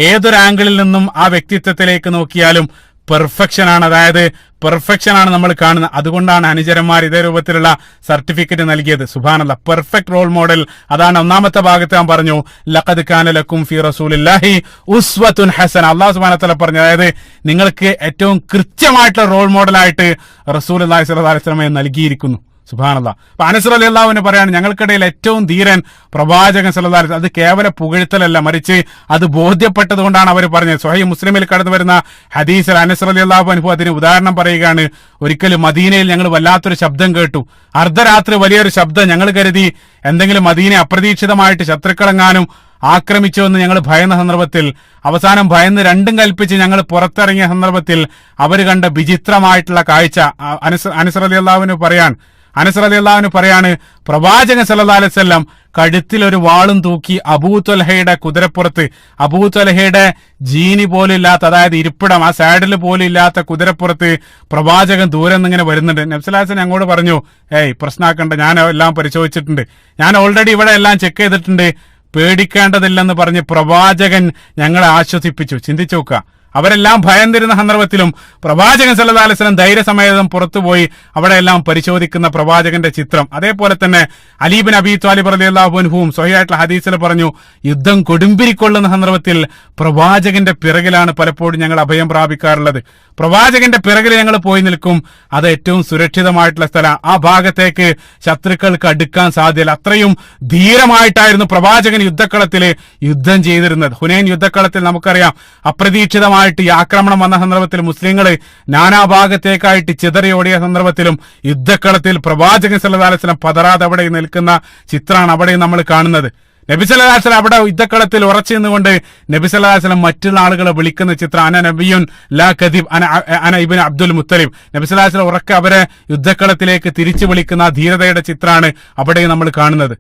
ഏതൊരു ആംഗിളിൽ നിന്നും ആ വ്യക്തിത്വത്തിലേക്ക് നോക്കിയാലും പെർഫെക്ഷൻ ആണ്, അതായത് പെർഫെക്ഷൻ ആണ് നമ്മൾ കാണുന്നത്. അതുകൊണ്ടാണ് അനുചരന്മാർ ഇതേ രൂപത്തിലുള്ള സർട്ടിഫിക്കറ്റ് നൽകിയത്. സുബ്ഹാനല്ലാഹ്. പെർഫെക്റ്റ് റോൾ മോഡൽ, അതാണ് ഒന്നാമത്തെ ഭാഗത്ത് ഞാൻ പറഞ്ഞു, ലഖദ് കാന ലക്കും ഫീ റസൂലില്ലാഹി ഉസ്വത്തുൻ ഹസന. അല്ലാഹു സുബ്ഹാനഹു വ തആല പറഞ്ഞു, അതായത് നിങ്ങൾക്ക് ഏറ്റവും കൃത്യമായിട്ടുള്ള റോൾ മോഡലായിട്ട് റസൂലുള്ളാഹി സ്വല്ലല്ലാഹു അലൈഹി വസല്ലമയെ നൽകിയിരിക്കുന്നു. സുബ്ഹാനല്ലാഹ്. അപ്പൊ അനസ് റളിയല്ലാഹു അൻഹു പറയാണ്, ഞങ്ങൾക്കിടയിൽ ഏറ്റവും ധീരൻ പ്രവാചകൻ സല്ലല്ലാഹു അലൈഹി വസല്ലം. അത് കേവല പുകഴ്ത്തലല്ല, മറിച്ച് അത് ബോധ്യപ്പെട്ടത് കൊണ്ടാണ് അവർ പറഞ്ഞത്. സ്വഹീഹ് മുസ്ലിമിൽ കടന്നു വരുന്ന ഹദീസിൽ അനസ് റളിയല്ലാഹു അൻഹു അതിന് ഉദാഹരണം പറയുകയാണ്. ഒരിക്കലും മദീനയിൽ ഞങ്ങൾ വല്ലാത്തൊരു ശബ്ദം കേട്ടു, അർദ്ധരാത്രി വലിയൊരു ശബ്ദം. ഞങ്ങൾ കരുതി എന്തെങ്കിലും മദീനയെ അപ്രതീക്ഷിതമായിട്ട് ശത്രുക്കളെങ്ങാനും ആക്രമിച്ചു എന്ന് ഞങ്ങൾ ഭയന്ന സന്ദർഭത്തിൽ, അവസാനം ഭയന്ന് രണ്ടും കൽപ്പിച്ച് ഞങ്ങൾ പുറത്തിറങ്ങിയ സന്ദർഭത്തിൽ അവർ കണ്ട വിചിത്രമായിട്ടുള്ള കാഴ്ച അനസ് റളിയല്ലാഹു അൻഹു പറയാണ്, പ്രവാചകൻ സല്ലല്ലാഹു അലൈഹി വസല്ലം കഴുത്തിൽ ഒരു വാളും തൂക്കി അബൂ ത്വൽഹയുടെ കുതിരപ്പുറത്ത്, അബൂ ത്വൽഹയുടെ ജീനി പോലും ഇല്ലാത്ത, അതായത് ഇരിപ്പിടം, ആ സാഡിൽ പോലും ഇല്ലാത്ത കുതിരപ്പുറത്ത് പ്രവാചകൻ ദൂരെ നിന്നിങ്ങനെ വരുന്നുണ്ട്. നബി സല്ലല്ലാഹു അലൈഹി വസല്ലം ഞങ്ങളോട് പറഞ്ഞു, പ്രശ്നമാക്കണ്ട, ഞാൻ എല്ലാം പരിശോധിച്ചിട്ടുണ്ട്, ഞാൻ ഓൾറെഡി ഇവിടെ എല്ലാം ചെക്ക് ചെയ്തിട്ടുണ്ട്, പേടിക്കേണ്ടതില്ലെന്ന് പറഞ്ഞ് പ്രവാചകൻ ഞങ്ങളെ ആശ്വസിപ്പിച്ചു. ചിന്തിച്ചു നോക്കുക. അവരെല്ലാം ഭയന്നിരുന്ന സന്ദർഭത്തിലും പ്രവാചകൻ സല്ലല്ലാഹു അലൈഹി വസല്ലം ധൈര്യസമേതം പുറത്തുപോയി അവിടെയെല്ലാം പരിശോധിക്കുന്ന പ്രവാചകന്റെ ചിത്രം. അതേപോലെ തന്നെ അലി ഇബ്നു അബീ ത്വാലിബ് റളിയല്ലാഹു അൻഹുവും സ്വഹീഹായിട്ടുള്ള ഹദീസിൽ പറഞ്ഞു, യുദ്ധം കൊടുമ്പിരിക്കൊള്ളുന്ന സന്ദർഭത്തിൽ പ്രവാചകന്റെ പിറകിലാണ് പലപ്പോഴും ഞങ്ങൾ അഭയം പ്രാപിക്കാറുള്ളത്. പ്രവാചകന്റെ പിറകിൽ ഞങ്ങൾ പോയി നിൽക്കും. അത് ഏറ്റവും സുരക്ഷിതമായിട്ടുള്ള സ്ഥലം. ആ ഭാഗത്തേക്ക് ശത്രുക്കൾക്ക് അടുക്കാൻ സാധ്യത. അത്രയും ധീരമായിട്ടായിരുന്നു പ്രവാചകൻ യുദ്ധക്കളത്തില് യുദ്ധം ചെയ്തിരുന്നത്. ഹുനൈൻ യുദ്ധക്കളത്തിൽ നമുക്കറിയാം, അപ്രതീക്ഷിതമായിട്ട് ഈ ആക്രമണം വന്ന സന്ദർഭത്തിൽ മുസ്ലിങ്ങൾ നാനാഭാഗത്തേക്കായിട്ട് ചിതറിയോടിയ സന്ദർഭത്തിലും യുദ്ധക്കളത്തിൽ പ്രവാചകൻ സല്ലല്ലാഹു അലൈഹി വസല്ലം പതറാതെ അവിടെ നിൽക്കുന്ന ചിത്രമാണ് അവിടെ നമ്മൾ കാണുന്നത്. നബി സല്ലല്ലാഹു അലൈഹി വസല്ലം അവിടെ യുദ്ധക്കളത്തിൽ ഉറച്ചു നിന്നുകൊണ്ട് നബി സല്ലല്ലാഹു അലൈഹി വസല്ലം മറ്റുള്ള ആളുകളെ വിളിക്കുന്ന ചിത്രം, അന നബിയുൻ ലാ കദിബ് അന ഇബ്നു അബ്ദുൽ മുത്തലിബ്. നബി സല്ലല്ലാഹു അലൈഹി വസല്ലം ഉറക്കെ അവരെ യുദ്ധക്കളത്തിലേക്ക് തിരിച്ചു വിളിക്കുന്ന ധീരതയുടെ ചിത്രമാണ് അവിടെ നമ്മൾ കാണുന്നത്.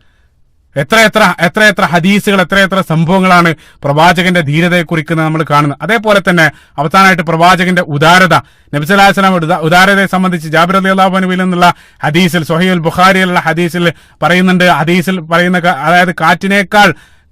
എത്രയെത്ര ഹദീസുകൾ, എത്രയെത്ര സംഭവങ്ങളാണ് പ്രവാചകന്റെ ധീരതയെ കുറിക്കുന്നത് നമ്മൾ കാണുന്നത്. അതേപോലെ തന്നെ അവസാനമായിട്ട് പ്രവാചകന്റെ ഉദാരത, നബി സല്ലല്ലാഹു അലൈഹി വസല്ലം ഉദാരതയെ സംബന്ധിച്ച് ജാബിർ റളിയല്ലാഹു അൻഹുവിൽ നിന്നുള്ള ഹദീസിൽ, സ്വഹീഹുൽ ബുഖാരിയിലുള്ള ഹദീസിൽ പറയുന്നുണ്ട്, അതായത്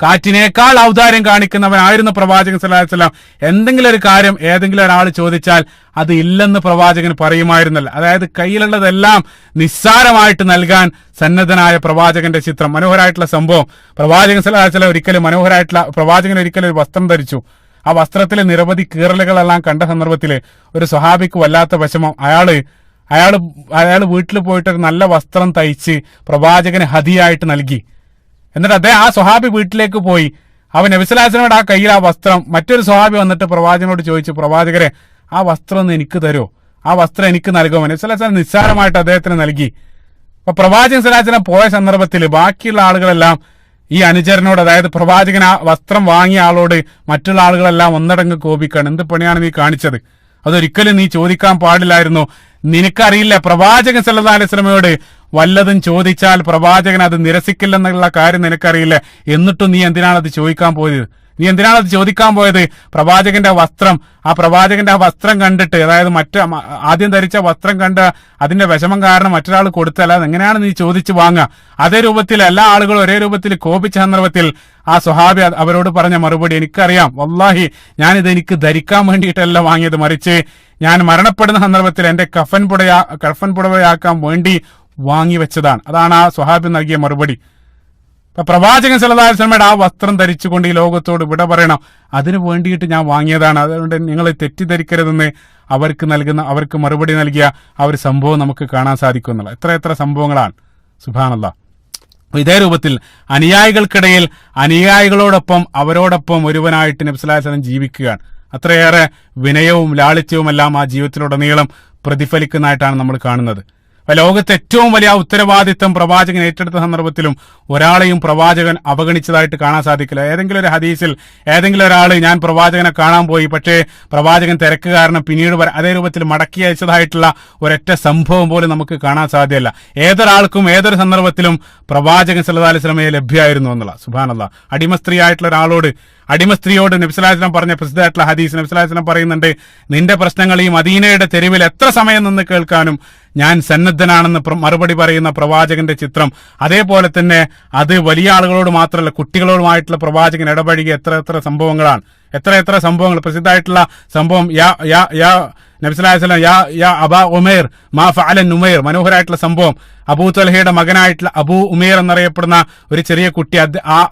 കാറ്റിനേക്കാൾ ഔദാര്യം കാണിക്കുന്നവനായിരുന്നു പ്രവാചകൻ സല്ലല്ലാഹു അലൈഹി വസല്ലം. എന്തെങ്കിലും ഒരു കാര്യം ഏതെങ്കിലും ഒരാൾ ചോദിച്ചാൽ അത് ഇല്ലെന്ന് പ്രവാചകൻ പറയുമായിരുന്നല്ല. അതായത് കയ്യിലുള്ളതെല്ലാം നിസ്സാരമായിട്ട് നൽകാൻ സന്നദ്ധനായ പ്രവാചകന്റെ ചിത്രം. മനോഹരമായിട്ടുള്ള സംഭവം. പ്രവാചകൻ സല്ലല്ലാഹു അലൈഹി വസല്ലം പ്രവാചകൻ ഒരിക്കലും ഒരു വസ്ത്രം ധരിച്ചു. ആ വസ്ത്രത്തിലെ നിരവധി കീറലുകളെല്ലാം കണ്ട സന്ദർഭത്തിൽ ഒരു സ്വഹാബിക്ക് വല്ലാത്ത വിഷമം. അയാള് വീട്ടിൽ പോയിട്ട് ഒരു നല്ല വസ്ത്രം തയ്ച്ച് പ്രവാചകന് ഹദിയായിട്ട് നൽകി. എന്നിട്ട് ആ സ്വഹാബി വീട്ടിലേക്ക് പോയി. അവൻ നബി സല്ലല്ലാഹു അലൈഹി വസല്ലം ആ കയ്യിൽ ആ വസ്ത്രം, മറ്റൊരു സ്വഹാബി വന്നിട്ട് പ്രവാചകനോട് ചോദിച്ചു, പ്രവാചകരെ ആ വസ്ത്രം ഒന്ന് എനിക്ക് തരുമോ, ആ വസ്ത്രം എനിക്ക് നൽകുമോ? നബി സല്ലല്ലാഹു അലൈഹി വസല്ലം നിസ്സാരമായിട്ട് അദ്ദേഹത്തിന് നൽകി. അപ്പൊ പ്രവാചകൻ സല്ലല്ലാഹു അലൈഹി വസല്ലം പോയ സന്ദർഭത്തിൽ ബാക്കിയുള്ള ആളുകളെല്ലാം ഈ അനുചരനോട്, അതായത് പ്രവാചകൻ ആ വസ്ത്രം വാങ്ങിയ ആളോട് മറ്റുള്ള ആളുകളെല്ലാം ഒന്നടങ്ക് കോപിക്കാണ്. എന്ത് പണിയാണ് നീ കാണിച്ചത്? അതൊരിക്കലും നീ ചോദിക്കാൻ പാടില്ലായിരുന്നു. നിനക്കറിയില്ല പ്രവാചകൻ സല്ലല്ലാഹു അലൈഹി വസല്ലമയോട് വല്ലതും ചോദിച്ചാൽ പ്രവാചകൻ അത് നിരസിക്കില്ലെന്നുള്ള കാര്യം നിനക്കറിയില്ല, എന്നിട്ടും നീ എന്തിനാണ് അത് ചോദിക്കാൻ പോയത്? നീ എന്തിനാണ് അത് ചോദിക്കാൻ പോയത്? പ്രവാചകന്റെ വസ്ത്രം, ആ പ്രവാചകന്റെ ആ വസ്ത്രം കണ്ടിട്ട്, അതായത് ആദ്യം ധരിച്ച വസ്ത്രം കണ്ട് അതിന്റെ വിഷമം കാരണം മറ്റൊരാൾ കൊടുത്തല്ല, അതെങ്ങനെയാണ് നീ ചോദിച്ചു വാങ്ങുക? അതേ രൂപത്തിൽ എല്ലാ ആളുകളും ഒരേ രൂപത്തിൽ കോപിച്ച സന്ദർഭത്തിൽ ആ സ്വഹാബി അവരോട് പറഞ്ഞ മറുപടി, എനിക്കറിയാം, വല്ലാഹി ഞാനിത് എനിക്ക് ധരിക്കാൻ വേണ്ടിയിട്ടല്ല വാങ്ങിയത്, മറിച്ച് ഞാൻ മരണപ്പെടുന്ന സന്ദർഭത്തിൽ എന്റെ കഫൻ പുടവയാക്കാൻ വേണ്ടി വാങ്ങി വെച്ചതാണ്. അതാണ് ആ സ്വഹാബി നൽകിയ മറുപടി. അപ്പൊ പ്രവാചകൻ സല്ലല്ലാഹു അലൈഹി വസല്ലമയുടെ ആ വസ്ത്രം ധരിച്ചുകൊണ്ട് ഈ ലോകത്തോട് വിട പറയണം, അതിനു വേണ്ടിയിട്ട് ഞാൻ വാങ്ങിയതാണ്, അതുകൊണ്ട് നിങ്ങൾ തെറ്റിദ്ധരിക്കരുതെന്ന് അവർക്ക് മറുപടി നൽകിയ ആ ഒരു സംഭവം നമുക്ക് കാണാൻ സാധിക്കും എന്നുള്ള. എത്ര സംഭവങ്ങളാണ്, സുബ്ഹാനല്ലാഹ്. ഇതേ രൂപത്തിൽ അനുയായികൾക്കിടയിൽ അനുയായികളോടൊപ്പം അവരോടൊപ്പം ഒരുവനായിട്ട് നബി സല്ലല്ലാഹു അലൈഹി വസല്ലം ജീവിക്കുകയാണ്. അത്രയേറെ വിനയവും ലാളിത്യവും എല്ലാം ആ ജീവിതത്തിലുടനീളം പ്രതിഫലിക്കുന്നതായിട്ടാണ് നമ്മൾ കാണുന്നത്. ലോകത്തെ ഏറ്റവും വലിയ ഉത്തരവാദിത്തം പ്രവാചകൻ ഏറ്റെടുത്ത സന്ദർഭത്തിലും ഒരാളെയും പ്രവാചകൻ അവഗണിച്ചതായിട്ട് കാണാൻ സാധിക്കില്ല. ഏതെങ്കിലും ഒരു ഹദീസിൽ ഏതെങ്കിലും ഒരാൾ ഞാൻ പ്രവാചകനെ കാണാൻ പോയി, പക്ഷേ പ്രവാചകൻ തിരക്ക് കാരണം പിന്നീട് അതേ രൂപത്തിൽ മടക്കി അയച്ചതായിട്ടുള്ള ഒരൊറ്റ സംഭവം പോലും നമുക്ക് കാണാൻ സാധ്യമല്ല. ഏതൊരാൾക്കും ഏതൊരു സന്ദർഭത്തിലും പ്രവാചകൻ സല്ലല്ലാഹു അലൈഹി വസല്ലമയെ ലഭ്യമായിരുന്നു എന്നുള്ള. സുബ്ഹാനല്ലാഹ്. അടിമ സ്ത്രീ ആയിട്ടുള്ള ഒരാളോട്, അടിമ സ്ത്രീയോട് നബി സല്ലല്ലാഹു അലൈഹി വസല്ലം പറഞ്ഞ പ്രസിദ്ധമായിട്ടുള്ള ഹദീസ്, നബി സല്ലല്ലാഹു അലൈഹി വസല്ലം പറയുന്നുണ്ട്, നിന്റെ പ്രശ്നങ്ങൾ ഈ മദീനയുടെ തെരുവിൽ എത്ര സമയം നിന്ന് കേൾക്കാനും ഞാൻ സന്നദ്ധനാണെന്ന് മറുപടി പറയുന്ന പ്രവാചകന്റെ ചിത്രം. അതേപോലെ തന്നെ അത് വലിയ ആളുകളോട് മാത്രമല്ല, കുട്ടികളോടുമായിട്ടുള്ള പ്രവാചകൻ ഇടപഴകിയ എത്ര സംഭവങ്ങളാണ്, എത്ര സംഭവങ്ങൾ. പ്രസിദ്ധമായിട്ടുള്ള സംഭവം നബി സല്ലല്ലാഹു അലൈഹി വസല്ലം യാ അബാ ഉമൈർ മാ ഫഅല നുമൈർ, മനോഹരമായിട്ടുള്ള സംഭവം. അബൂ തൽഹയുടെ മകനായിട്ടുള്ള അബൂ ഉമൈർ എന്നറിയപ്പെടുന്ന ഒരു ചെറിയ കുട്ടി,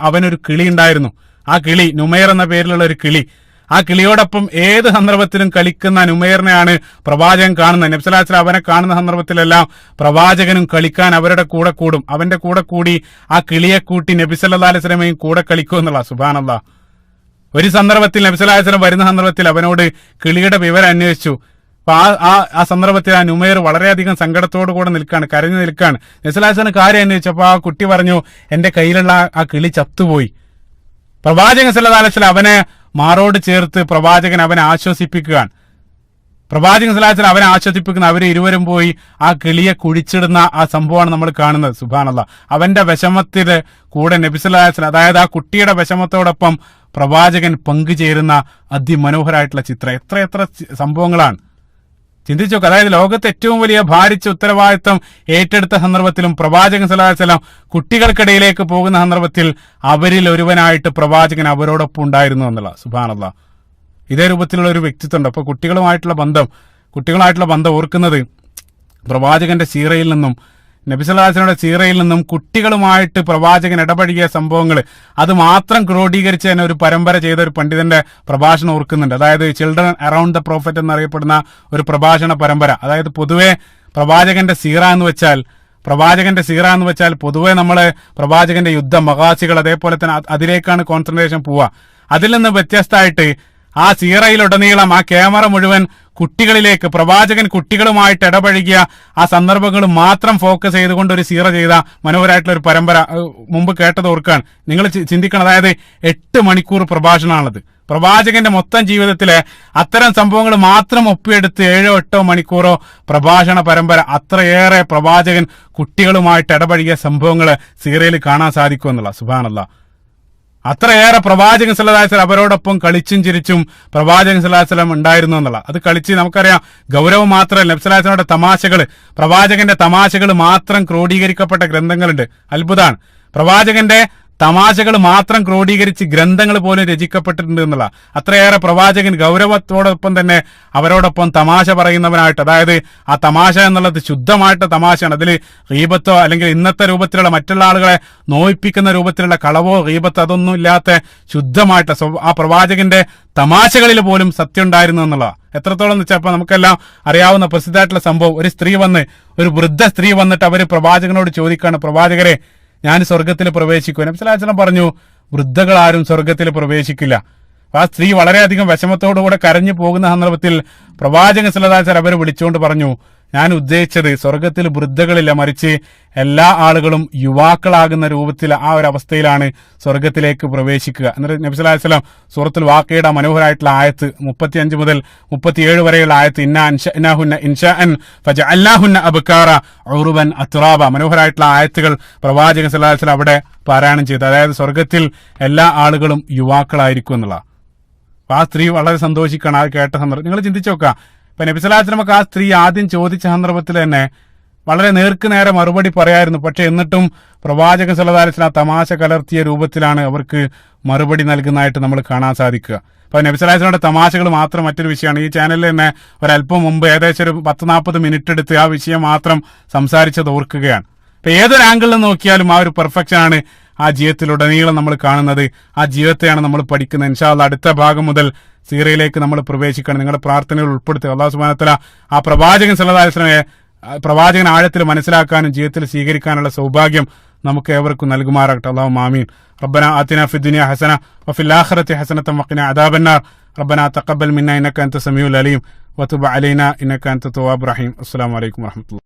അവനൊരു കിളി ഉണ്ടായിരുന്നു. ആ കിളി നുമൈർ എന്ന പേരിലുള്ള ഒരു കിളി, ആ കിളിയോടൊപ്പം ഏത് സന്ദർഭത്തിലും കളിക്കുന്ന നുമൈറിനെയാണ് പ്രവാചകൻ കാണുന്നത്. നബി സല്ലല്ലാഹു അലൈഹി വസല്ലം അവനെ കാണുന്ന സന്ദർഭത്തിലെല്ലാം പ്രവാചകനും കളിക്കാൻ അവരുടെ കൂടെ കൂടും. അവന്റെ കൂടെ കൂടി ആ കിളിയെ കൂട്ടി നബി സല്ലല്ലാഹു അലൈഹി വസല്ലമയും കൂടെ കളിക്കും എന്നുള്ള. സുബ്ഹാനല്ലാഹ്. ഒരു സന്ദർഭത്തിൽ നബി സല്ലല്ലാഹു അലൈഹി വസല്ലം വരുന്ന സന്ദർഭത്തിൽ അവനോട് കിളിയുടെ വിവരം അന്വേഷിച്ചു. അപ്പൊ ആ സന്ദർഭത്തിൽ ആ നുമൈർ വളരെയധികം സങ്കടത്തോടു കൂടെ നിൽക്കാണ്, കരഞ്ഞു നിൽക്കാണ്. നബി സല്ലല്ലാഹു അലൈഹി വസല്ലം കാര്യം അന്വേഷിച്ചപ്പോ ആ കുട്ടി പറഞ്ഞു, എന്റെ കയ്യിലുള്ള ആ കിളി ചത്തുപോയി. പ്രവാചകൻ സല്ലല്ലാഹു അലൈഹി വസല്ലം അവനെ മാറോട് ചേർത്ത് പ്രവാചകൻ അവനെ ആശ്വസിപ്പിക്കുകയാണ്. പ്രവാചകൻ സല്ലല്ലാഹു അലൈഹി വസല്ലം അവനെ ആശ്വസിപ്പിക്കുന്ന അവര് ഇരുവരും പോയി ആ കിളിയെ കുഴിച്ചിടുന്ന ആ സംഭവമാണ് നമ്മൾ കാണുന്നത്. സുബ്ഹാനല്ലാഹ്. അവന്റെ വിഷമത്തില് കൂടെ നബി സല്ലല്ലാഹു അലൈഹി വസല്ലം, അതായത് ആ കുട്ടിയുടെ വിഷമത്തോടൊപ്പം പ്രവാചകൻ പങ്കുചേരുന്ന അതിമനോഹരമായിട്ടുള്ള ചിത്രം. എത്ര സംഭവങ്ങളാണ്, ചിന്തിച്ചു നോക്കുക. അതായത് ലോകത്തെ ഏറ്റവും വലിയ ഭാരിച്ച ഉത്തരവാദിത്വം ഏറ്റെടുത്ത സന്ദർഭത്തിലും പ്രവാചകൻ സല്ലല്ലാഹു അലൈഹി വസല്ലം കുട്ടികൾക്കിടയിലേക്ക് പോകുന്ന സന്ദർഭത്തിൽ അവരിൽ ഒരുവനായിട്ട് പ്രവാചകൻ അവരോടൊപ്പം ഉണ്ടായിരുന്നു എന്നുള്ള. സുബ്ഹാനല്ലാഹ്. ഇതേ രൂപത്തിലുള്ള ഒരു വ്യക്തിത്വമുണ്ട്. അപ്പൊ കുട്ടികളുമായിട്ടുള്ള ബന്ധം ഓർക്കുന്നത് പ്രവാചകന്റെ സീറയിൽ നിന്നും, നബി സല്ലല്ലാഹു അലൈഹി വസല്ലമയുടെ സീറയിൽ നിന്നും കുട്ടികളുമായിട്ട് പ്രവാചകൻ ഇടപഴകിയ സംഭവങ്ങൾ അത് മാത്രം ക്രോഡീകരിച്ച് തന്നെ ഒരു പരമ്പര ചെയ്ത ഒരു പണ്ഡിതന്റെ പ്രഭാഷണം ഓർക്കുന്നുണ്ട്. അതായത് ചിൽഡ്രൻ അറൌണ്ട് ദ പ്രോഫറ്റ് എന്നറിയപ്പെടുന്ന ഒരു പ്രഭാഷണ പരമ്പര. അതായത് പൊതുവെ പ്രവാചകന്റെ സീറ എന്ന് വെച്ചാൽ പൊതുവെ നമ്മള് പ്രവാചകന്റെ യുദ്ധ മഗാസികൾ അതേപോലെ തന്നെ അതിലേക്കാണ് കോൺസെൻട്രേഷൻ പോവുക. അതിൽ നിന്ന് വ്യത്യസ്തമായിട്ട് ആ സീറയിലുടനീളം ആ ക്യാമറ മുഴുവൻ കുട്ടികളിലേക്ക്, പ്രവാചകൻ കുട്ടികളുമായിട്ട് ഇടപഴകിയ ആ സന്ദർഭങ്ങൾ മാത്രം ഫോക്കസ് ചെയ്തുകൊണ്ട് ഒരു സീറ ചെയ്ത മനോഹരമായിട്ടുള്ള ഒരു പരമ്പര മുമ്പ് കേട്ടത് ഓർക്കാണ്. നിങ്ങൾ ചിന്തിക്കണം, അതായത് 8 മണിക്കൂർ പ്രഭാഷണമാണത്. പ്രവാചകന്റെ മൊത്തം ജീവിതത്തിലെ അത്തരം സംഭവങ്ങൾ മാത്രം ഒപ്പിയെടുത്ത് 7-8 മണിക്കൂറോ പ്രഭാഷണ പരമ്പര, അത്രയേറെ പ്രവാചകൻ കുട്ടികളുമായിട്ട് ഇടപഴകിയ സംഭവങ്ങൾ സീറയിൽ കാണാൻ സാധിക്കും എന്നുള്ള. സുബ്ഹാനല്ലാഹ്. അത്രയേറെ പ്രവാചകൻ സല്ലല്ലാഹു അലൈഹി വസല്ലം അവരോടൊപ്പം കളിച്ചും ചിരിച്ചും പ്രവാചകൻ സല്ലല്ലാഹു അലൈഹി വസല്ലം ഉണ്ടായിരുന്നു എന്നുള്ള. അത് കളിച്ച് നമുക്കറിയാം, ഗൗരവം മാത്രമല്ല, നബി സല്ലല്ലാഹു അലൈഹി വസല്ലമയുടെ തമാശകള്, പ്രവാചകന്റെ തമാശകൾ മാത്രം ക്രോഡീകരിക്കപ്പെട്ട ഗ്രന്ഥങ്ങളുണ്ട്. അത്ഭുതമാണ്. പ്രവാചകന്റെ തമാശകൾ മാത്രം ക്രോഡീകരിച്ച് ഗ്രന്ഥങ്ങൾ പോലും രചിക്കപ്പെട്ടിട്ടുണ്ട് എന്നുള്ള. അത്രയേറെ പ്രവാചകൻ ഗൗരവത്തോടൊപ്പം തന്നെ അവരോടൊപ്പം തമാശ പറയുന്നവനായിട്ട്, അതായത് ആ തമാശ എന്നുള്ളത് ശുദ്ധമായിട്ട് തമാശയാണ്. അതിൽ ഗീബത്തോ അല്ലെങ്കിൽ ഇന്നത്തെ രൂപത്തിലുള്ള മറ്റുള്ള ആളുകളെ നോയിപ്പിക്കുന്ന രൂപത്തിലുള്ള കളവോ ഗീബത്തോ അതൊന്നും ഇല്ലാത്ത ശുദ്ധമായിട്ട് ആ പ്രവാചകന്റെ തമാശകളിൽ പോലും സത്യം ഉണ്ടായിരുന്നു എന്നുള്ള. എത്രത്തോളം എന്ന് വെച്ചാൽ നമുക്കെല്ലാം അറിയാവുന്ന പ്രസിദ്ധമായിട്ടുള്ള സംഭവം, ഒരു വൃദ്ധ സ്ത്രീ വന്നിട്ട് അവര് പ്രവാചകനോട് ചോദിക്കാണ്, പ്രവാചകരെ ഞാൻ സ്വർഗത്തിൽ പ്രവേശിക്കും. നബി സല്ലല്ലാഹു അലൈഹി വസല്ലം പറഞ്ഞു, വൃദ്ധകൾ ആരും സ്വർഗത്തിൽ പ്രവേശിക്കില്ല. ആ സ്ത്രീ വളരെയധികം വിഷമത്തോടുകൂടെ കരഞ്ഞു പോകുന്ന സന്ദർഭത്തിൽ പ്രവാചകൻ സല്ലല്ലാഹു അലൈഹി വസല്ലം അവരെ വിളിച്ചുകൊണ്ട് പറഞ്ഞു, ഞാൻ ഉദ്ദേശിച്ചത് സ്വർഗത്തിൽ വൃദ്ധകളില്ല, മറിച്ച് എല്ലാ ആളുകളും യുവാക്കളാകുന്ന രൂപത്തിൽ ആ ഒരു അവസ്ഥയിലാണ് സ്വർഗത്തിലേക്ക് പ്രവേശിക്കുക. എന്നിട്ട് നബി സല്ലല്ലാഹു അലൈഹി വസല്ലം സൂറത്തുൽ വാഖിയയുടെ മനോഹരമായിട്ടുള്ള ആയത്ത് 35 മുതൽ 37 വരെയുള്ള ആയത്ത് ഇന്നാ അൻശഅനാഹുന്ന ഇൻശാഅൻ ഫജഅൽനാഹുന്ന അബ്കാറ ഉറുബൻ അത്റാബ, മനോഹരമായിട്ടുള്ള ആയത്തുകൾ പ്രവാചകൻ സല്ലല്ലാഹു അലൈഹി വസല്ലം അവിടെ പാരായണം ചെയ്തു. അതായത് സ്വർഗത്തിൽ എല്ലാ ആളുകളും യുവാക്കളായിരിക്കും എന്നുള്ള. അപ്പൊ ആ സ്ത്രീ വളരെ സന്തോഷിക്കണം അത് കേട്ട സന്ദർഭം. നിങ്ങൾ ചിന്തിച്ചു നോക്കാം, ഇപ്പൊ നബി സല്ലല്ലാഹു അലൈഹി വസല്ലമക്ക് ആ സ്ത്രീ ആദ്യം ചോദിച്ച സന്ദർഭത്തിൽ തന്നെ വളരെ നേർക്ക് നേരെ മറുപടി പറയായിരുന്നു. പക്ഷെ എന്നിട്ടും പ്രവാചകൻ സല്ലല്ലാഹു അലൈഹി വസല്ലം തമാശ കലർത്തിയ രൂപത്തിലാണ് അവർക്ക് മറുപടി നൽകുന്നതായിട്ട് നമ്മൾ കാണാൻ സാധിക്കുക. അപ്പൊ നബി സല്ലല്ലാഹു അലൈഹി വസല്ലമയുടെ തമാശകൾ മാത്രം മറ്റൊരു വിഷയമാണ്. ഈ ചാനലിൽ തന്നെ ഒരല്പം മുമ്പ് ഏകദേശം ഒരു 10-40 മിനിറ്റ് എടുത്ത് ആ വിഷയം മാത്രം സംസാരിച്ചത് ഓർക്കുകയാണ്. അപ്പൊ ഏതൊരു ആംഗിളിൽ നോക്കിയാലും ആ ഒരു പെർഫെക്ഷൻ ആണ് ആ ജീവിതത്തിലുടനീളം നമ്മൾ കാണുന്നത്. ആ ജീവിതത്തെയാണ് നമ്മൾ പഠിക്കുന്നത്. ഇൻഷാ അല്ലാഹ് അടുത്ത ഭാഗം മുതൽ സീറയിലേക്ക് നമ്മൾ പ്രവേശിക്കണം. നിങ്ങളുടെ പ്രാർത്ഥനകൾ ഉൾപ്പെടുത്തുക. അല്ലാഹു സുബ്ഹാനഹു വ തആല ആ പ്രവാചകൻ സല്ലല്ലാഹു അലൈഹി വസല്ലമയെ പ്രവാചകൻ ആഴത്തിൽ മനസ്സിലാക്കാനും ജീവിതത്തിൽ സ്വീകരിക്കാനുള്ള സൗഭാഗ്യം നമുക്ക് ഏവർക്കും നൽകുമാറാകട്ടെ. അല്ലാഹുമ്മ ആമീൻ. റബ്ബനാ ആതിനാ ഫിദ്ദുനിയ ഹസന വഫിൽ ആഖിറതി ഹസനതൻ വഖിനാ അദാബന്നാർ. റബ്ബനാ തഖബ്ബൽ മിന്നാ ഇന്നക അൻത സമീഉൽ അലീം വതുബ് അലൈനാ ഇന്നക അൻത തവ്വാബുർ റഹീം. അസ്സലാമു അലൈക്കും വറഹ്മത്തുള്ളാഹി.